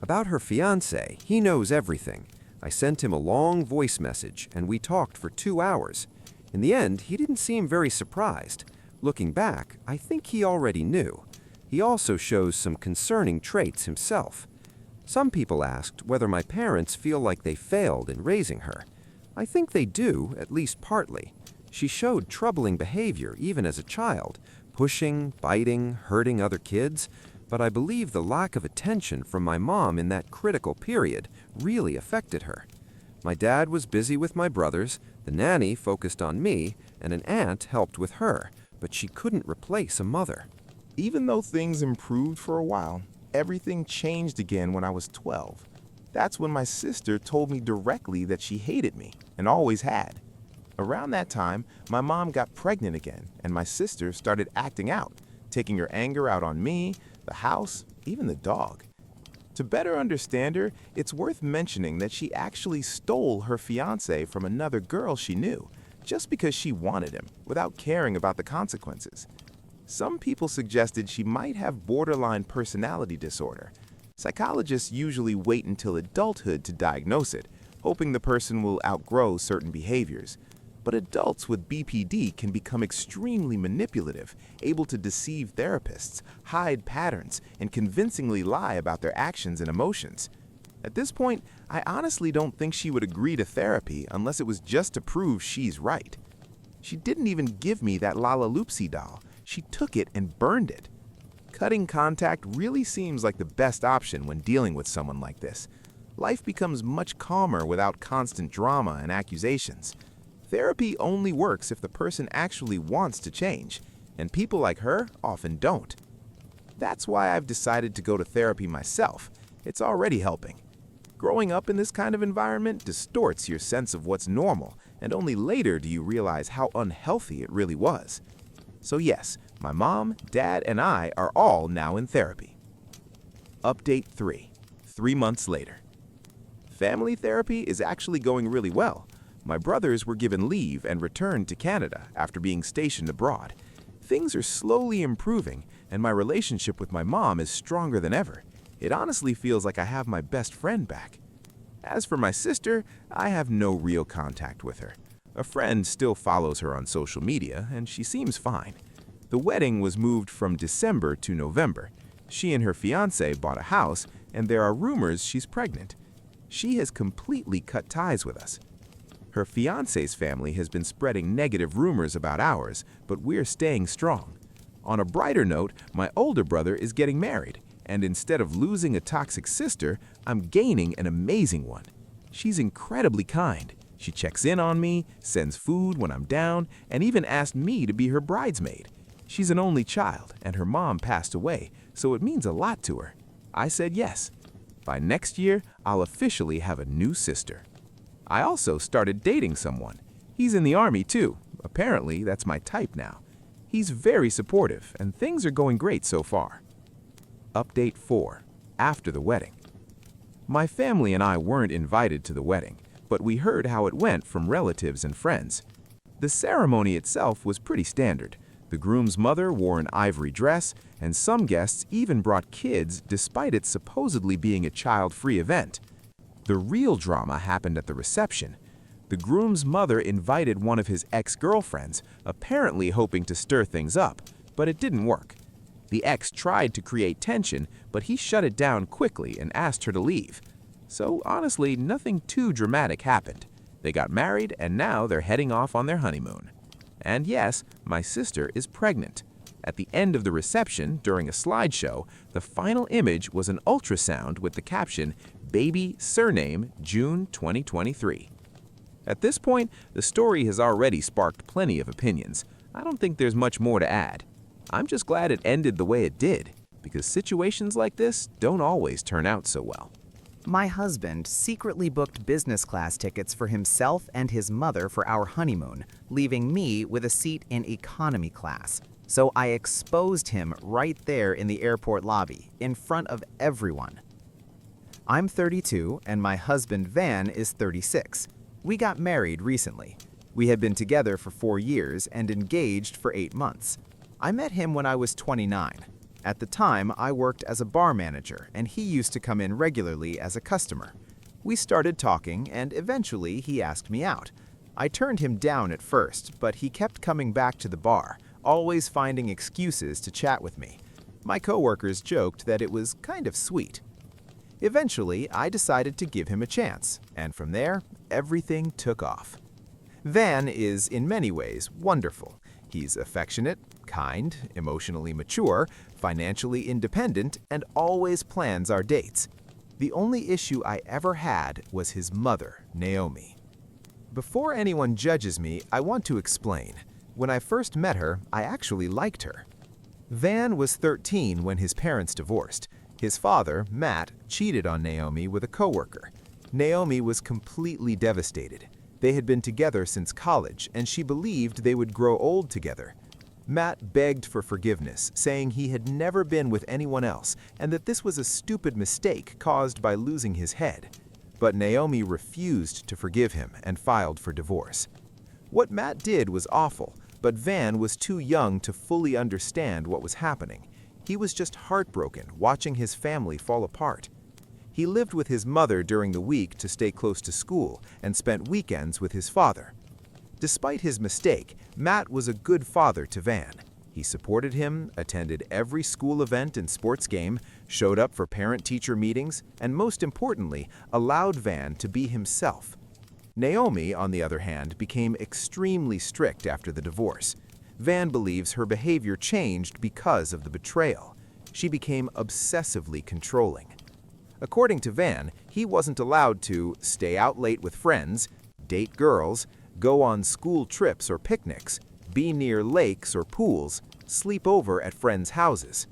About her fiancé, he knows everything. I sent him a long voice message, and we talked for 2 hours. In the end, he didn't seem very surprised. Looking back, I think he already knew. He also shows some concerning traits himself. Some people asked whether my parents feel like they failed in raising her. I think they do, at least partly. She showed troubling behavior even as a child, pushing, biting, hurting other kids, but I believe the lack of attention from my mom in that critical period really affected her. My dad was busy with my brothers, the nanny focused on me, and an aunt helped with her, but she couldn't replace a mother. Even though things improved for a while, everything changed again when I was 12. That's when my sister told me directly that she hated me, and always had. Around that time, my mom got pregnant again, and my sister started acting out, taking her anger out on me, the house, even the dog. To better understand her, it's worth mentioning that she actually stole her fiancé from another girl she knew, just because she wanted him, without caring about the consequences. Some people suggested she might have borderline personality disorder. Psychologists usually wait until adulthood to diagnose it, hoping the person will outgrow certain behaviors. But adults with BPD can become extremely manipulative, able to deceive therapists, hide patterns, and convincingly lie about their actions and emotions. At this point, I honestly don't think she would agree to therapy unless it was just to prove she's right. She didn't even give me that Lalaloopsy doll. She took it and burned it. Cutting contact really seems like the best option when dealing with someone like this. Life becomes much calmer without constant drama and accusations. Therapy only works if the person actually wants to change, and people like her often don't. That's why I've decided to go to therapy myself. It's already helping. Growing up in this kind of environment distorts your sense of what's normal, and only later do you realize how unhealthy it really was. So yes, my mom, dad, and I are all now in therapy. Update 3. 3 months later. Family therapy is actually going really well. My brothers were given leave and returned to Canada after being stationed abroad. Things are slowly improving, and my relationship with my mom is stronger than ever. It honestly feels like I have my best friend back. As for my sister, I have no real contact with her. A friend still follows her on social media, and she seems fine. The wedding was moved from December to November. She and her fiancé bought a house, and there are rumors she's pregnant. She has completely cut ties with us. Her fiancé's family has been spreading negative rumors about ours, but we're staying strong. On a brighter note, my older brother is getting married, and instead of losing a toxic sister, I'm gaining an amazing one. She's incredibly kind. She checks in on me, sends food when I'm down, and even asked me to be her bridesmaid. She's an only child, and her mom passed away, so it means a lot to her. I said yes. By next year, I'll officially have a new sister. I also started dating someone. He's in the army too. Apparently, that's my type now. He's very supportive, and things are going great so far. Update 4. After the wedding. My family and I weren't invited to the wedding, but we heard how it went from relatives and friends. The ceremony itself was pretty standard. The groom's mother wore an ivory dress, and some guests even brought kids despite it supposedly being a child-free event. The real drama happened at the reception. The groom's mother invited one of his ex-girlfriends, apparently hoping to stir things up, but it didn't work. The ex tried to create tension, but he shut it down quickly and asked her to leave. So honestly, nothing too dramatic happened. They got married, and now they're heading off on their honeymoon. And yes, my sister is pregnant. At the end of the reception, during a slideshow, the final image was an ultrasound with the caption, "Baby surname June 2023. At this point, the story has already sparked plenty of opinions. I don't think there's much more to add. I'm just glad it ended the way it did, because situations like this don't always turn out so well. My husband secretly booked business class tickets for himself and his mother for our honeymoon, leaving me with a seat in economy class. So I exposed him right there in the airport lobby, in front of everyone. I'm 32 and my husband Van is 36. We got married recently. We had been together for 4 years and engaged for 8 months. I met him when I was 29. At the time, I worked as a bar manager, and he used to come in regularly as a customer. We started talking, and eventually he asked me out. I turned him down at first, but he kept coming back to the bar, always finding excuses to chat with me. My coworkers joked that it was kind of sweet. Eventually, I decided to give him a chance, and from there, everything took off. Van is, in many ways, wonderful. He's affectionate, kind, emotionally mature, financially independent, and always plans our dates. The only issue I ever had was his mother, Naomi. Before anyone judges me, I want to explain. When I first met her, I actually liked her. Van was 13 when his parents divorced. His father, Matt, cheated on Naomi with a coworker. Naomi was completely devastated. They had been together since college, and she believed they would grow old together. Matt begged for forgiveness, saying he had never been with anyone else and that this was a stupid mistake caused by losing his head. But Naomi refused to forgive him and filed for divorce. What Matt did was awful, but Van was too young to fully understand what was happening. He was just heartbroken watching his family fall apart. He lived with his mother during the week to stay close to school and spent weekends with his father. Despite his mistake, Matt was a good father to Van. He supported him, attended every school event and sports game, showed up for parent-teacher meetings, and most importantly, allowed Van to be himself. Naomi, on the other hand, became extremely strict after the divorce. Van believes her behavior changed because of the betrayal. She became obsessively controlling. According to Van, he wasn't allowed to stay out late with friends, date girls, go on school trips or picnics, be near lakes or pools, sleep over at friends' houses.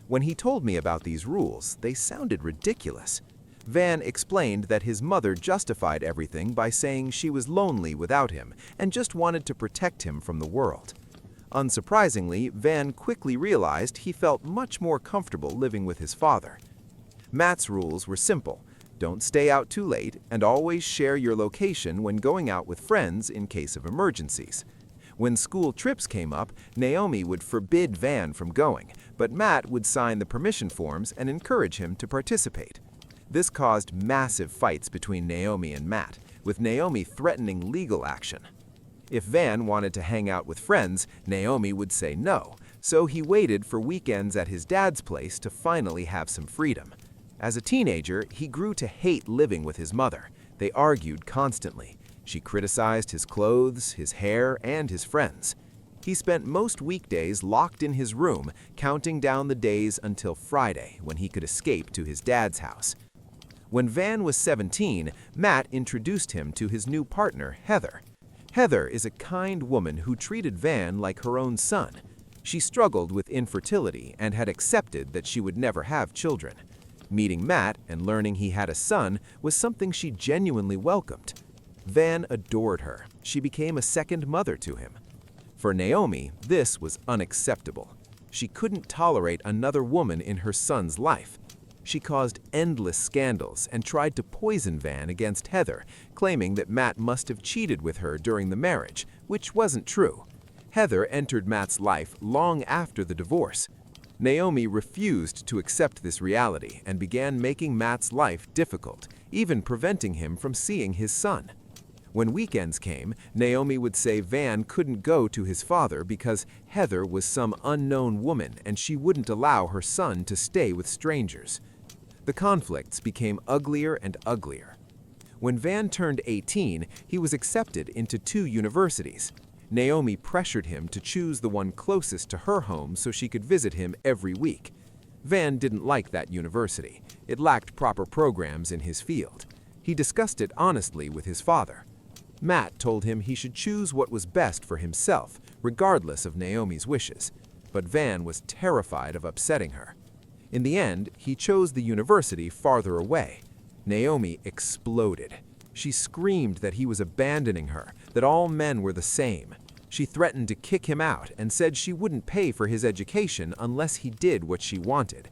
When he told me about these rules, they sounded ridiculous. Van explained that his mother justified everything by saying she was lonely without him and just wanted to protect him from the world. Unsurprisingly, Van quickly realized he felt much more comfortable living with his father. Matt's rules were simple. Don't stay out too late, and always share your location when going out with friends in case of emergencies. When school trips came up, Naomi would forbid Van from going, but Matt would sign the permission forms and encourage him to participate. This caused massive fights between Naomi and Matt, with Naomi threatening legal action. If Van wanted to hang out with friends, Naomi would say no, so he waited for weekends at his dad's place to finally have some freedom. As a teenager, he grew to hate living with his mother. They argued constantly. She criticized his clothes, his hair, and his friends. He spent most weekdays locked in his room, counting down the days until Friday, when he could escape to his dad's house. When Van was 17, Matt introduced him to his new partner, Heather. Heather is a kind woman who treated Van like her own son. She struggled with infertility and had accepted that she would never have children. Meeting Matt and learning he had a son was something she genuinely welcomed. Van adored her. She became a second mother to him. For Naomi, this was unacceptable. She couldn't tolerate another woman in her son's life. She caused endless scandals and tried to poison Van against Heather, claiming that Matt must have cheated with her during the marriage, which wasn't true. Heather entered Matt's life long after the divorce. Naomi refused to accept this reality and began making Matt's life difficult, even preventing him from seeing his son. When weekends came, Naomi would say Van couldn't go to his father because Heather was some unknown woman and she wouldn't allow her son to stay with strangers. The conflicts became uglier and uglier. When Van turned 18, he was accepted into 2 universities. Naomi pressured him to choose the one closest to her home so she could visit him every week. Van didn't like that university. It lacked proper programs in his field. He discussed it honestly with his father. Matt told him he should choose what was best for himself, regardless of Naomi's wishes, but Van was terrified of upsetting her. In the end, he chose the university farther away. Naomi exploded. She screamed that he was abandoning her, that all men were the same. She threatened to kick him out and said she wouldn't pay for his education unless he did what she wanted.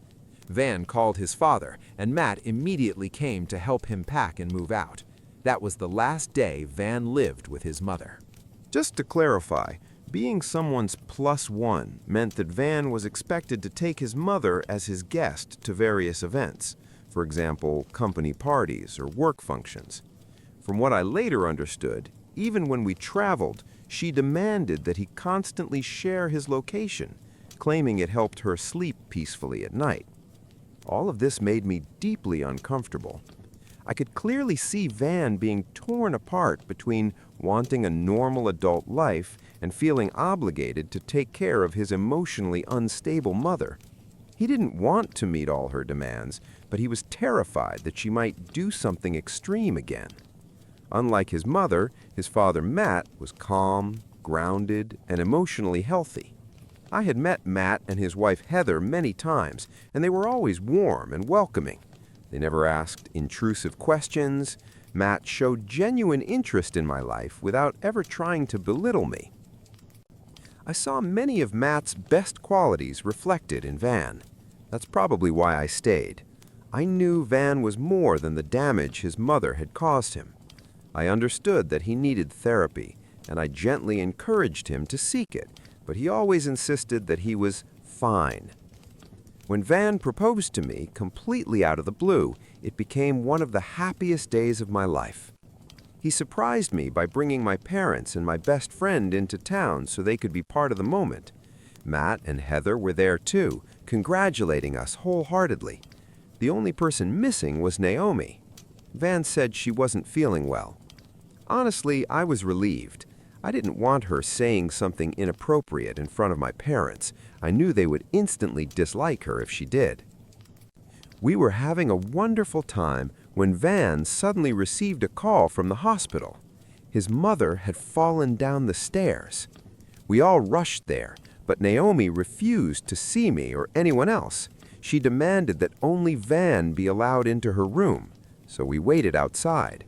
Van called his father, and Matt immediately came to help him pack and move out. That was the last day Van lived with his mother. Just to clarify, being someone's +1 meant that Van was expected to take his mother as his guest to various events, for example, company parties or work functions. From what I later understood, even when we traveled, she demanded that he constantly share his location, claiming it helped her sleep peacefully at night. All of this made me deeply uncomfortable. I could clearly see Van being torn apart between wanting a normal adult life and feeling obligated to take care of his emotionally unstable mother. He didn't want to meet all her demands, but he was terrified that she might do something extreme again. Unlike his mother, his father Matt was calm, grounded, and emotionally healthy. I had met Matt and his wife Heather many times, and they were always warm and welcoming. They never asked intrusive questions. Matt showed genuine interest in my life without ever trying to belittle me. I saw many of Matt's best qualities reflected in Van. That's probably why I stayed. I knew Van was more than the damage his mother had caused him. I understood that he needed therapy, and I gently encouraged him to seek it, but he always insisted that he was fine. When Van proposed to me, completely out of the blue, it became one of the happiest days of my life. He surprised me by bringing my parents and my best friend into town so they could be part of the moment. Matt and Heather were there too, congratulating us wholeheartedly. The only person missing was Naomi. Van said she wasn't feeling well. Honestly, I was relieved. I didn't want her saying something inappropriate in front of my parents. I knew they would instantly dislike her if she did. We were having a wonderful time when Van suddenly received a call from the hospital. His mother had fallen down the stairs. We all rushed there, but Naomi refused to see me or anyone else. She demanded that only Van be allowed into her room, so we waited outside.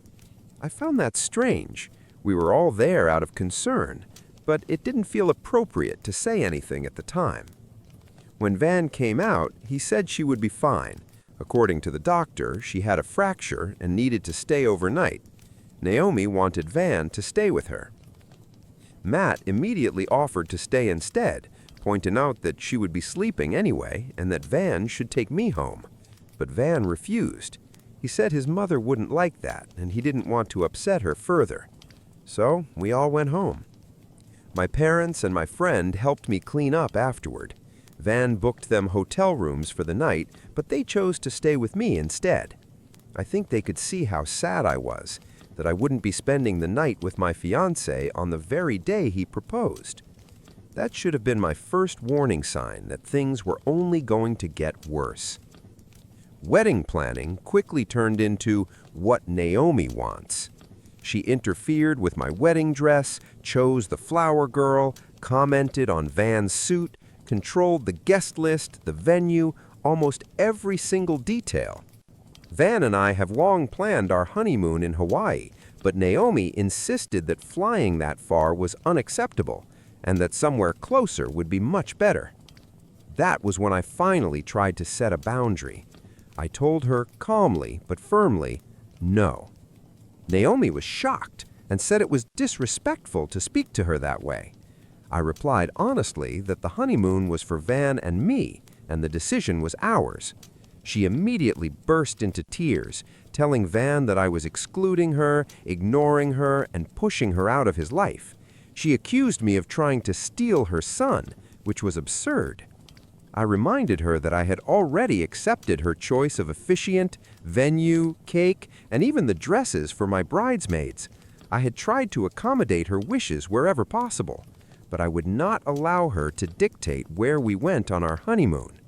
I found that strange. We were all there out of concern, but it didn't feel appropriate to say anything at the time. When Van came out, he said she would be fine. According to the doctor, she had a fracture and needed to stay overnight. Naomi wanted Van to stay with her. Matt immediately offered to stay instead, pointing out that she would be sleeping anyway and that Van should take me home. But Van refused. He said his mother wouldn't like that and he didn't want to upset her further. So we all went home. My parents and my friend helped me clean up afterward. Van booked them hotel rooms for the night, but they chose to stay with me instead. I think they could see how sad I was, that I wouldn't be spending the night with my fiancé on the very day he proposed. That should have been my first warning sign that things were only going to get worse. Wedding planning quickly turned into what Naomi wants. She interfered with my wedding dress, chose the flower girl, commented on Van's suit, controlled the guest list, the venue, almost every single detail. Van and I have long planned our honeymoon in Hawaii, but Naomi insisted that flying that far was unacceptable and that somewhere closer would be much better. That was when I finally tried to set a boundary. I told her calmly but firmly, no. Naomi was shocked and said it was disrespectful to speak to her that way. I replied honestly that the honeymoon was for Van and me, and the decision was ours. She immediately burst into tears, telling Van that I was excluding her, ignoring her, and pushing her out of his life. She accused me of trying to steal her son, which was absurd. I reminded her that I had already accepted her choice of officiant, venue, cake, and even the dresses for my bridesmaids. I had tried to accommodate her wishes wherever possible, but I would not allow her to dictate where we went on our honeymoon.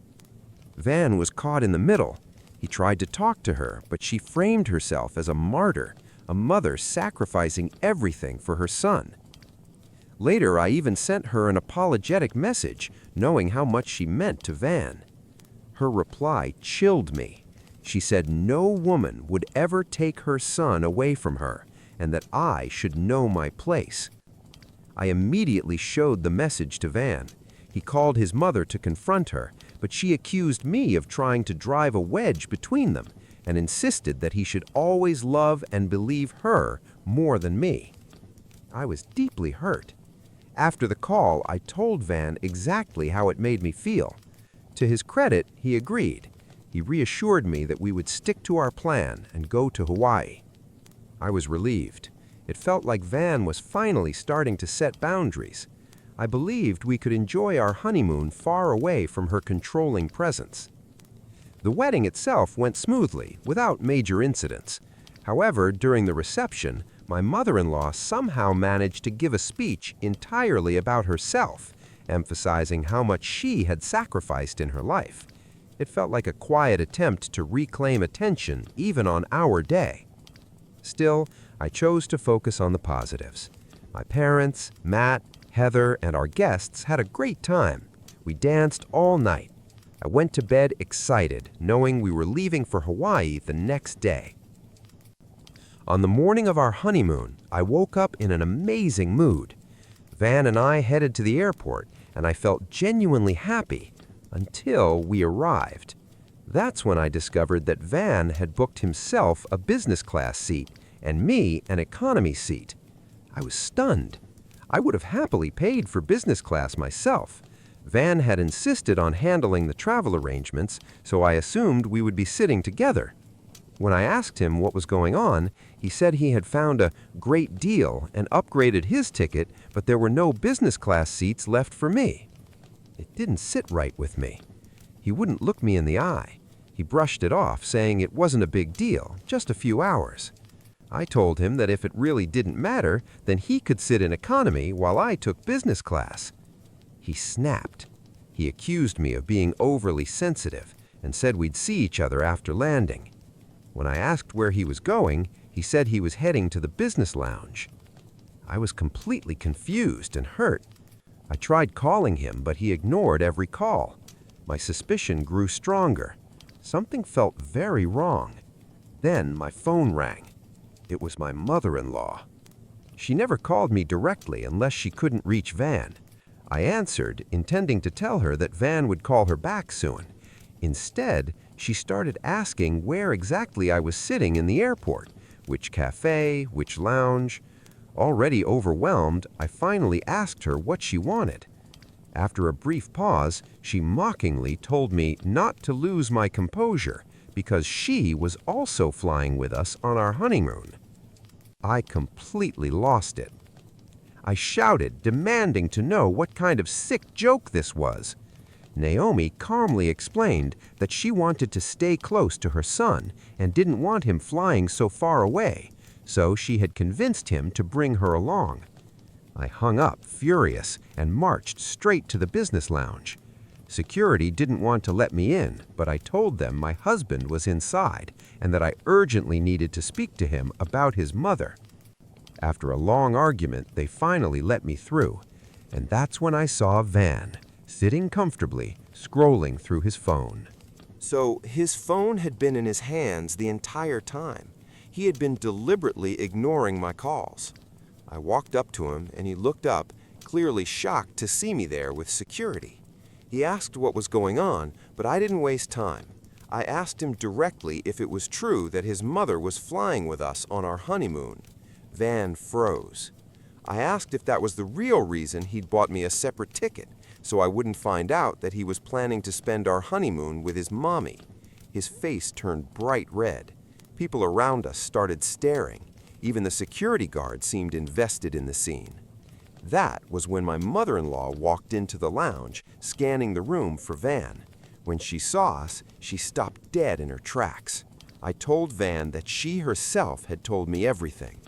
Van was caught in the middle. He tried to talk to her, but she framed herself as a martyr, a mother sacrificing everything for her son. Later, I even sent her an apologetic message, knowing how much she meant to Van. Her reply chilled me. She said no woman would ever take her son away from her, and that I should know my place. I immediately showed the message to Van. He called his mother to confront her, but she accused me of trying to drive a wedge between them and insisted that he should always love and believe her more than me. I was deeply hurt. After the call, I told Van exactly how it made me feel. To his credit, he agreed. He reassured me that we would stick to our plan and go to Hawaii. I was relieved. It felt like Van was finally starting to set boundaries. I believed we could enjoy our honeymoon far away from her controlling presence. The wedding itself went smoothly, without major incidents. However, during the reception, my mother-in-law somehow managed to give a speech entirely about herself, emphasizing how much she had sacrificed in her life. It felt like a quiet attempt to reclaim attention even on our day. Still, I chose to focus on the positives. My parents, Matt, Heather, and our guests had a great time. We danced all night. I went to bed excited, knowing we were leaving for Hawaii the next day. On the morning of our honeymoon, I woke up in an amazing mood. Van and I headed to the airport, and I felt genuinely happy until we arrived. That's when I discovered that Van had booked himself a business class seat and me an economy seat. I was stunned. I would have happily paid for business class myself. Van had insisted on handling the travel arrangements, so I assumed we would be sitting together. When I asked him what was going on, he said he had found a great deal and upgraded his ticket, but there were no business class seats left for me. It didn't sit right with me. He wouldn't look me in the eye. He brushed it off, saying it wasn't a big deal, just a few hours. I told him that if it really didn't matter, then he could sit in economy while I took business class. He snapped. He accused me of being overly sensitive and said we'd see each other after landing. When I asked where he was going, he said he was heading to the business lounge. I was completely confused and hurt. I tried calling him, but he ignored every call. My suspicion grew stronger. Something felt very wrong. Then my phone rang. It was my mother-in-law. She never called me directly unless she couldn't reach Van. I answered, intending to tell her that Van would call her back soon. Instead, she started asking where exactly I was sitting in the airport, which cafe, which lounge. Already overwhelmed, I finally asked her what she wanted. After a brief pause, she mockingly told me not to lose my composure because she was also flying with us on our honeymoon. I completely lost it. I shouted, demanding to know what kind of sick joke this was. Naomi calmly explained that she wanted to stay close to her son and didn't want him flying so far away, so she had convinced him to bring her along. I hung up, furious, and marched straight to the business lounge. Security didn't want to let me in, but I told them my husband was inside and that I urgently needed to speak to him about his mother. After a long argument, they finally let me through, and that's when I saw Van, sitting comfortably, scrolling through his phone. So his phone had been in his hands the entire time. He had been deliberately ignoring my calls. I walked up to him and he looked up, clearly shocked to see me there with security. He asked what was going on, but I didn't waste time. I asked him directly if it was true that his mother was flying with us on our honeymoon. Van froze. I asked if that was the real reason he'd bought me a separate ticket, so I wouldn't find out that he was planning to spend our honeymoon with his mommy. His face turned bright red. People around us started staring. Even the security guard seemed invested in the scene. That was when my mother-in-law walked into the lounge, scanning the room for Van. When she saw us, she stopped dead in her tracks. I told Van that she herself had told me everything.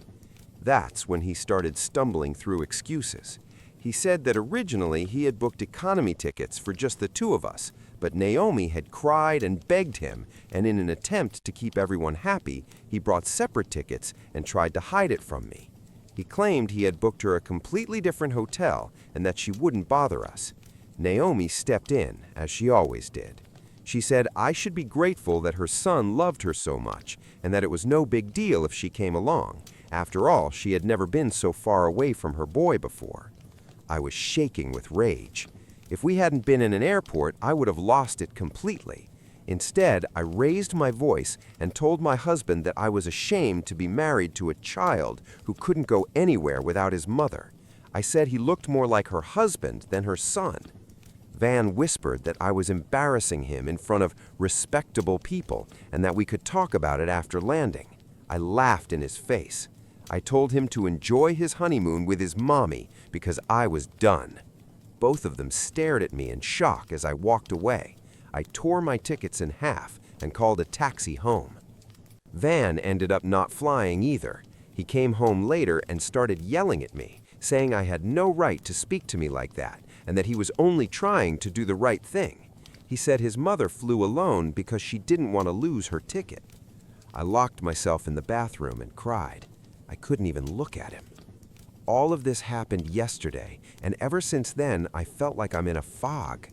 That's when he started stumbling through excuses. He said that originally he had booked economy tickets for just the two of us, but Naomi had cried and begged him, and in an attempt to keep everyone happy, he brought separate tickets and tried to hide it from me. He claimed he had booked her a completely different hotel and that she wouldn't bother us. Naomi stepped in, as she always did. She said I should be grateful that her son loved her so much and that it was no big deal if she came along. After all, she had never been so far away from her boy before. I was shaking with rage. If we hadn't been in an airport, I would have lost it completely. Instead, I raised my voice and told my husband that I was ashamed to be married to a child who couldn't go anywhere without his mother. I said he looked more like her husband than her son. Van whispered that I was embarrassing him in front of respectable people and that we could talk about it after landing. I laughed in his face. I told him to enjoy his honeymoon with his mommy because I was done. Both of them stared at me in shock as I walked away. I tore my tickets in half and called a taxi home. Van ended up not flying either. He came home later and started yelling at me, saying I had no right to speak to me like that and that he was only trying to do the right thing. He said his mother flew alone because she didn't want to lose her ticket. I locked myself in the bathroom and cried. I couldn't even look at him. All of this happened yesterday, and ever since then, I felt like I'm in a fog.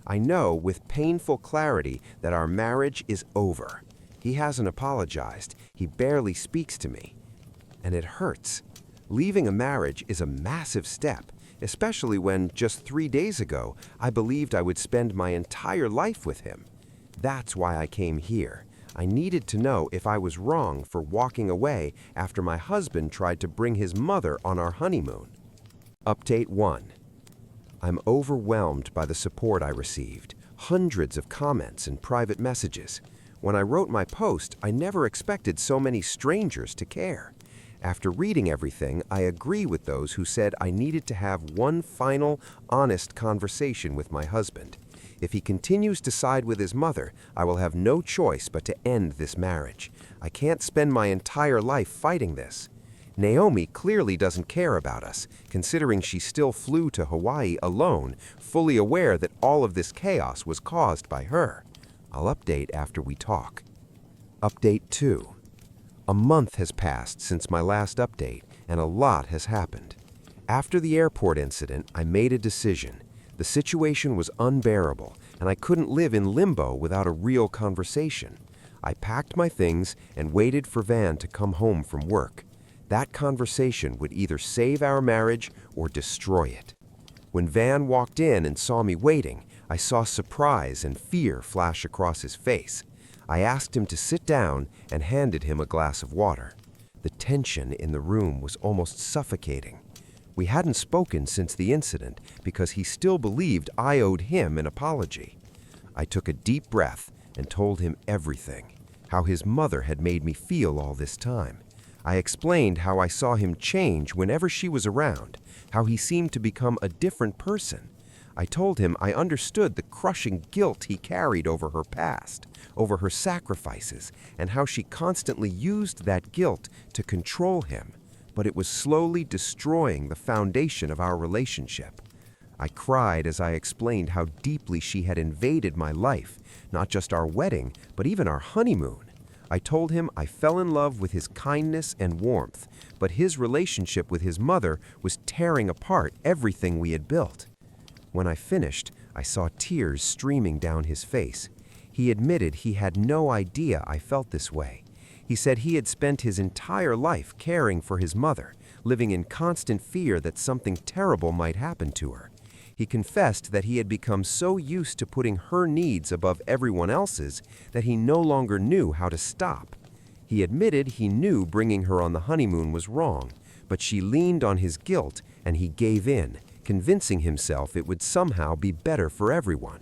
I know with painful clarity that our marriage is over. He hasn't apologized. He barely speaks to me. And it hurts. Leaving a marriage is a massive step, especially when just 3 days ago I believed I would spend my entire life with him. That's why I came here. I needed to know if I was wrong for walking away after my husband tried to bring his mother on our honeymoon. Update 1. I'm overwhelmed by the support I received. Hundreds of comments and private messages. When I wrote my post, I never expected so many strangers to care. After reading everything, I agree with those who said I needed to have one final, honest conversation with my husband. If he continues to side with his mother, I will have no choice but to end this marriage. I can't spend my entire life fighting this. Naomi clearly doesn't care about us, considering she still flew to Hawaii alone, fully aware that all of this chaos was caused by her. I'll update after we talk. Update 2. A month has passed since my last update, and a lot has happened. After the airport incident, I made a decision. The situation was unbearable, and I couldn't live in limbo without a real conversation. I packed my things and waited for Van to come home from work. That conversation would either save our marriage or destroy it. When Van walked in and saw me waiting, I saw surprise and fear flash across his face. I asked him to sit down and handed him a glass of water. The tension in the room was almost suffocating. We hadn't spoken since the incident because he still believed I owed him an apology. I took a deep breath and told him everything, how his mother had made me feel all this time. I explained how I saw him change whenever she was around, how he seemed to become a different person. I told him I understood the crushing guilt he carried over her past, over her sacrifices, and how she constantly used that guilt to control him, but it was slowly destroying the foundation of our relationship. I cried as I explained how deeply she had invaded my life, not just our wedding, but even our honeymoon. I told him I fell in love with his kindness and warmth, but his relationship with his mother was tearing apart everything we had built. When I finished, I saw tears streaming down his face. He admitted he had no idea I felt this way. He said he had spent his entire life caring for his mother, living in constant fear that something terrible might happen to her. He confessed that he had become so used to putting her needs above everyone else's that he no longer knew how to stop. He admitted he knew bringing her on the honeymoon was wrong, but she leaned on his guilt and he gave in, convincing himself it would somehow be better for everyone.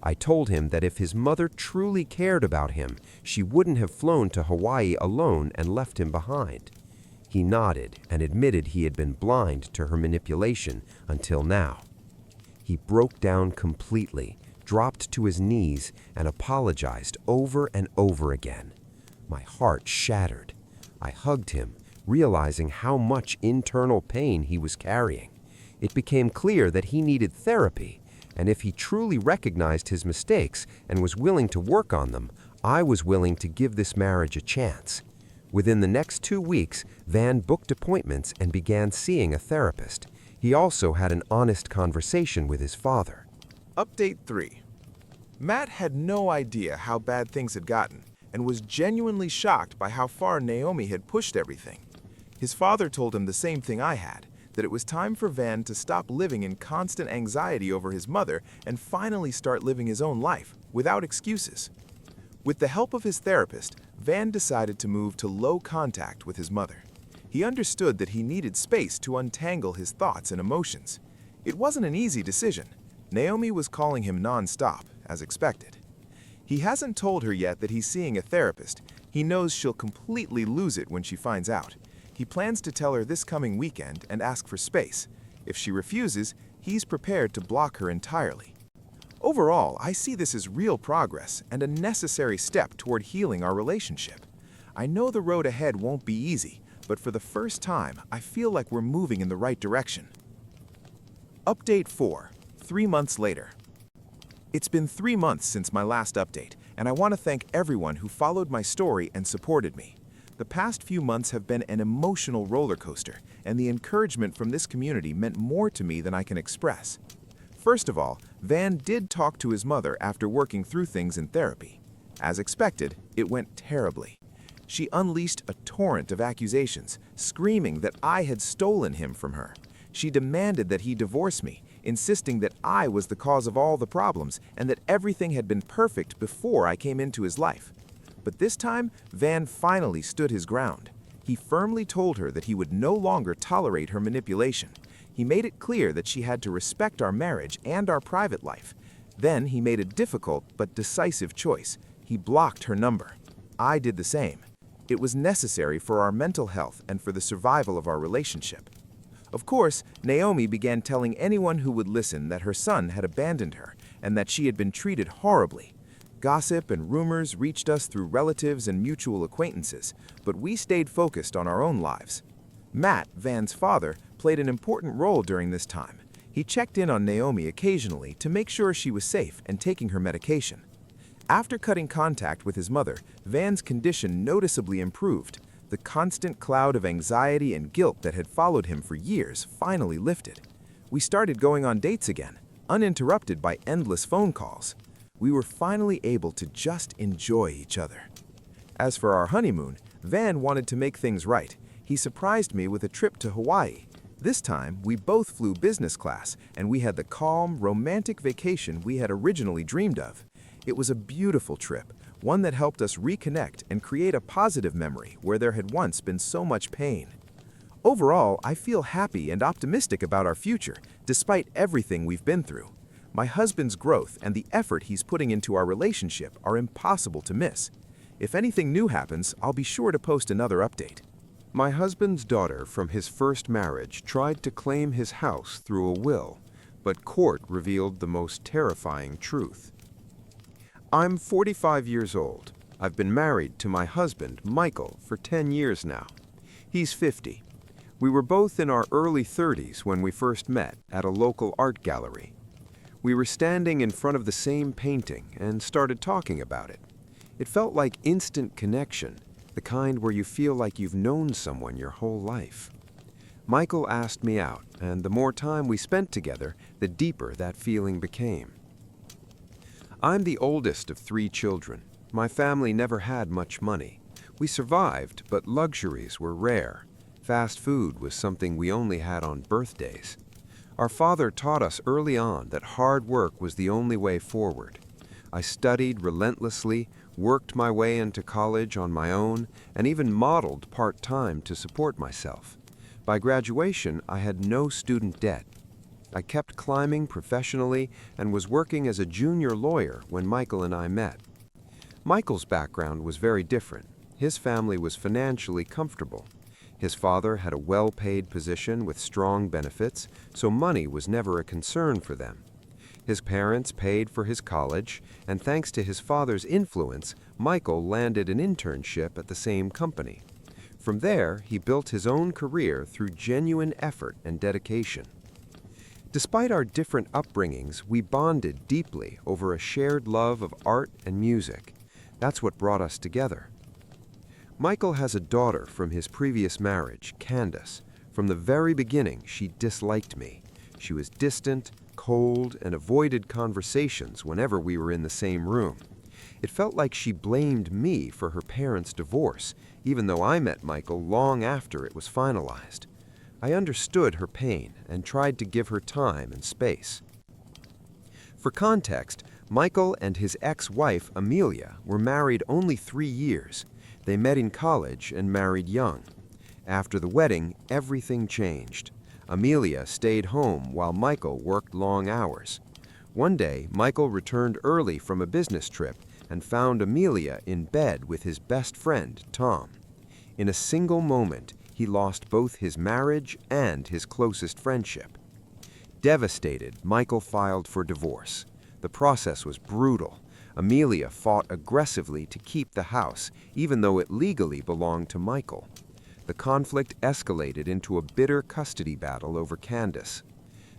I told him that if his mother truly cared about him, she wouldn't have flown to Hawaii alone and left him behind. He nodded and admitted he had been blind to her manipulation until now. He broke down completely, dropped to his knees, and apologized over and over again. My heart shattered. I hugged him, realizing how much internal pain he was carrying. It became clear that he needed therapy, and if he truly recognized his mistakes and was willing to work on them, I was willing to give this marriage a chance. Within the next 2 weeks, Van booked appointments and began seeing a therapist. He also had an honest conversation with his father. Update 3. Matt had no idea how bad things had gotten and was genuinely shocked by how far Naomi had pushed everything. His father told him the same thing I had, that it was time for Van to stop living in constant anxiety over his mother and finally start living his own life, without excuses. With the help of his therapist, Van decided to move to low contact with his mother. He understood that he needed space to untangle his thoughts and emotions. It wasn't an easy decision. Naomi was calling him non-stop, as expected. He hasn't told her yet that he's seeing a therapist. He knows she'll completely lose it when she finds out. He plans to tell her this coming weekend and ask for space. If she refuses, he's prepared to block her entirely. Overall, I see this as real progress and a necessary step toward healing our relationship. I know the road ahead won't be easy, but for the first time, I feel like we're moving in the right direction. Update 4, 3 months later. It's been 3 months since my last update, and I want to thank everyone who followed my story and supported me. The past few months have been an emotional roller coaster, and the encouragement from this community meant more to me than I can express. First of all, Van did talk to his mother after working through things in therapy. As expected, it went terribly. She unleashed a torrent of accusations, screaming that I had stolen him from her. She demanded that he divorce me, insisting that I was the cause of all the problems and that everything had been perfect before I came into his life. But this time, Van finally stood his ground. He firmly told her that he would no longer tolerate her manipulation. He made it clear that she had to respect our marriage and our private life. Then he made a difficult but decisive choice. He blocked her number. I did the same. It was necessary for our mental health and for the survival of our relationship. Of course, Naomi began telling anyone who would listen that her son had abandoned her and that she had been treated horribly. Gossip and rumors reached us through relatives and mutual acquaintances, but we stayed focused on our own lives. Matt, Van's father, played an important role during this time. He checked in on Naomi occasionally to make sure she was safe and taking her medication. After cutting contact with his mother, Van's condition noticeably improved. The constant cloud of anxiety and guilt that had followed him for years finally lifted. We started going on dates again, uninterrupted by endless phone calls. We were finally able to just enjoy each other. As for our honeymoon, Van wanted to make things right. He surprised me with a trip to Hawaii. This time, we both flew business class, and we had the calm, romantic vacation we had originally dreamed of. It was a beautiful trip, one that helped us reconnect and create a positive memory where there had once been so much pain. Overall, I feel happy and optimistic about our future, despite everything we've been through. My husband's growth and the effort he's putting into our relationship are impossible to miss. If anything new happens, I'll be sure to post another update. My husband's daughter from his first marriage tried to claim his house through a will, but court revealed the most terrifying truth. I'm 45 years old. I've been married to my husband, Michael, for 10 years now. He's 50. We were both in our early 30s when we first met at a local art gallery. We were standing in front of the same painting and started talking about it. It felt like instant connection, the kind where you feel like you've known someone your whole life. Michael asked me out, and the more time we spent together, the deeper that feeling became. I'm the oldest of 3 children. My family never had much money. We survived, but luxuries were rare. Fast food was something we only had on birthdays. Our father taught us early on that hard work was the only way forward. I studied relentlessly, worked my way into college on my own, and even modeled part-time to support myself. By graduation, I had no student debt. I kept climbing professionally and was working as a junior lawyer when Michael and I met. Michael's background was very different. His family was financially comfortable. His father had a well-paid position with strong benefits, so money was never a concern for them. His parents paid for his college, and thanks to his father's influence, Michael landed an internship at the same company. From there, he built his own career through genuine effort and dedication. Despite our different upbringings, we bonded deeply over a shared love of art and music. That's what brought us together. Michael has a daughter from his previous marriage, Candace. From the very beginning, she disliked me. She was distant, cold, and avoided conversations whenever we were in the same room. It felt like she blamed me for her parents' divorce, even though I met Michael long after it was finalized. I understood her pain and tried to give her time and space. For context, Michael and his ex-wife, Amelia, were married only 3 years. They met in college and married young. After the wedding, everything changed. Amelia stayed home while Michael worked long hours. One day, Michael returned early from a business trip and found Amelia in bed with his best friend, Tom. In a single moment, he lost both his marriage and his closest friendship. Devastated, Michael filed for divorce. The process was brutal. Amelia fought aggressively to keep the house, even though it legally belonged to Michael. The conflict escalated into a bitter custody battle over Candace.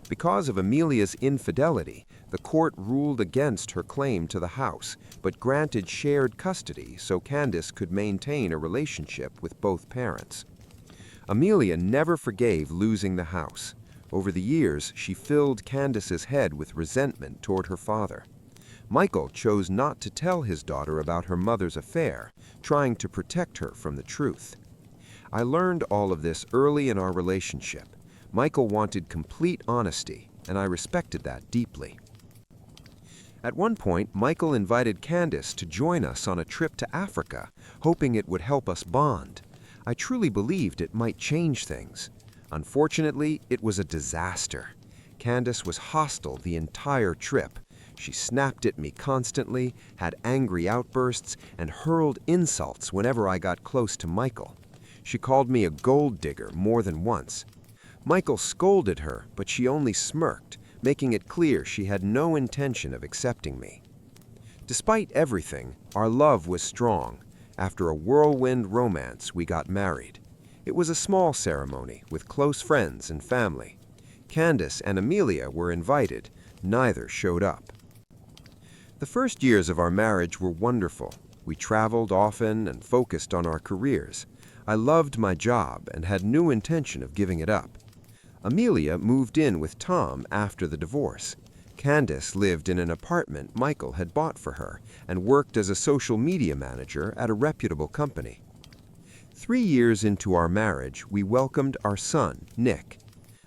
Because of Amelia's infidelity, the court ruled against her claim to the house, but granted shared custody so Candace could maintain a relationship with both parents. Amelia never forgave losing the house. Over the years, she filled Candace's head with resentment toward her father. Michael chose not to tell his daughter about her mother's affair, trying to protect her from the truth. I learned all of this early in our relationship. Michael wanted complete honesty, and I respected that deeply. At one point, Michael invited Candace to join us on a trip to Africa, hoping it would help us bond. I truly believed it might change things. Unfortunately, it was a disaster. Candace was hostile the entire trip. She snapped at me constantly, had angry outbursts, and hurled insults whenever I got close to Michael. She called me a gold digger more than once. Michael scolded her, but she only smirked, making it clear she had no intention of accepting me. Despite everything, our love was strong. After a whirlwind romance, we got married. It was a small ceremony with close friends and family. Candace and Amelia were invited. Neither showed up. The first years of our marriage were wonderful. We traveled often and focused on our careers. I loved my job and had no intention of giving it up. Amelia moved in with Tom after the divorce. Candace lived in an apartment Michael had bought for her and worked as a social media manager at a reputable company. 3 years into our marriage, we welcomed our son, Nick.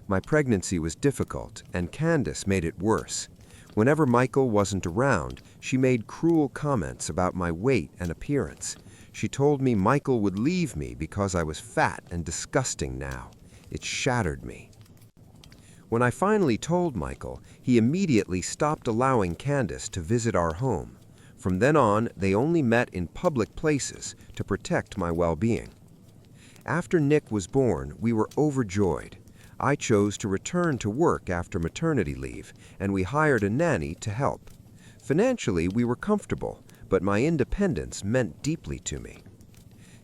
My pregnancy was difficult, and Candace made it worse. Whenever Michael wasn't around, she made cruel comments about my weight and appearance. She told me Michael would leave me because I was fat and disgusting now. It shattered me. When I finally told Michael, he immediately stopped allowing Candace to visit our home. From then on, they only met in public places to protect my well-being. After Nick was born, we were overjoyed. I chose to return to work after maternity leave, and we hired a nanny to help. Financially, we were comfortable, but my independence meant deeply to me.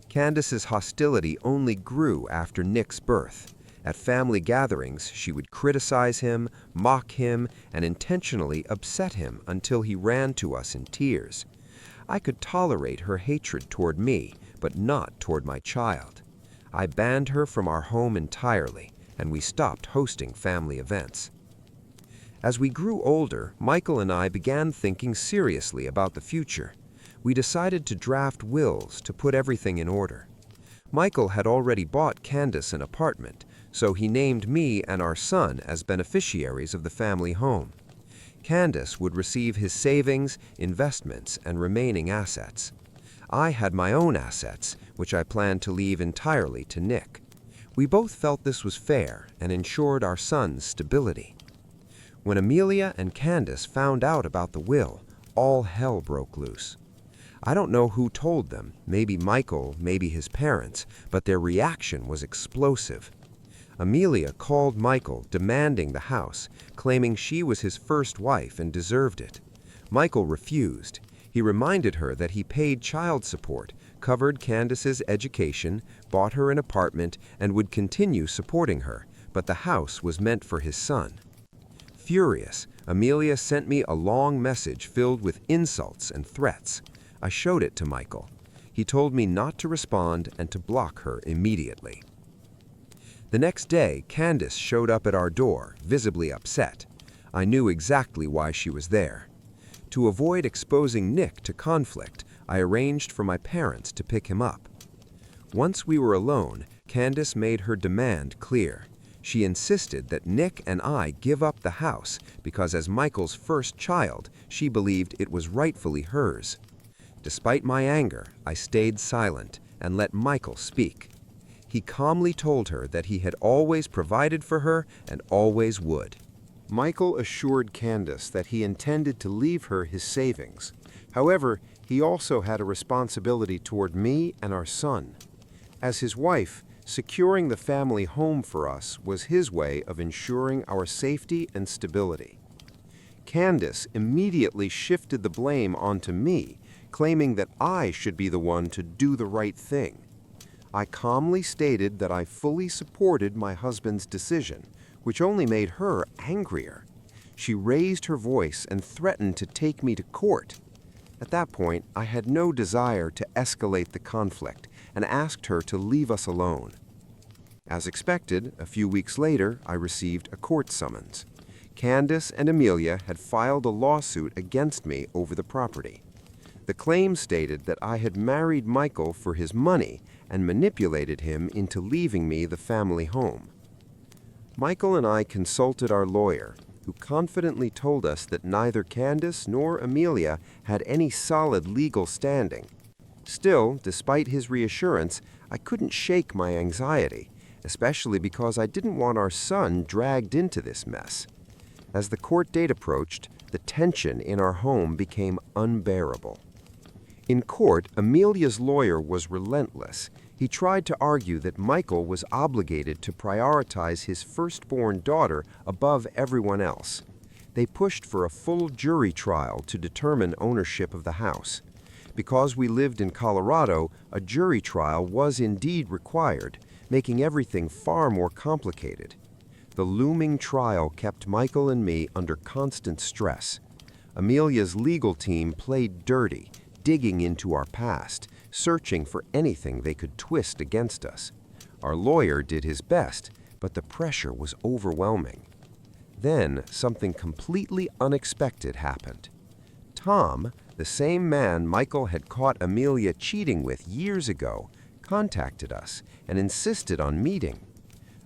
Candace's hostility only grew after Nick's birth. At family gatherings, she would criticize him, mock him, and intentionally upset him until he ran to us in tears. I could tolerate her hatred toward me, but not toward my child. I banned her from our home entirely, and we stopped hosting family events. As we grew older, Michael and I began thinking seriously about the future. We decided to draft wills to put everything in order. Michael had already bought Candace an apartment, so he named me and our son as beneficiaries of the family home. Candace would receive his savings, investments, and remaining assets. I had my own assets, which I planned to leave entirely to Nick. We both felt this was fair and ensured our son's stability. When Amelia and Candace found out about the will, all hell broke loose. I don't know who told them, maybe Michael, maybe his parents, but their reaction was explosive. Amelia called Michael, demanding the house, claiming she was his first wife and deserved it. Michael refused. He reminded her that he paid child support, covered Candace's education, bought her an apartment, and would continue supporting her, but the house was meant for his son. Furious, Amelia sent me a long message filled with insults and threats. I showed it to Michael. He told me not to respond and to block her immediately. The next day, Candace showed up at our door, visibly upset. I knew exactly why she was there. To avoid exposing Nick to conflict, I arranged for my parents to pick him up. Once we were alone, Candace made her demand clear. She insisted that Nick and I give up the house because as Michael's first child, she believed it was rightfully hers. Despite my anger, I stayed silent and let Michael speak. He calmly told her that he had always provided for her and always would. Michael assured Candace that he intended to leave her his savings. However, he also had a responsibility toward me and our son. As his wife, securing the family home for us was his way of ensuring our safety and stability. Candace immediately shifted the blame onto me, claiming that I should be the one to do the right thing. I calmly stated that I fully supported my husband's decision, which only made her angrier. She raised her voice and threatened to take me to court. At that point, I had no desire to escalate the conflict and asked her to leave us alone. As expected, a few weeks later, I received a court summons. Candace and Amelia had filed a lawsuit against me over the property. The claim stated that I had married Michael for his money and manipulated him into leaving me the family home. Michael and I consulted our lawyer, who confidently told us that neither Candace nor Amelia had any solid legal standing. Still, despite his reassurance, I couldn't shake my anxiety, especially because I didn't want our son dragged into this mess. As the court date approached, the tension in our home became unbearable. In court, Amelia's lawyer was relentless. He tried to argue that Michael was obligated to prioritize his firstborn daughter above everyone else. They pushed for a full jury trial to determine ownership of the house. Because we lived in Colorado, a jury trial was indeed required, making everything far more complicated. The looming trial kept Michael and me under constant stress. Amelia's legal team played dirty, digging into our past, searching for anything they could twist against us. Our lawyer did his best, but the pressure was overwhelming. Then something completely unexpected happened. Tom, the same man Michael had caught Amelia cheating with years ago, contacted us and insisted on meeting.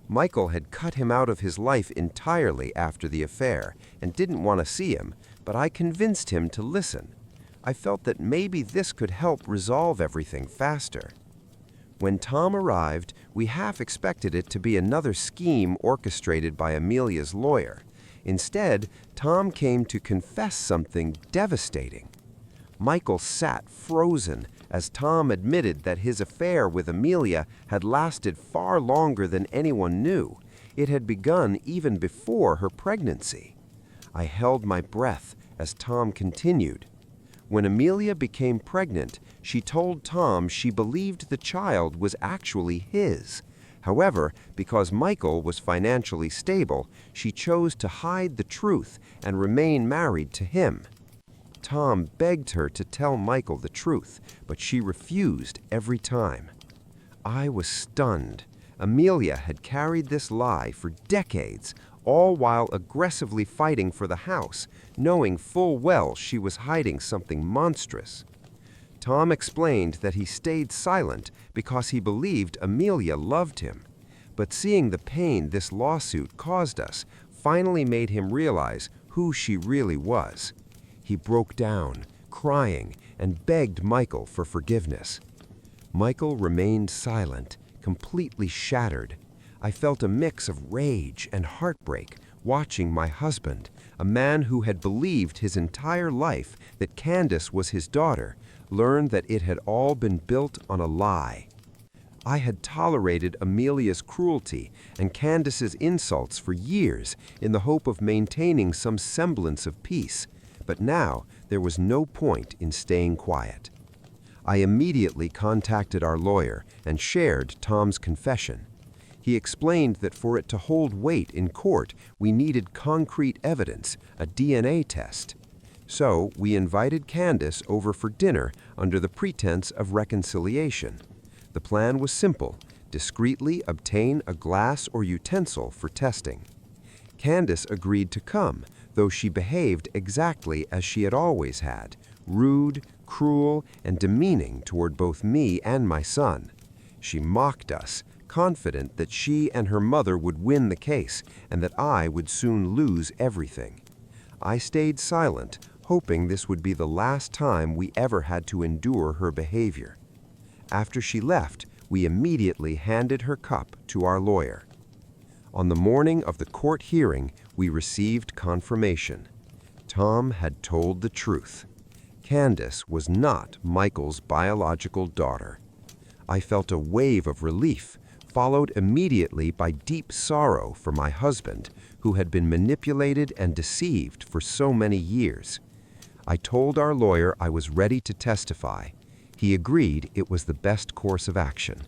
Michael had cut him out of his life entirely after the affair and didn't want to see him, but I convinced him to listen. I felt that maybe this could help resolve everything faster. When Tom arrived, we half expected it to be another scheme orchestrated by Amelia's lawyer. Instead, Tom came to confess something devastating. Michael sat frozen as Tom admitted that his affair with Amelia had lasted far longer than anyone knew. It had begun even before her pregnancy. I held my breath as Tom continued. When Amelia became pregnant, she told Tom she believed the child was actually his. However, because Michael was financially stable, she chose to hide the truth and remain married to him. Tom begged her to tell Michael the truth, but she refused every time. I was stunned. Amelia had carried this lie for decades, all while aggressively fighting for the house, knowing full well she was hiding something monstrous. Tom explained that he stayed silent because he believed Amelia loved him. But seeing the pain this lawsuit caused us finally made him realize who she really was. He broke down, crying, and begged Michael for forgiveness. Michael remained silent, completely shattered. I felt a mix of rage and heartbreak watching my husband, a man who had believed his entire life that Candace was his daughter, learn that it had all been built on a lie. I had tolerated Amelia's cruelty and Candace's insults for years in the hope of maintaining some semblance of peace, but now there was no point in staying quiet. I immediately contacted our lawyer and shared Tom's confession. He explained that for it to hold weight in court, we needed concrete evidence, a DNA test. So we invited Candace over for dinner under the pretense of reconciliation. The plan was simple: discreetly obtain a glass or utensil for testing. Candace agreed to come, though she behaved exactly as she had always had, rude, cruel, and demeaning toward both me and my son. She mocked us, confident that she and her mother would win the case and that I would soon lose everything. I stayed silent, hoping this would be the last time we ever had to endure her behavior. After she left, we immediately handed her cup to our lawyer. On the morning of the court hearing, we received confirmation. Tom had told the truth. Candace was not Michael's biological daughter. I felt a wave of relief, followed immediately by deep sorrow for my husband, who had been manipulated and deceived for so many years. I told our lawyer I was ready to testify. He agreed it was the best course of action.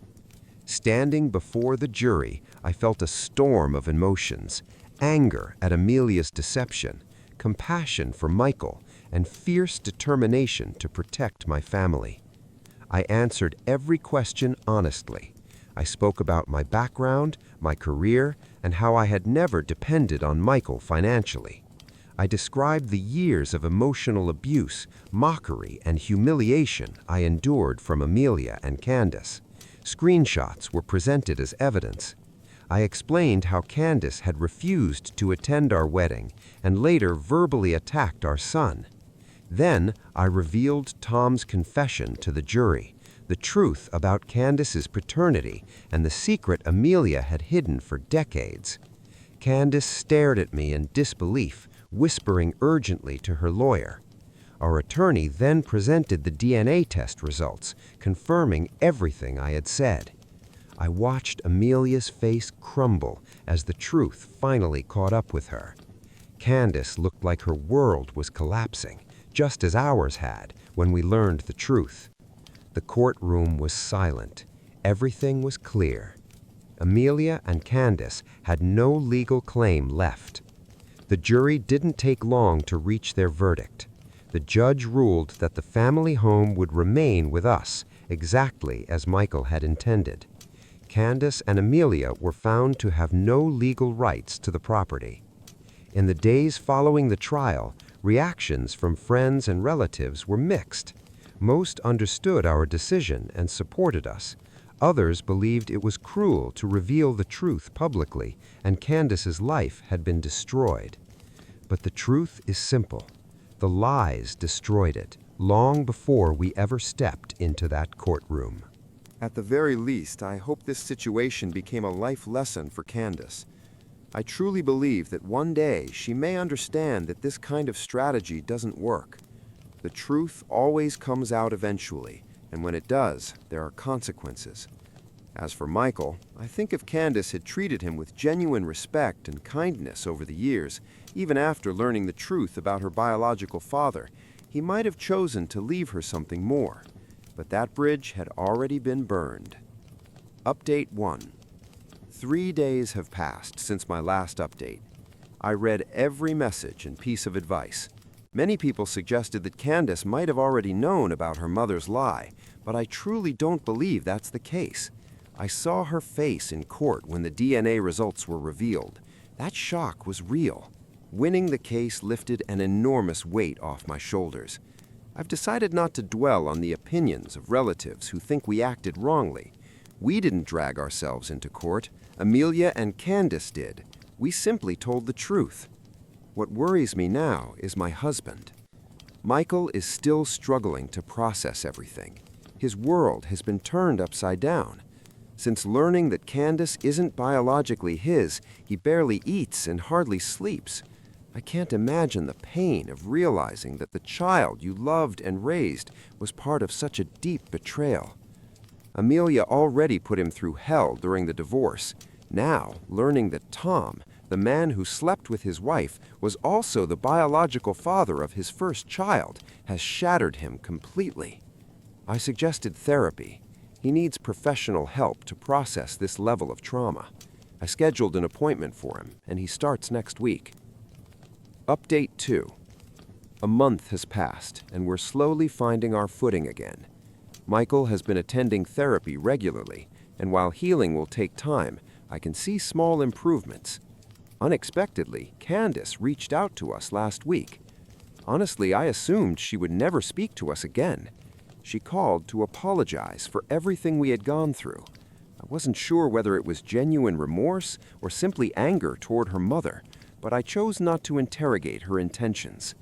Standing before the jury, I felt a storm of emotions: anger at Amelia's deception, compassion for Michael, and fierce determination to protect my family. I answered every question honestly. I spoke about my background, my career, and how I had never depended on Michael financially. I described the years of emotional abuse, mockery, and humiliation I endured from Amelia and Candace. Screenshots were presented as evidence. I explained how Candace had refused to attend our wedding and later verbally attacked our son. Then I revealed Tom's confession to the jury, the truth about Candace's paternity and the secret Amelia had hidden for decades. Candace stared at me in disbelief, whispering urgently to her lawyer. Our attorney then presented the DNA test results, confirming everything I had said. I watched Amelia's face crumble as the truth finally caught up with her. Candace looked like her world was collapsing, just as ours had when we learned the truth. The courtroom was silent. Everything was clear. Amelia and Candace had no legal claim left. The jury didn't take long to reach their verdict. The judge ruled that the family home would remain with us, exactly as Michael had intended. Candace and Amelia were found to have no legal rights to the property. In the days following the trial, reactions from friends and relatives were mixed. Most understood our decision and supported us. Others believed it was cruel to reveal the truth publicly, and Candace's life had been destroyed. But the truth is simple. The lies destroyed it, long before we ever stepped into that courtroom. At the very least, I hope this situation became a life lesson for Candace. I truly believe that one day she may understand that this kind of strategy doesn't work. The truth always comes out eventually, and when it does, there are consequences. As for Michael, I think if Candace had treated him with genuine respect and kindness over the years, even after learning the truth about her biological father, he might have chosen to leave her something more. But that bridge had already been burned. Update 1. 3 days have passed since my last update. I read every message and piece of advice. Many people suggested that Candace might have already known about her mother's lie, but I truly don't believe that's the case. I saw her face in court when the DNA results were revealed. That shock was real. Winning the case lifted an enormous weight off my shoulders. I've decided not to dwell on the opinions of relatives who think we acted wrongly. We didn't drag ourselves into court. Amelia and Candace did. We simply told the truth. What worries me now is my husband. Michael is still struggling to process everything. His world has been turned upside down. Since learning that Candace isn't biologically his, he barely eats and hardly sleeps. I can't imagine the pain of realizing that the child you loved and raised was part of such a deep betrayal. Amelia already put him through hell during the divorce. Now, learning that Tom, the man who slept with his wife, was also the biological father of his first child, has shattered him completely. I suggested therapy. He needs professional help to process this level of trauma. I scheduled an appointment for him, and he starts next week. Update 2. A month has passed, and we're slowly finding our footing again. Michael has been attending therapy regularly, and while healing will take time, I can see small improvements. Unexpectedly, Candace reached out to us last week. Honestly, I assumed she would never speak to us again. She called to apologize for everything we had gone through. I wasn't sure whether it was genuine remorse or simply anger toward her mother, but I chose not to interrogate her intentions.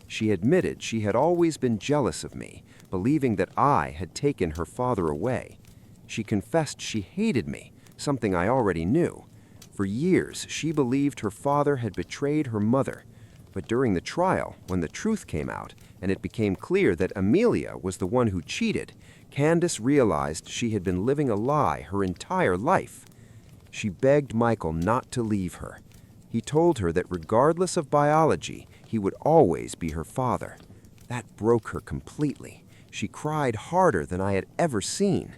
She admitted she had always been jealous of me, believing that I had taken her father away. She confessed she hated me, something I already knew. For years, she believed her father had betrayed her mother. But during the trial, when the truth came out, and it became clear that Amelia was the one who cheated, Candace realized she had been living a lie her entire life. She begged Michael not to leave her. He told her that regardless of biology, he would always be her father. That broke her completely. She cried harder than I had ever seen.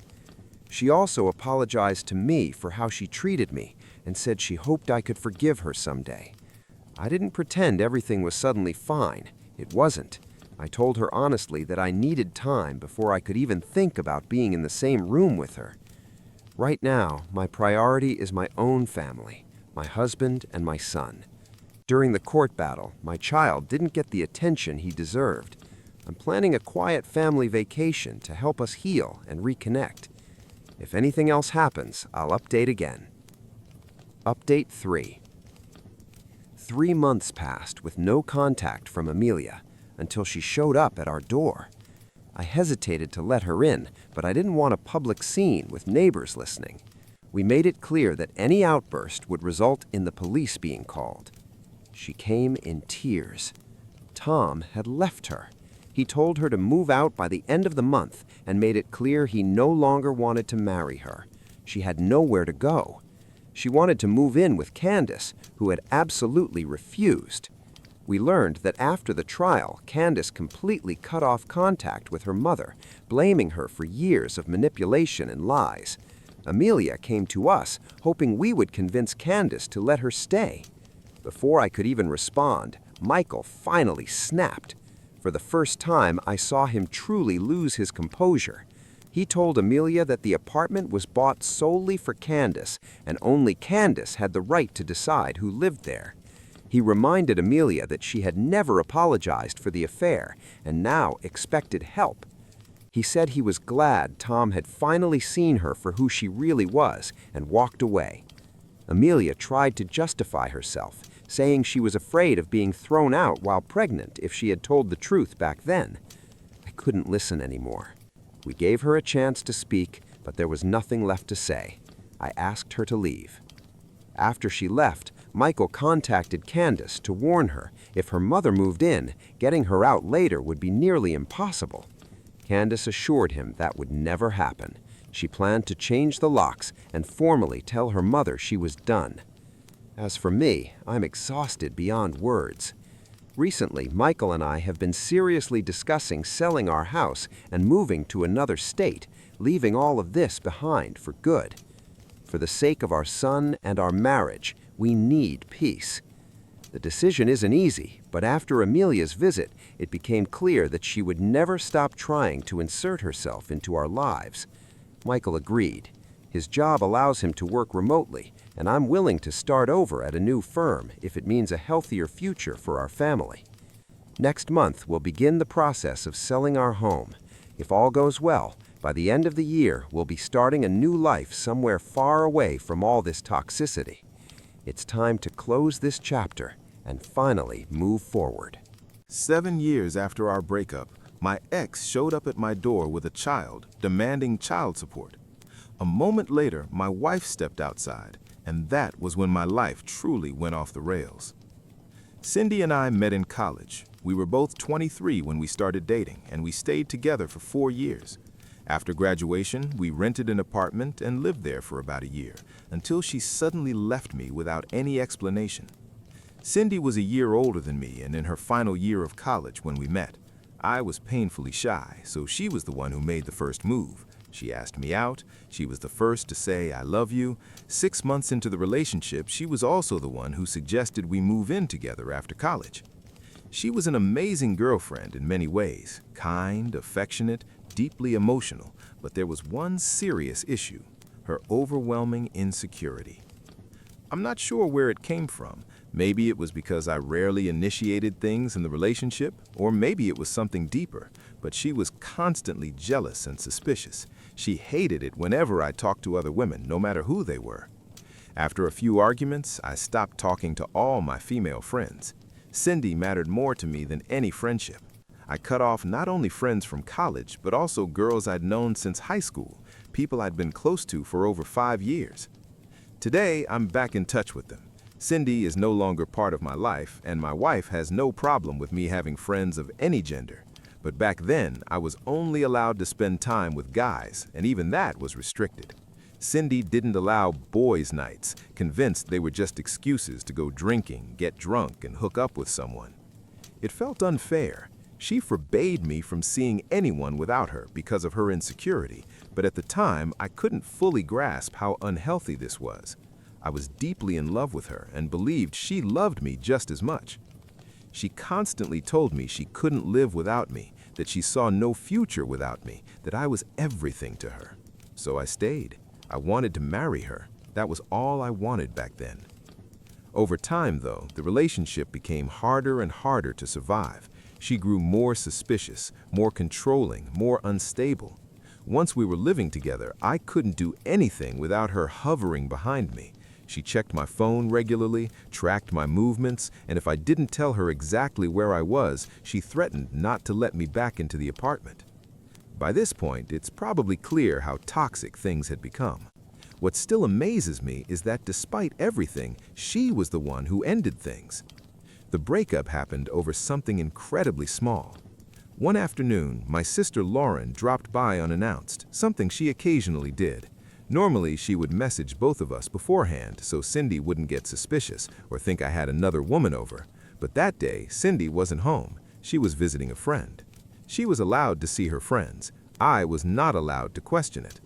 She also apologized to me for how she treated me and said she hoped I could forgive her someday. I didn't pretend everything was suddenly fine. It wasn't. I told her honestly that I needed time before I could even think about being in the same room with her. Right now, my priority is my own family, my husband and my son. During the court battle, my child didn't get the attention he deserved. I'm planning a quiet family vacation to help us heal and reconnect. If anything else happens, I'll update again. Update 3. 3 months passed with no contact from Amelia until she showed up at our door. I hesitated to let her in, but I didn't want a public scene with neighbors listening. We made it clear that any outburst would result in the police being called. She came in tears. Tom had left her. He told her to move out by the end of the month and made it clear he no longer wanted to marry her. She had nowhere to go. She wanted to move in with Candace, who had absolutely refused. We learned that after the trial, Candace completely cut off contact with her mother, blaming her for years of manipulation and lies. Amelia came to us, hoping we would convince Candace to let her stay. Before I could even respond, Michael finally snapped. For the first time, I saw him truly lose his composure. He told Amelia that the apartment was bought solely for Candace, and only Candace had the right to decide who lived there. He reminded Amelia that she had never apologized for the affair, and now expected help. He said he was glad Tom had finally seen her for who she really was, and walked away. Amelia tried to justify herself, saying she was afraid of being thrown out while pregnant if she had told the truth back then. I couldn't listen anymore. We gave her a chance to speak, but there was nothing left to say. I asked her to leave. After she left, Michael contacted Candace to warn her if her mother moved in, getting her out later would be nearly impossible. Candace assured him that would never happen. She planned to change the locks and formally tell her mother she was done. As for me, I'm exhausted beyond words. Recently, Michael and I have been seriously discussing selling our house and moving to another state, leaving all of this behind for good. For the sake of our son and our marriage, we need peace. The decision isn't easy, but after Amelia's visit, it became clear that she would never stop trying to insert herself into our lives. Michael agreed. His job allows him to work remotely, and I'm willing to start over at a new firm if it means a healthier future for our family. Next month, we'll begin the process of selling our home. If all goes well, by the end of the year, we'll be starting a new life somewhere far away from all this toxicity. It's time to close this chapter and finally move forward. 7 years after our breakup, my ex showed up at my door with a child, demanding child support. A moment later, my wife stepped outside, and that was when my life truly went off the rails. Cindy and I met in college. We were both 23 when we started dating, and we stayed together for 4 years. After graduation, we rented an apartment and lived there for about a year, until she suddenly left me without any explanation. Cindy was a year older than me and in her final year of college when we met. I was painfully shy, so she was the one who made the first move. She asked me out. She was the first to say, "I love you." 6 months into the relationship, she was also the one who suggested we move in together after college. She was an amazing girlfriend in many ways, kind, affectionate, deeply emotional, but there was one serious issue: her overwhelming insecurity. I'm not sure where it came from. Maybe it was because I rarely initiated things in the relationship, or maybe it was something deeper, but she was constantly jealous and suspicious. She hated it whenever I talked to other women, no matter who they were. After a few arguments, I stopped talking to all my female friends. Cindy mattered more to me than any friendship. I cut off not only friends from college, but also girls I'd known since high school, people I'd been close to for over 5 years. Today, I'm back in touch with them. Cindy is no longer part of my life, and my wife has no problem with me having friends of any gender. But back then, I was only allowed to spend time with guys, and even that was restricted. Cindy didn't allow boys' nights, convinced they were just excuses to go drinking, get drunk, and hook up with someone. It felt unfair. She forbade me from seeing anyone without her because of her insecurity, but at the time, I couldn't fully grasp how unhealthy this was. I was deeply in love with her and believed she loved me just as much. She constantly told me she couldn't live without me, that she saw no future without me, that I was everything to her. So I stayed. I wanted to marry her. That was all I wanted back then. Over time, though, the relationship became harder and harder to survive. She grew more suspicious, more controlling, more unstable. Once we were living together, I couldn't do anything without her hovering behind me. She checked my phone regularly, tracked my movements, and if I didn't tell her exactly where I was, she threatened not to let me back into the apartment. By this point, it's probably clear how toxic things had become. What still amazes me is that despite everything, she was the one who ended things. The breakup happened over something incredibly small. One afternoon, my sister Lauren dropped by unannounced, something she occasionally did. Normally, she would message both of us beforehand so Cindy wouldn't get suspicious or think I had another woman over. But that day, Cindy wasn't home. She was visiting a friend. She was allowed to see her friends. I was not allowed to question it.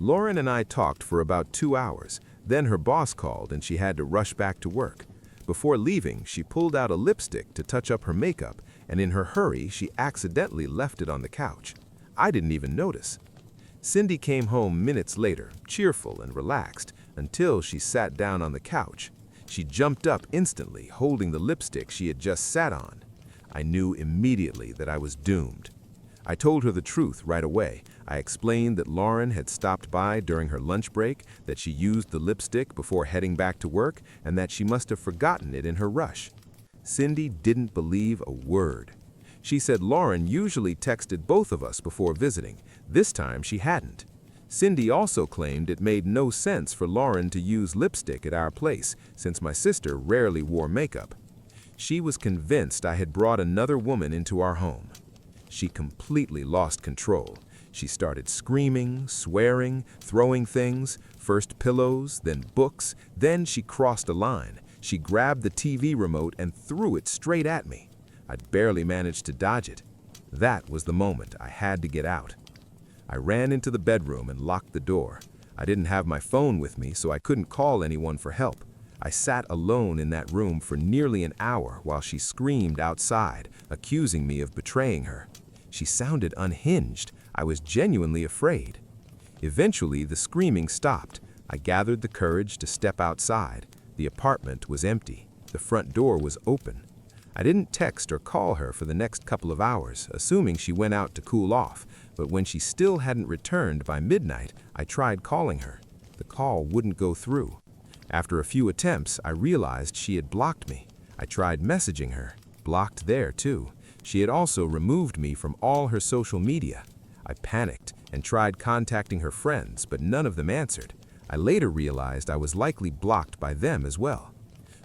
Lauren and I talked for about 2 hours. Then her boss called and she had to rush back to work. Before leaving, she pulled out a lipstick to touch up her makeup, and in her hurry, she accidentally left it on the couch. I didn't even notice. Cindy came home minutes later, cheerful and relaxed, until she sat down on the couch. She jumped up instantly, holding the lipstick she had just sat on. I knew immediately that I was doomed. I told her the truth right away. I explained that Lauren had stopped by during her lunch break, that she used the lipstick before heading back to work, and that she must have forgotten it in her rush. Cindy didn't believe a word. She said Lauren usually texted both of us before visiting. This time she hadn't. Cindy also claimed it made no sense for Lauren to use lipstick at our place, since my sister rarely wore makeup. She was convinced I had brought another woman into our home. She completely lost control. She started screaming, swearing, throwing things, first pillows, then books, then she crossed a line. She grabbed the TV remote and threw it straight at me. I'd barely managed to dodge it. That was the moment I had to get out. I ran into the bedroom and locked the door. I didn't have my phone with me, so I couldn't call anyone for help. I sat alone in that room for nearly an hour while she screamed outside, accusing me of betraying her. She sounded unhinged. I was genuinely afraid. Eventually, the screaming stopped. I gathered the courage to step outside. The apartment was empty. The front door was open. I didn't text or call her for the next couple of hours, assuming she went out to cool off, but when she still hadn't returned by midnight, I tried calling her. The call wouldn't go through. After a few attempts, I realized she had blocked me. I tried messaging her, blocked there too. She had also removed me from all her social media. I panicked and tried contacting her friends, but none of them answered. I later realized I was likely blocked by them as well.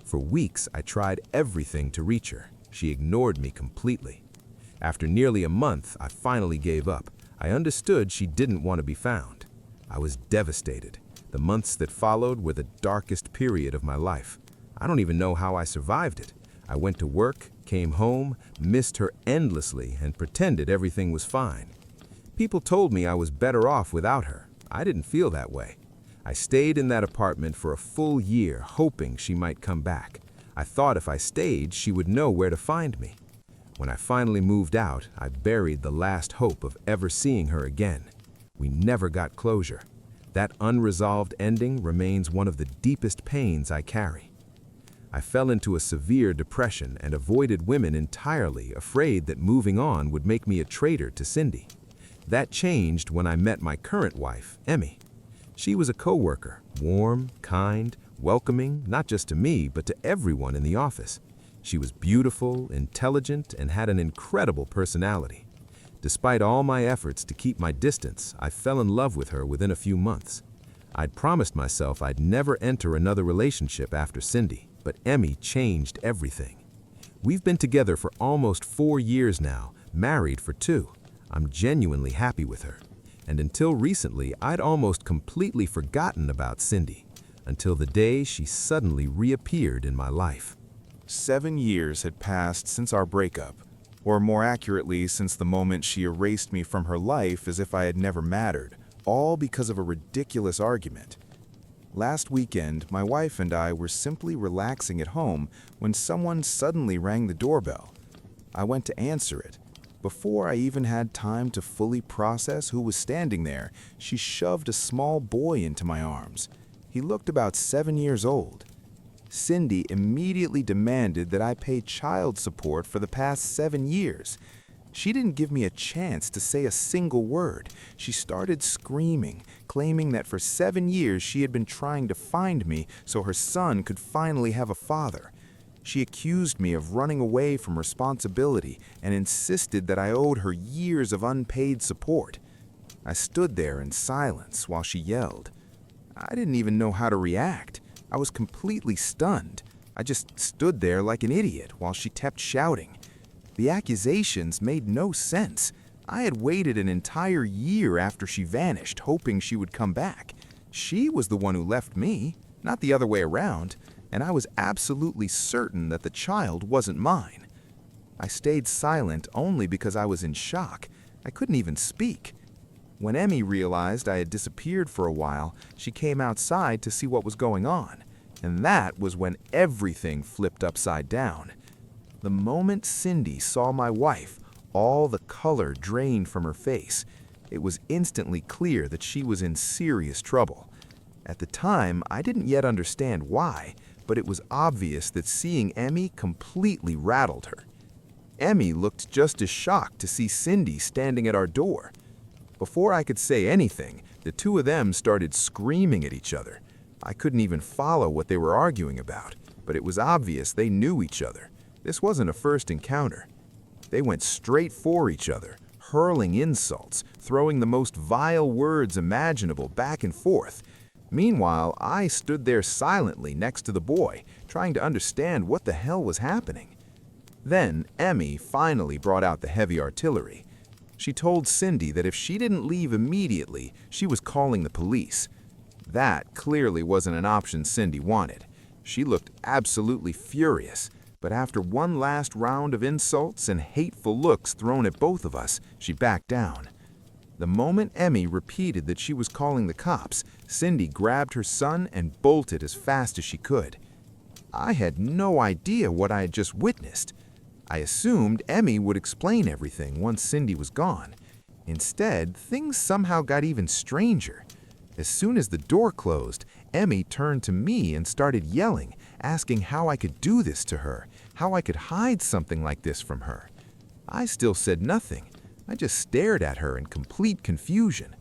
For weeks, I tried everything to reach her. She ignored me completely. After nearly a month, I finally gave up. I understood she didn't want to be found. I was devastated. The months that followed were the darkest period of my life. I don't even know how I survived it. I went to work, came home, missed her endlessly, and pretended everything was fine. People told me I was better off without her. I didn't feel that way. I stayed in that apartment for a full year, hoping she might come back. I thought if I stayed, she would know where to find me. When I finally moved out, I buried the last hope of ever seeing her again. We never got closure. That unresolved ending remains one of the deepest pains I carry. I fell into a severe depression and avoided women entirely, afraid that moving on would make me a traitor to Cindy. That changed when I met my current wife, Emmy. She was a coworker, warm, kind, welcoming, not just to me, but to everyone in the office. She was beautiful, intelligent, and had an incredible personality. Despite all my efforts to keep my distance, I fell in love with her within a few months. I'd promised myself I'd never enter another relationship after Cindy, but Emmy changed everything. We've been together for almost 4 years now, married for 2. I'm genuinely happy with her. And until recently, I'd almost completely forgotten about Cindy, until the day she suddenly reappeared in my life. 7 years had passed since our breakup, or more accurately, since the moment she erased me from her life as if I had never mattered, all because of a ridiculous argument. Last weekend, my wife and I were simply relaxing at home when someone suddenly rang the doorbell. I went to answer it, Before I even had time to fully process who was standing there, she shoved a small boy into my arms. He looked about 7 years old. Cindy immediately demanded that I pay child support for the past 7 years. She didn't give me a chance to say a single word. She started screaming, claiming that for 7 years she had been trying to find me so her son could finally have a father. She accused me of running away from responsibility and insisted that I owed her years of unpaid support. I stood there in silence while she yelled. I didn't even know how to react. I was completely stunned. I just stood there like an idiot while she kept shouting. The accusations made no sense. I had waited an entire year after she vanished, hoping she would come back. She was the one who left me, not the other way around, and I was absolutely certain that the child wasn't mine. I stayed silent only because I was in shock. I couldn't even speak. When Emmy realized I had disappeared for a while, she came outside to see what was going on, and that was when everything flipped upside down. The moment Cindy saw my wife, all the color drained from her face. It was instantly clear that she was in serious trouble. At the time, I didn't yet understand why, but it was obvious that seeing Emmy completely rattled her. Emmy looked just as shocked to see Cindy standing at our door. Before I could say anything, the two of them started screaming at each other. I couldn't even follow what they were arguing about, but it was obvious they knew each other. This wasn't a first encounter. They went straight for each other, hurling insults, throwing the most vile words imaginable back and forth. Meanwhile, I stood there silently next to the boy, trying to understand what the hell was happening. Then Emmy finally brought out the heavy artillery. She told Cindy that if she didn't leave immediately, she was calling the police. That clearly wasn't an option Cindy wanted. She looked absolutely furious, but after one last round of insults and hateful looks thrown at both of us, she backed down. The moment Emmy repeated that she was calling the cops, Cindy grabbed her son and bolted as fast as she could. I had no idea what I had just witnessed. I assumed Emmy would explain everything once Cindy was gone. Instead, things somehow got even stranger. As soon as the door closed, Emmy turned to me and started yelling, asking how I could do this to her, how I could hide something like this from her. I still said nothing. I just stared at her in complete confusion.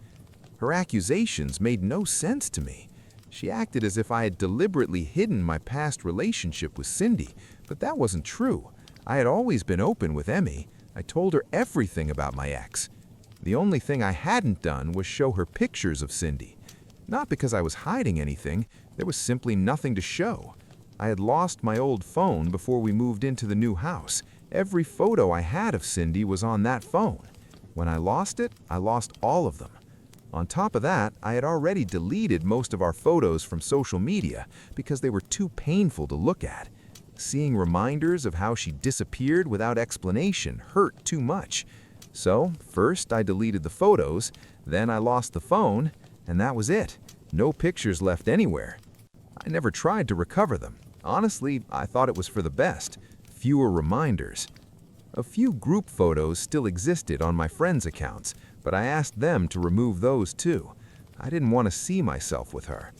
Her accusations made no sense to me. She acted as if I had deliberately hidden my past relationship with Cindy, but that wasn't true. I had always been open with Emmy. I told her everything about my ex. The only thing I hadn't done was show her pictures of Cindy. Not because I was hiding anything, there was simply nothing to show. I had lost my old phone before we moved into the new house. Every photo I had of Cindy was on that phone. When I lost it, I lost all of them. On top of that, I had already deleted most of our photos from social media because they were too painful to look at. Seeing reminders of how she disappeared without explanation hurt too much. So, first I deleted the photos, then I lost the phone, and that was it. No pictures left anywhere. I never tried to recover them. Honestly, I thought it was for the best. Fewer reminders. A few group photos still existed on my friends' accounts, but I asked them to remove those too. I didn't want to see myself with her.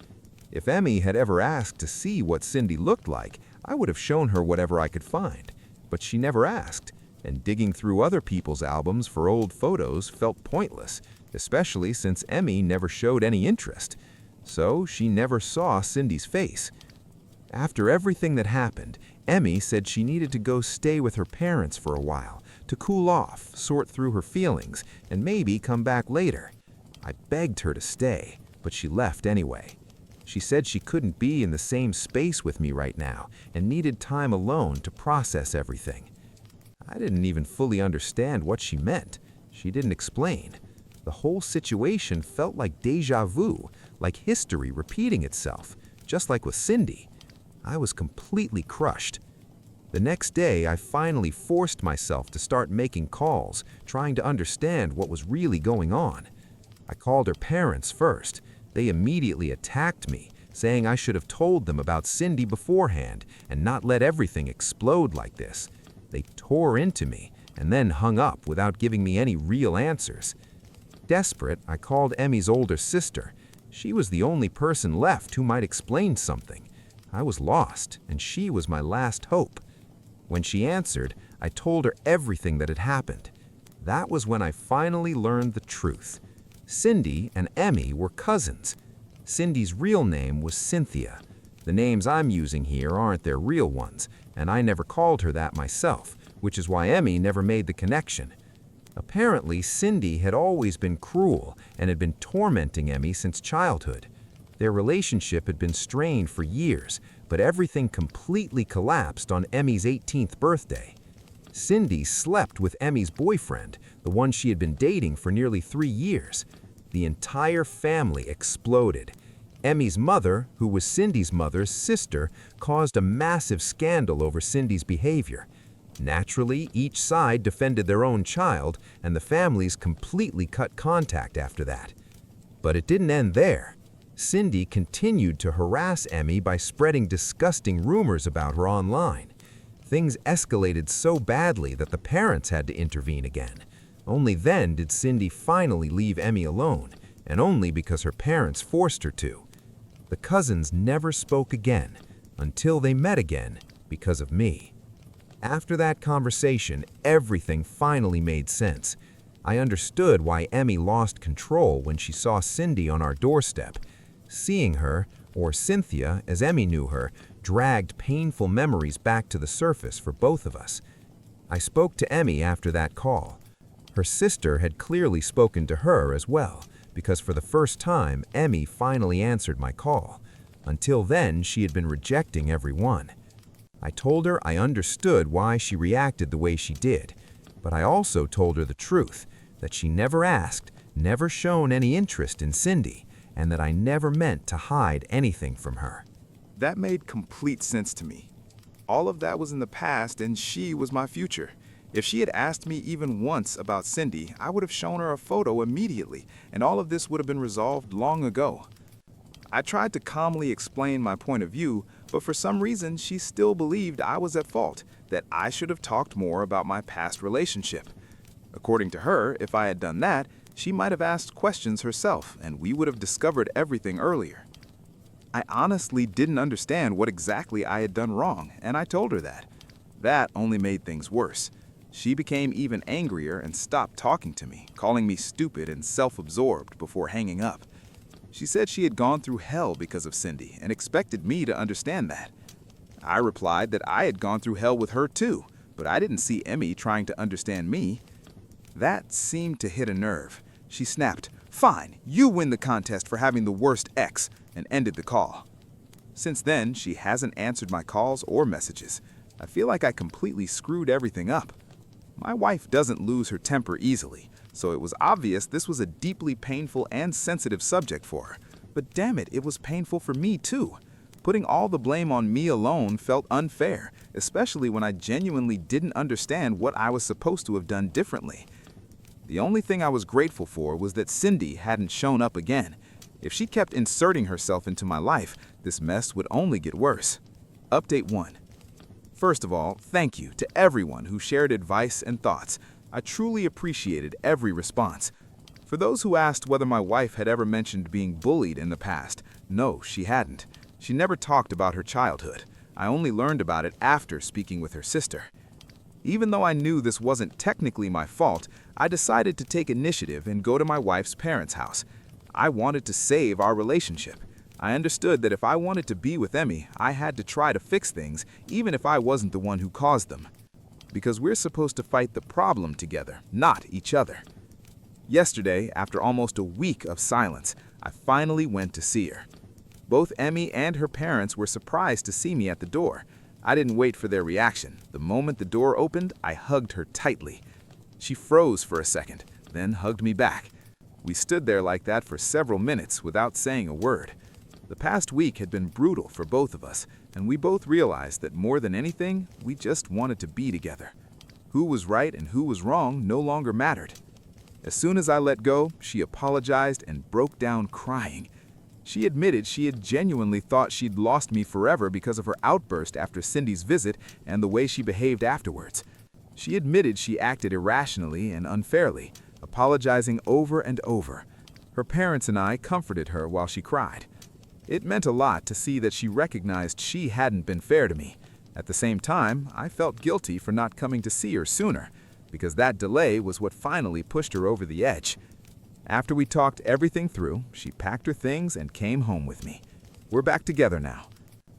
If Emmy had ever asked to see what Cindy looked like, I would have shown her whatever I could find. But she never asked, and digging through other people's albums for old photos felt pointless, especially since Emmy never showed any interest. So she never saw Cindy's face. After everything that happened, Emmy said she needed to go stay with her parents for a while, to cool off, sort through her feelings, and maybe come back later. I begged her to stay, but she left anyway. She said she couldn't be in the same space with me right now and needed time alone to process everything. I didn't even fully understand what she meant. She didn't explain. The whole situation felt like déjà vu, like history repeating itself, just like with Cindy. I was completely crushed. The next day, I finally forced myself to start making calls, trying to understand what was really going on. I called her parents first. They immediately attacked me, saying I should have told them about Cindy beforehand and not let everything explode like this. They tore into me, and then hung up without giving me any real answers. Desperate, I called Emmy's older sister. She was the only person left who might explain something. I was lost, and she was my last hope. When she answered, I told her everything that had happened. That was when I finally learned the truth. Cindy and Emmy were cousins. Cindy's real name was Cynthia. The names I'm using here aren't their real ones, and I never called her that myself, which is why Emmy never made the connection. Apparently, Cindy had always been cruel and had been tormenting Emmy since childhood. Their relationship had been strained for years, but everything completely collapsed on Emmy's 18th birthday. Cindy slept with Emmy's boyfriend, the one she had been dating for nearly 3 years. The entire family exploded. Emmy's mother, who was Cindy's mother's sister, caused a massive scandal over Cindy's behavior. Naturally, each side defended their own child, and the families completely cut contact after that. But it didn't end there. Cindy continued to harass Emmy by spreading disgusting rumors about her online. Things escalated so badly that the parents had to intervene again. Only then did Cindy finally leave Emmy alone, and only because her parents forced her to. The cousins never spoke again, until they met again because of me. After that conversation, everything finally made sense. I understood why Emmy lost control when she saw Cindy on our doorstep. Seeing her, or Cynthia as Emmy knew her, dragged painful memories back to the surface for both of us. I spoke to Emmy after that call. Her sister had clearly spoken to her as well, because for the first time, Emmy finally answered my call. Until then, she had been rejecting every one. I told her I understood why she reacted the way she did, but I also told her the truth, that she never asked, never shown any interest in Cindy, and that I never meant to hide anything from her. That made complete sense to me. All of that was in the past, and she was my future. If she had asked me even once about Cindy, I would have shown her a photo immediately, and all of this would have been resolved long ago. I tried to calmly explain my point of view, but for some reason she still believed I was at fault, that I should have talked more about my past relationship. According to her, if I had done that, she might have asked questions herself, and we would have discovered everything earlier. I honestly didn't understand what exactly I had done wrong, and I told her that. That only made things worse. She became even angrier and stopped talking to me, calling me stupid and self-absorbed before hanging up. She said she had gone through hell because of Cindy and expected me to understand that. I replied that I had gone through hell with her too, but I didn't see Emmy trying to understand me. That seemed to hit a nerve. She snapped, "Fine, you win the contest for having the worst ex," and ended the call. Since then, she hasn't answered my calls or messages. I feel like I completely screwed everything up. My wife doesn't lose her temper easily, so it was obvious this was a deeply painful and sensitive subject for her. But damn it, it was painful for me too. Putting all the blame on me alone felt unfair, especially when I genuinely didn't understand what I was supposed to have done differently. The only thing I was grateful for was that Cindy hadn't shown up again. If she kept inserting herself into my life, this mess would only get worse. Update 1. First of all, thank you to everyone who shared advice and thoughts. I truly appreciated every response. For those who asked whether my wife had ever mentioned being bullied in the past, no, she hadn't. She never talked about her childhood. I only learned about it after speaking with her sister. Even though I knew this wasn't technically my fault, I decided to take initiative and go to my wife's parents' house. I wanted to save our relationship. I understood that if I wanted to be with Emmy, I had to try to fix things, even if I wasn't the one who caused them. Because we're supposed to fight the problem together, not each other. Yesterday, after almost a week of silence, I finally went to see her. Both Emmy and her parents were surprised to see me at the door. I didn't wait for their reaction. The moment the door opened, I hugged her tightly. She froze for a second, then hugged me back. We stood there like that for several minutes without saying a word. The past week had been brutal for both of us, and we both realized that more than anything, we just wanted to be together. Who was right and who was wrong no longer mattered. As soon as I let go, she apologized and broke down crying. She admitted she had genuinely thought she'd lost me forever because of her outburst after Cindy's visit and the way she behaved afterwards. She admitted she acted irrationally and unfairly, apologizing over and over. Her parents and I comforted her while she cried. It meant a lot to see that she recognized she hadn't been fair to me. At the same time, I felt guilty for not coming to see her sooner, because that delay was what finally pushed her over the edge. After we talked everything through, she packed her things and came home with me. We're back together now.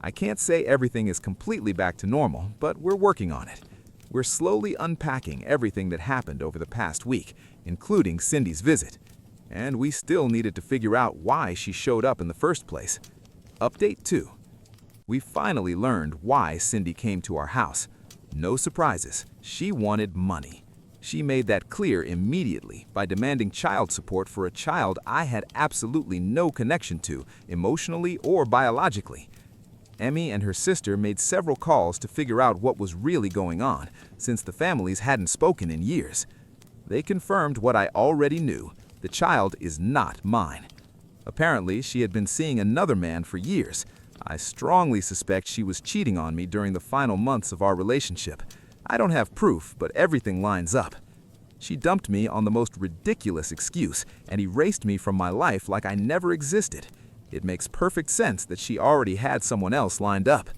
I can't say everything is completely back to normal, but we're working on it. We're slowly unpacking everything that happened over the past week, including Cindy's visit. And we still needed to figure out why she showed up in the first place. Update 2. We finally learned why Cindy came to our house. No surprises, she wanted money. She made that clear immediately by demanding child support for a child I had absolutely no connection to, emotionally or biologically. Emmy and her sister made several calls to figure out what was really going on, since the families hadn't spoken in years. They confirmed what I already knew: the child is not mine. Apparently, she had been seeing another man for years. I strongly suspect she was cheating on me during the final months of our relationship. I don't have proof, but everything lines up. She dumped me on the most ridiculous excuse and erased me from my life like I never existed. It makes perfect sense that she already had someone else lined up.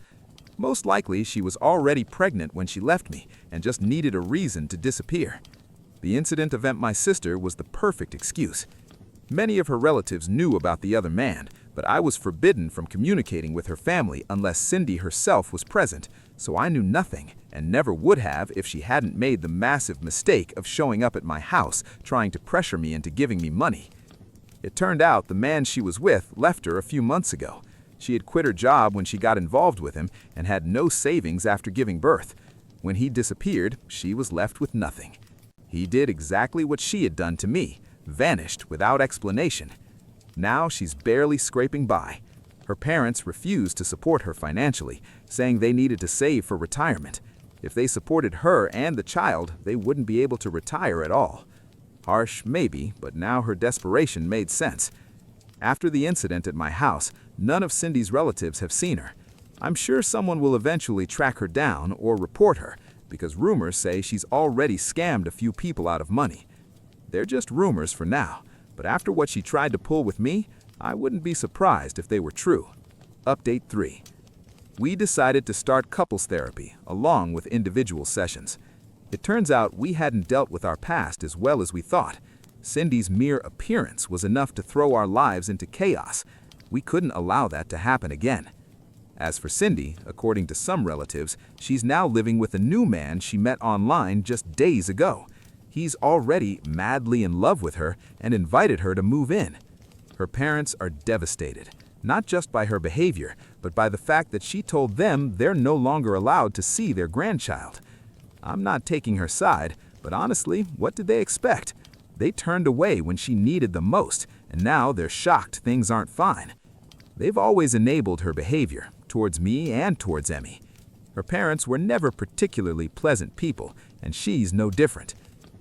Most likely, she was already pregnant when she left me and just needed a reason to disappear. The incident of my sister was the perfect excuse. Many of her relatives knew about the other man, but I was forbidden from communicating with her family unless Cindy herself was present, so I knew nothing and never would have if she hadn't made the massive mistake of showing up at my house trying to pressure me into giving me money. It turned out the man she was with left her a few months ago. She had quit her job when she got involved with him and had no savings after giving birth. When he disappeared, she was left with nothing. He did exactly what she had done to me, vanished without explanation. Now she's barely scraping by. Her parents refused to support her financially, saying they needed to save for retirement. If they supported her and the child, they wouldn't be able to retire at all. Harsh, maybe, but now her desperation made sense. After the incident at my house, none of Cindy's relatives have seen her. I'm sure someone will eventually track her down or report her, because rumors say she's already scammed a few people out of money. They're just rumors for now, but after what she tried to pull with me, I wouldn't be surprised if they were true. Update 3. We decided to start couples therapy, along with individual sessions. It turns out we hadn't dealt with our past as well as we thought. Cindy's mere appearance was enough to throw our lives into chaos. We couldn't allow that to happen again. As for Cindy, according to some relatives, she's now living with a new man she met online just days ago. He's already madly in love with her and invited her to move in. Her parents are devastated, not just by her behavior, but by the fact that she told them they're no longer allowed to see their grandchild. I'm not taking her side, but honestly, what did they expect? They turned away when she needed them most, and now they're shocked things aren't fine. They've always enabled her behavior, towards me and towards Emmy. Her parents were never particularly pleasant people, and she's no different.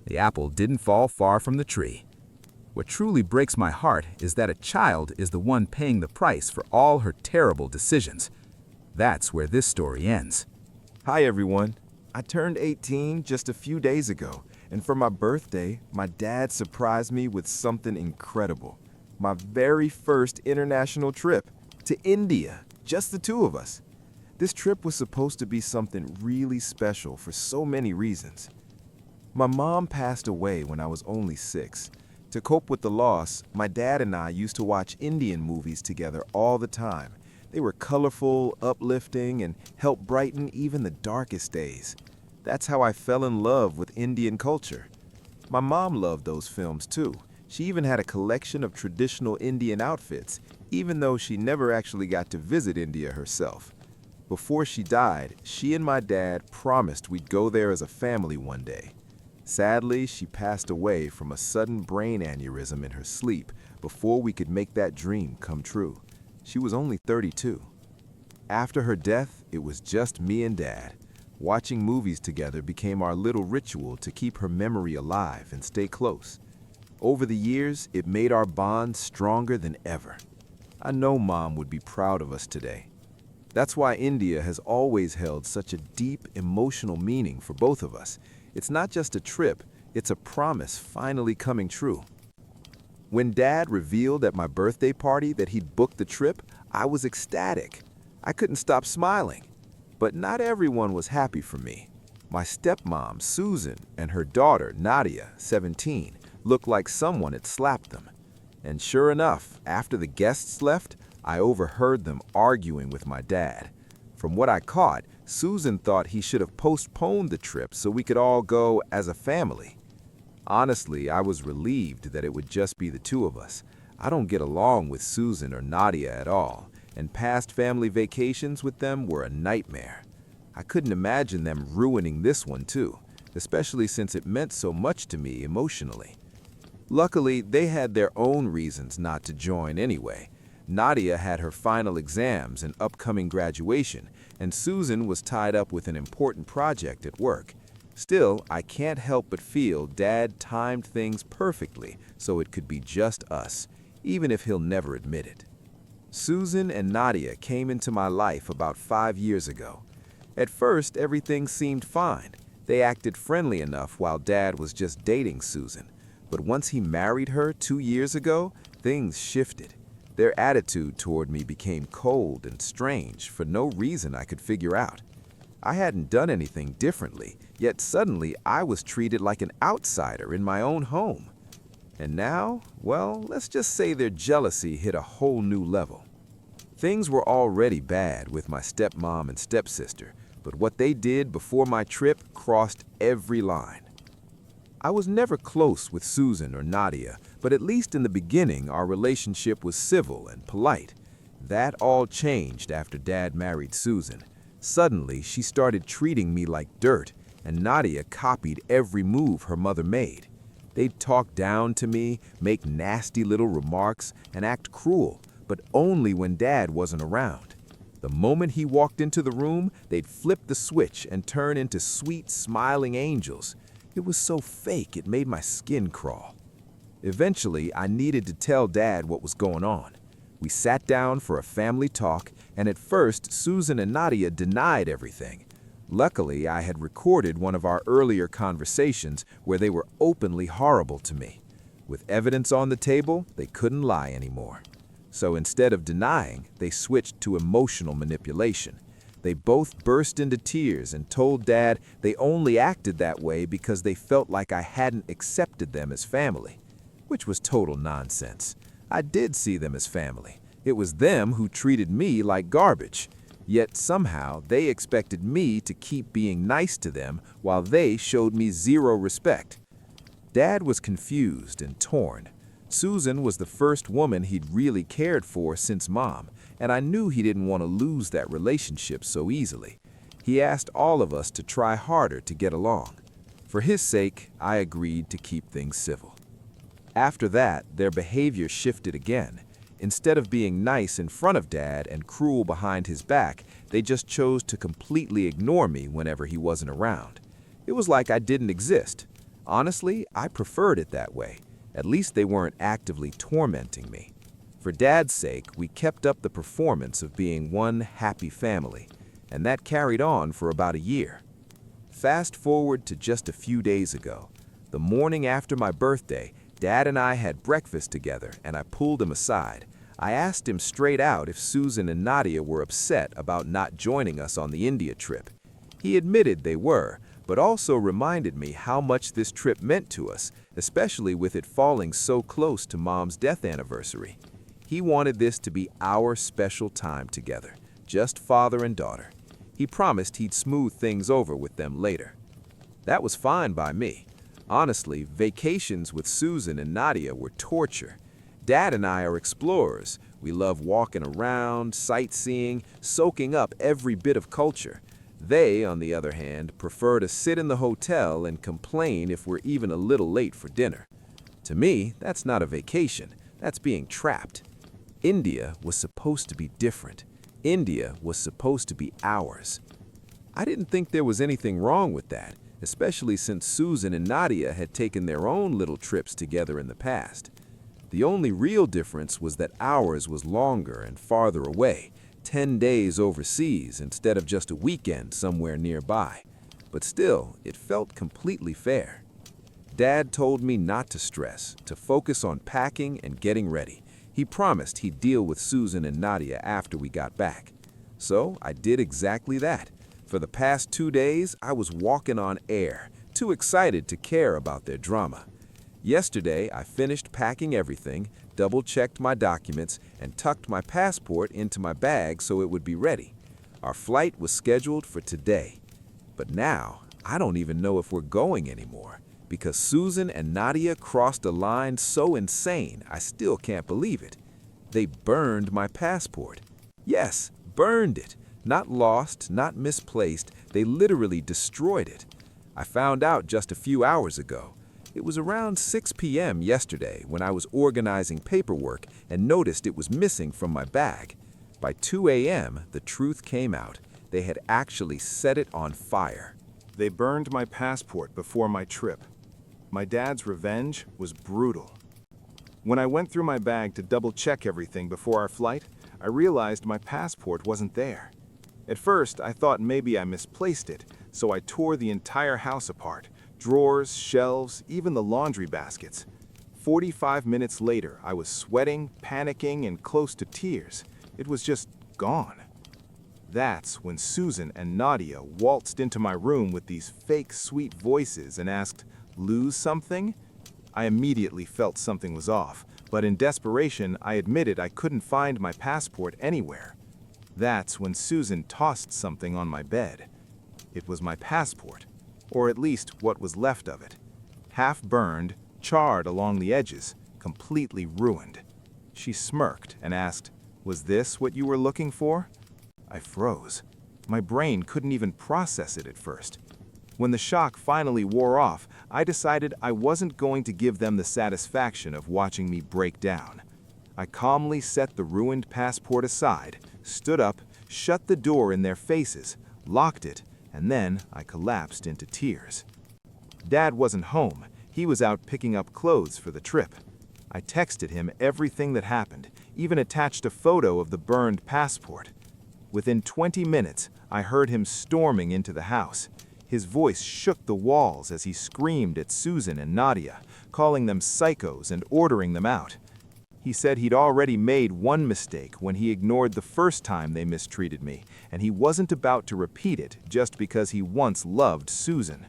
The apple didn't fall far from the tree. What truly breaks my heart is that a child is the one paying the price for all her terrible decisions. That's where this story ends. Hi everyone. I turned 18 just a few days ago, and for my birthday, my dad surprised me with something incredible. My very first international trip to India, just the two of us. This trip was supposed to be something really special for so many reasons. My mom passed away when I was only 6. To cope with the loss, my dad and I used to watch Indian movies together all the time. They were colorful, uplifting, and helped brighten even the darkest days. That's how I fell in love with Indian culture. My mom loved those films too. She even had a collection of traditional Indian outfits, even though she never actually got to visit India herself. Before she died, she and my dad promised we'd go there as a family one day. Sadly, she passed away from a sudden brain aneurysm in her sleep before we could make that dream come true. She was only 32. After her death, it was just me and Dad. Watching movies together became our little ritual to keep her memory alive and stay close. Over the years, it made our bond stronger than ever. I know Mom would be proud of us today. That's why India has always held such a deep emotional meaning for both of us. It's not just a trip, it's a promise finally coming true. When Dad revealed at my birthday party that he'd booked the trip, I was ecstatic. I couldn't stop smiling. But not everyone was happy for me. My stepmom, Susan, and her daughter, Nadia, 17, looked like someone had slapped them. And sure enough, after the guests left, I overheard them arguing with my dad. From what I caught, Susan thought he should have postponed the trip so we could all go as a family. Honestly, I was relieved that it would just be the two of us. I don't get along with Susan or Nadia at all, and past family vacations with them were a nightmare. I couldn't imagine them ruining this one too, especially since it meant so much to me emotionally. Luckily, they had their own reasons not to join anyway. Nadia had her final exams and upcoming graduation, and Susan was tied up with an important project at work. Still, I can't help but feel Dad timed things perfectly so it could be just us, even if he'll never admit it. Susan and Nadia came into my life about 5 years ago. At first, everything seemed fine. They acted friendly enough while Dad was just dating Susan. But once he married her 2 years ago, things shifted. Their attitude toward me became cold and strange for no reason I could figure out. I hadn't done anything differently, yet suddenly I was treated like an outsider in my own home. And now, well, let's just say their jealousy hit a whole new level. Things were already bad with my stepmom and stepsister, but what they did before my trip crossed every line. I was never close with Susan or Nadia, but at least in the beginning our relationship was civil and polite. That all changed after Dad married Susan. Suddenly, she started treating me like dirt, and Nadia copied every move her mother made. They'd talk down to me, make nasty little remarks, and act cruel, but only when Dad wasn't around. The moment he walked into the room, they'd flip the switch and turn into sweet, smiling angels. It was so fake it made my skin crawl. Eventually, I needed to tell Dad what was going on. We sat down for a family talk, and at first, Susan and Nadia denied everything. Luckily, I had recorded one of our earlier conversations where they were openly horrible to me. With evidence on the table, they couldn't lie anymore. So instead of denying, they switched to emotional manipulation. They both burst into tears and told Dad they only acted that way because they felt like I hadn't accepted them as family, which was total nonsense. I did see them as family. It was them who treated me like garbage. Yet somehow they expected me to keep being nice to them while they showed me zero respect. Dad was confused and torn. Susan was the first woman he'd really cared for since Mom, and I knew he didn't want to lose that relationship so easily. He asked all of us to try harder to get along. For his sake, I agreed to keep things civil. After that, their behavior shifted again. Instead of being nice in front of Dad and cruel behind his back, they just chose to completely ignore me whenever he wasn't around. It was like I didn't exist. Honestly, I preferred it that way. At least they weren't actively tormenting me. For Dad's sake, we kept up the performance of being one happy family, and that carried on for about a year. Fast forward to just a few days ago. The morning after my birthday, Dad and I had breakfast together, and I pulled him aside. I asked him straight out if Susan and Nadia were upset about not joining us on the India trip. He admitted they were, but also reminded me how much this trip meant to us, especially with it falling so close to Mom's death anniversary. He wanted this to be our special time together, just father and daughter. He promised he'd smooth things over with them later. That was fine by me. Honestly, vacations with Susan and Nadia were torture. Dad and I are explorers. We love walking around, sightseeing, soaking up every bit of culture. They, on the other hand, prefer to sit in the hotel and complain if we're even a little late for dinner. To me, that's not a vacation. That's being trapped. India was supposed to be different. India was supposed to be ours. I didn't think there was anything wrong with that, especially since Susan and Nadia had taken their own little trips together in the past. The only real difference was that ours was longer and farther away, 10 days overseas instead of just a weekend somewhere nearby. but still, it felt completely fair. Dad told me not to stress, to focus on packing and getting ready. He promised he'd deal with Susan and Nadia after we got back. So I did exactly that. For the past 2 days, I was walking on air, too excited to care about their drama. Yesterday, I finished packing everything, double-checked my documents, and tucked my passport into my bag so it would be ready. Our flight was scheduled for today. But now, I don't even know if we're going anymore, because Susan and Nadia crossed a line so insane I still can't believe it. They burned my passport. Yes, burned it. Not lost, not misplaced, they literally destroyed it. I found out just a few hours ago. It was around 6 p.m. yesterday when I was organizing paperwork and noticed it was missing from my bag. By 2 a.m., the truth came out. They had actually set it on fire. They burned my passport before my trip. My dad's revenge was brutal. When I went through my bag to double-check everything before our flight, I realized my passport wasn't there. At first, I thought maybe I misplaced it, so I tore the entire house apart. Drawers, shelves, even the laundry baskets. 45 minutes later, I was sweating, panicking, and close to tears. It was just gone. That's when Susan and Nadia waltzed into my room with these fake sweet voices and asked, "Lose something?" I immediately felt something was off, but in desperation, I admitted I couldn't find my passport anywhere. That's when Susan tossed something on my bed. It was my passport, or at least what was left of it. Half burned, charred along the edges, completely ruined. She smirked and asked, "Was this what you were looking for?" I froze. My brain couldn't even process it at first. When the shock finally wore off, I decided I wasn't going to give them the satisfaction of watching me break down. I calmly set the ruined passport aside, stood up, shut the door in their faces, locked it, and then I collapsed into tears. Dad wasn't home. He was out picking up clothes for the trip. I texted him everything that happened, even attached a photo of the burned passport. Within 20 minutes, I heard him storming into the house. His voice shook the walls as he screamed at Susan and Nadia, calling them psychos and ordering them out. He said he'd already made one mistake when he ignored the first time they mistreated me, and he wasn't about to repeat it just because he once loved Susan.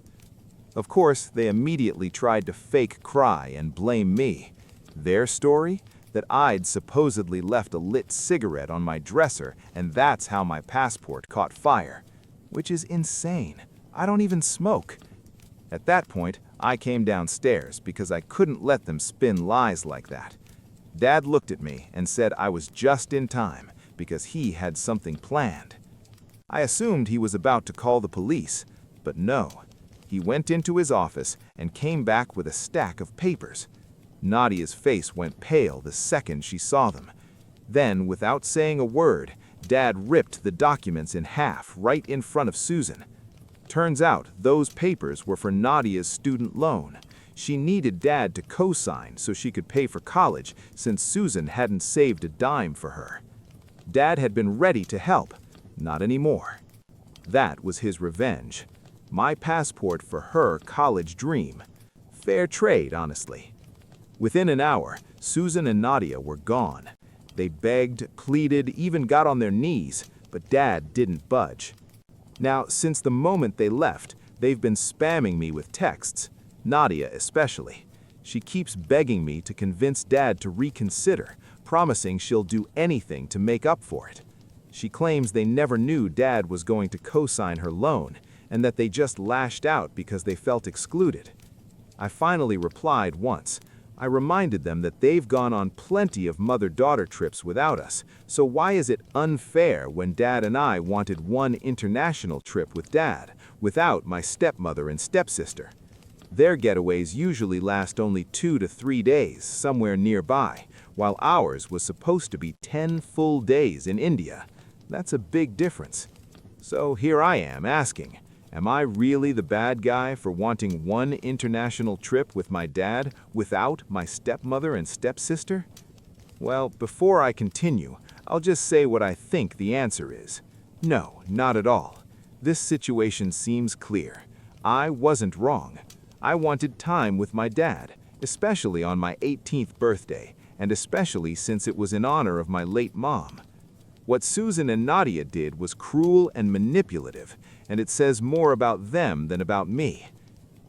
Of course, they immediately tried to fake cry and blame me. Their story? That I'd supposedly left a lit cigarette on my dresser, and that's how my passport caught fire. Which is insane. I don't even smoke. At that point, I came downstairs because I couldn't let them spin lies like that. Dad looked at me and said I was just in time because he had something planned. I assumed he was about to call the police, but no. He went into his office and came back with a stack of papers. Nadia's face went pale the second she saw them. Then, without saying a word, Dad ripped the documents in half right in front of Susan. Turns out those papers were for Nadia's student loan. She needed Dad to co-sign so she could pay for college since Susan hadn't saved a dime for her. Dad had been ready to help. Not anymore. That was his revenge. My passport for her college dream. Fair trade, honestly. Within an hour, Susan and Nadia were gone. They begged, pleaded, even got on their knees, but Dad didn't budge. Now, since the moment they left, they've been spamming me with texts. Nadia especially. She keeps begging me to convince Dad to reconsider, promising she'll do anything to make up for it. She claims they never knew Dad was going to co-sign her loan, and that they just lashed out because they felt excluded. I finally replied once. I reminded them that they've gone on plenty of mother-daughter trips without us, so why is it unfair when Dad and I wanted one international trip with Dad, without my stepmother and stepsister? Their getaways usually last only 2 to 3 days, somewhere nearby, while ours was supposed to be 10 full days in India. That's a big difference. So here I am asking, am I really the bad guy for wanting one international trip with my dad without my stepmother and stepsister? Well, before I continue, I'll just say what I think the answer is. No, not at all. This situation seems clear. I wasn't wrong. I wanted time with my dad, especially on my 18th birthday, and especially since it was in honor of my late mom. What Susan and Nadia did was cruel and manipulative, and it says more about them than about me.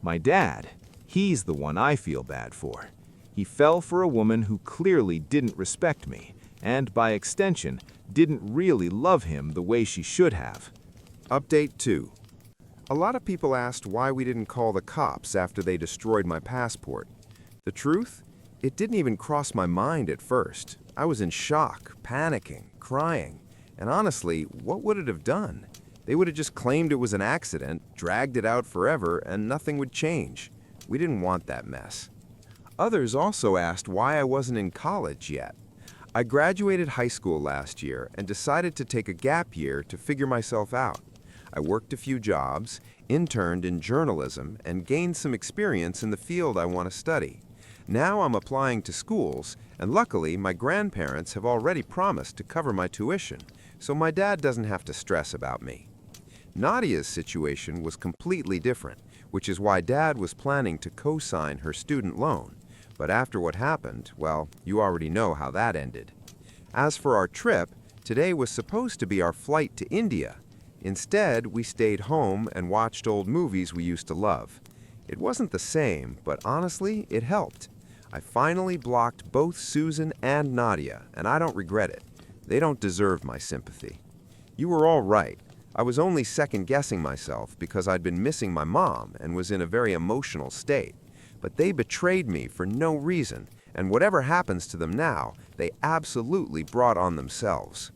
My dad, he's the one I feel bad for. He fell for a woman who clearly didn't respect me, and by extension, didn't really love him the way she should have. Update 2. A lot of people asked why we didn't call the cops after they destroyed my passport. The truth? It didn't even cross my mind at first. I was in shock, panicking, crying, and honestly, what would it have done? They would have just claimed it was an accident, dragged it out forever, and nothing would change. We didn't want that mess. Others also asked why I wasn't in college yet. I graduated high school last year and decided to take a gap year to figure myself out. I worked a few jobs, interned in journalism, and gained some experience in the field I want to study. Now I'm applying to schools, and luckily my grandparents have already promised to cover my tuition, so my dad doesn't have to stress about me. Nadia's situation was completely different, which is why Dad was planning to co-sign her student loan. But after what happened, well, you already know how that ended. As for our trip, today was supposed to be our flight to India. Instead, we stayed home and watched old movies we used to love. It wasn't the same, but honestly, it helped. I finally blocked both Susan and Nadia, and I don't regret it. They don't deserve my sympathy. You were all right. I was only second-guessing myself because I'd been missing my mom and was in a very emotional state. But they betrayed me for no reason, and whatever happens to them now, they absolutely brought on themselves.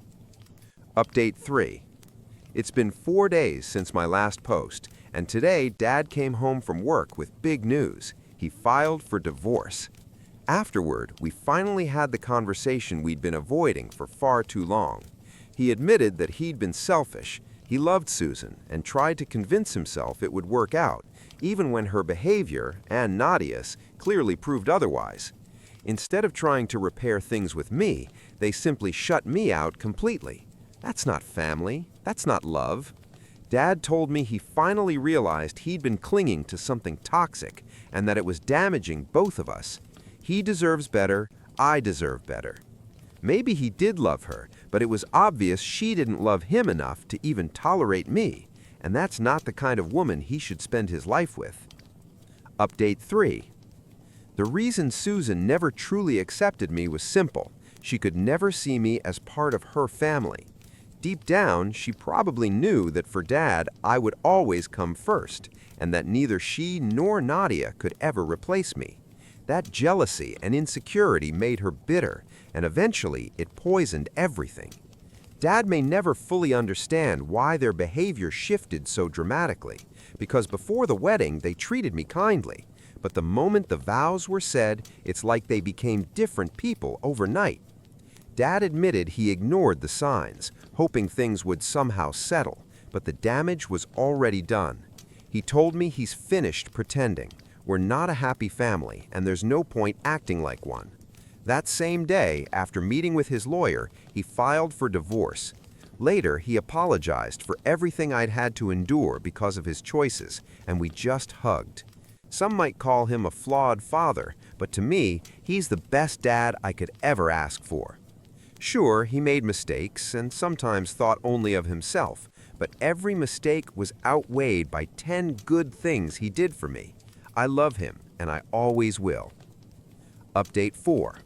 Update 3. It's been 4 days since my last post, and today Dad came home from work with big news. He filed for divorce. Afterward, we finally had the conversation we'd been avoiding for far too long. He admitted that he'd been selfish. He loved Susan and tried to convince himself it would work out, even when her behavior, and Nadia's, clearly proved otherwise. Instead of trying to repair things with me, they simply shut me out completely. That's not family. That's not love. Dad told me he finally realized he'd been clinging to something toxic and that it was damaging both of us. He deserves better. I deserve better. Maybe he did love her, but it was obvious she didn't love him enough to even tolerate me, and that's not the kind of woman he should spend his life with. Update 3. The reason Susan never truly accepted me was simple. She could never see me as part of her family. Deep down, she probably knew that for Dad, I would always come first, and that neither she nor Nadia could ever replace me. That jealousy and insecurity made her bitter, and eventually it poisoned everything. Dad may never fully understand why their behavior shifted so dramatically, because before the wedding they treated me kindly, but the moment the vows were said, it's like they became different people overnight. Dad admitted he ignored the signs, hoping things would somehow settle, but the damage was already done. He told me he's finished pretending. We're not a happy family, and there's no point acting like one. That same day, after meeting with his lawyer, he filed for divorce. Later, he apologized for everything I'd had to endure because of his choices, and we just hugged. Some might call him a flawed father, but to me, he's the best dad I could ever ask for. Sure, he made mistakes and sometimes thought only of himself, but every mistake was outweighed by 10 good things he did for me. I love him, and I always will. Update 4.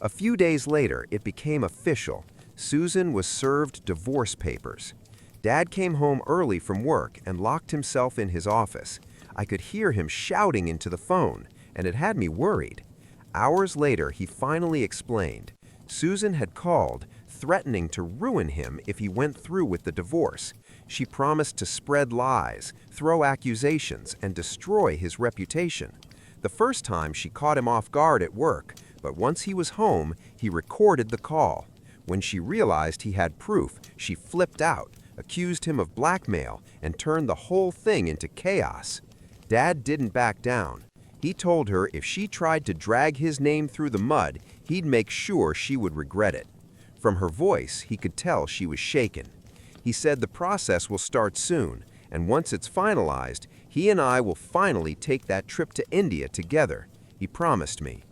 A few days later, it became official. Susan was served divorce papers. Dad came home early from work and locked himself in his office. I could hear him shouting into the phone, and it had me worried. Hours later, he finally explained. Susan had called, threatening to ruin him if he went through with the divorce. She promised to spread lies, throw accusations, and destroy his reputation. The first time she caught him off guard at work, but once he was home, he recorded the call. When she realized he had proof, she flipped out, accused him of blackmail, and turned the whole thing into chaos. Dad didn't back down. He told her if she tried to drag his name through the mud, he'd make sure she would regret it. From her voice, he could tell she was shaken. He said the process will start soon, and once it's finalized, He and I will finally take that trip to India together, he promised me.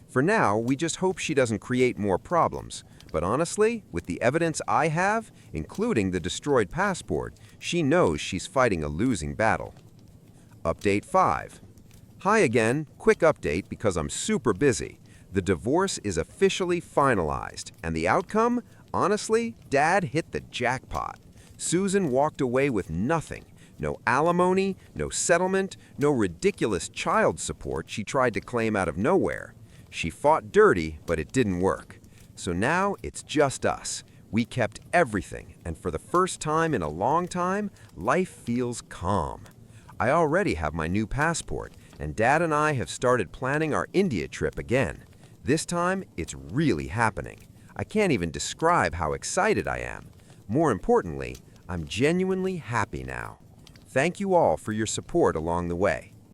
For now, we just hope she doesn't create more problems. But honestly, with the evidence I have, including the destroyed passport, she knows she's fighting a losing battle. Update 5. Hi again, quick update because I'm super busy. The divorce is officially finalized, and the outcome? Honestly, Dad hit the jackpot. Susan walked away with nothing. No alimony, no settlement, no ridiculous child support she tried to claim out of nowhere. She fought dirty, but it didn't work. So now it's just us. We kept everything, and for the first time in a long time, life feels calm. I already have my new passport, and Dad and I have started planning our India trip again. This time, it's really happening. I can't even describe how excited I am. More importantly, I'm genuinely happy now. Thank you all for your support along the way.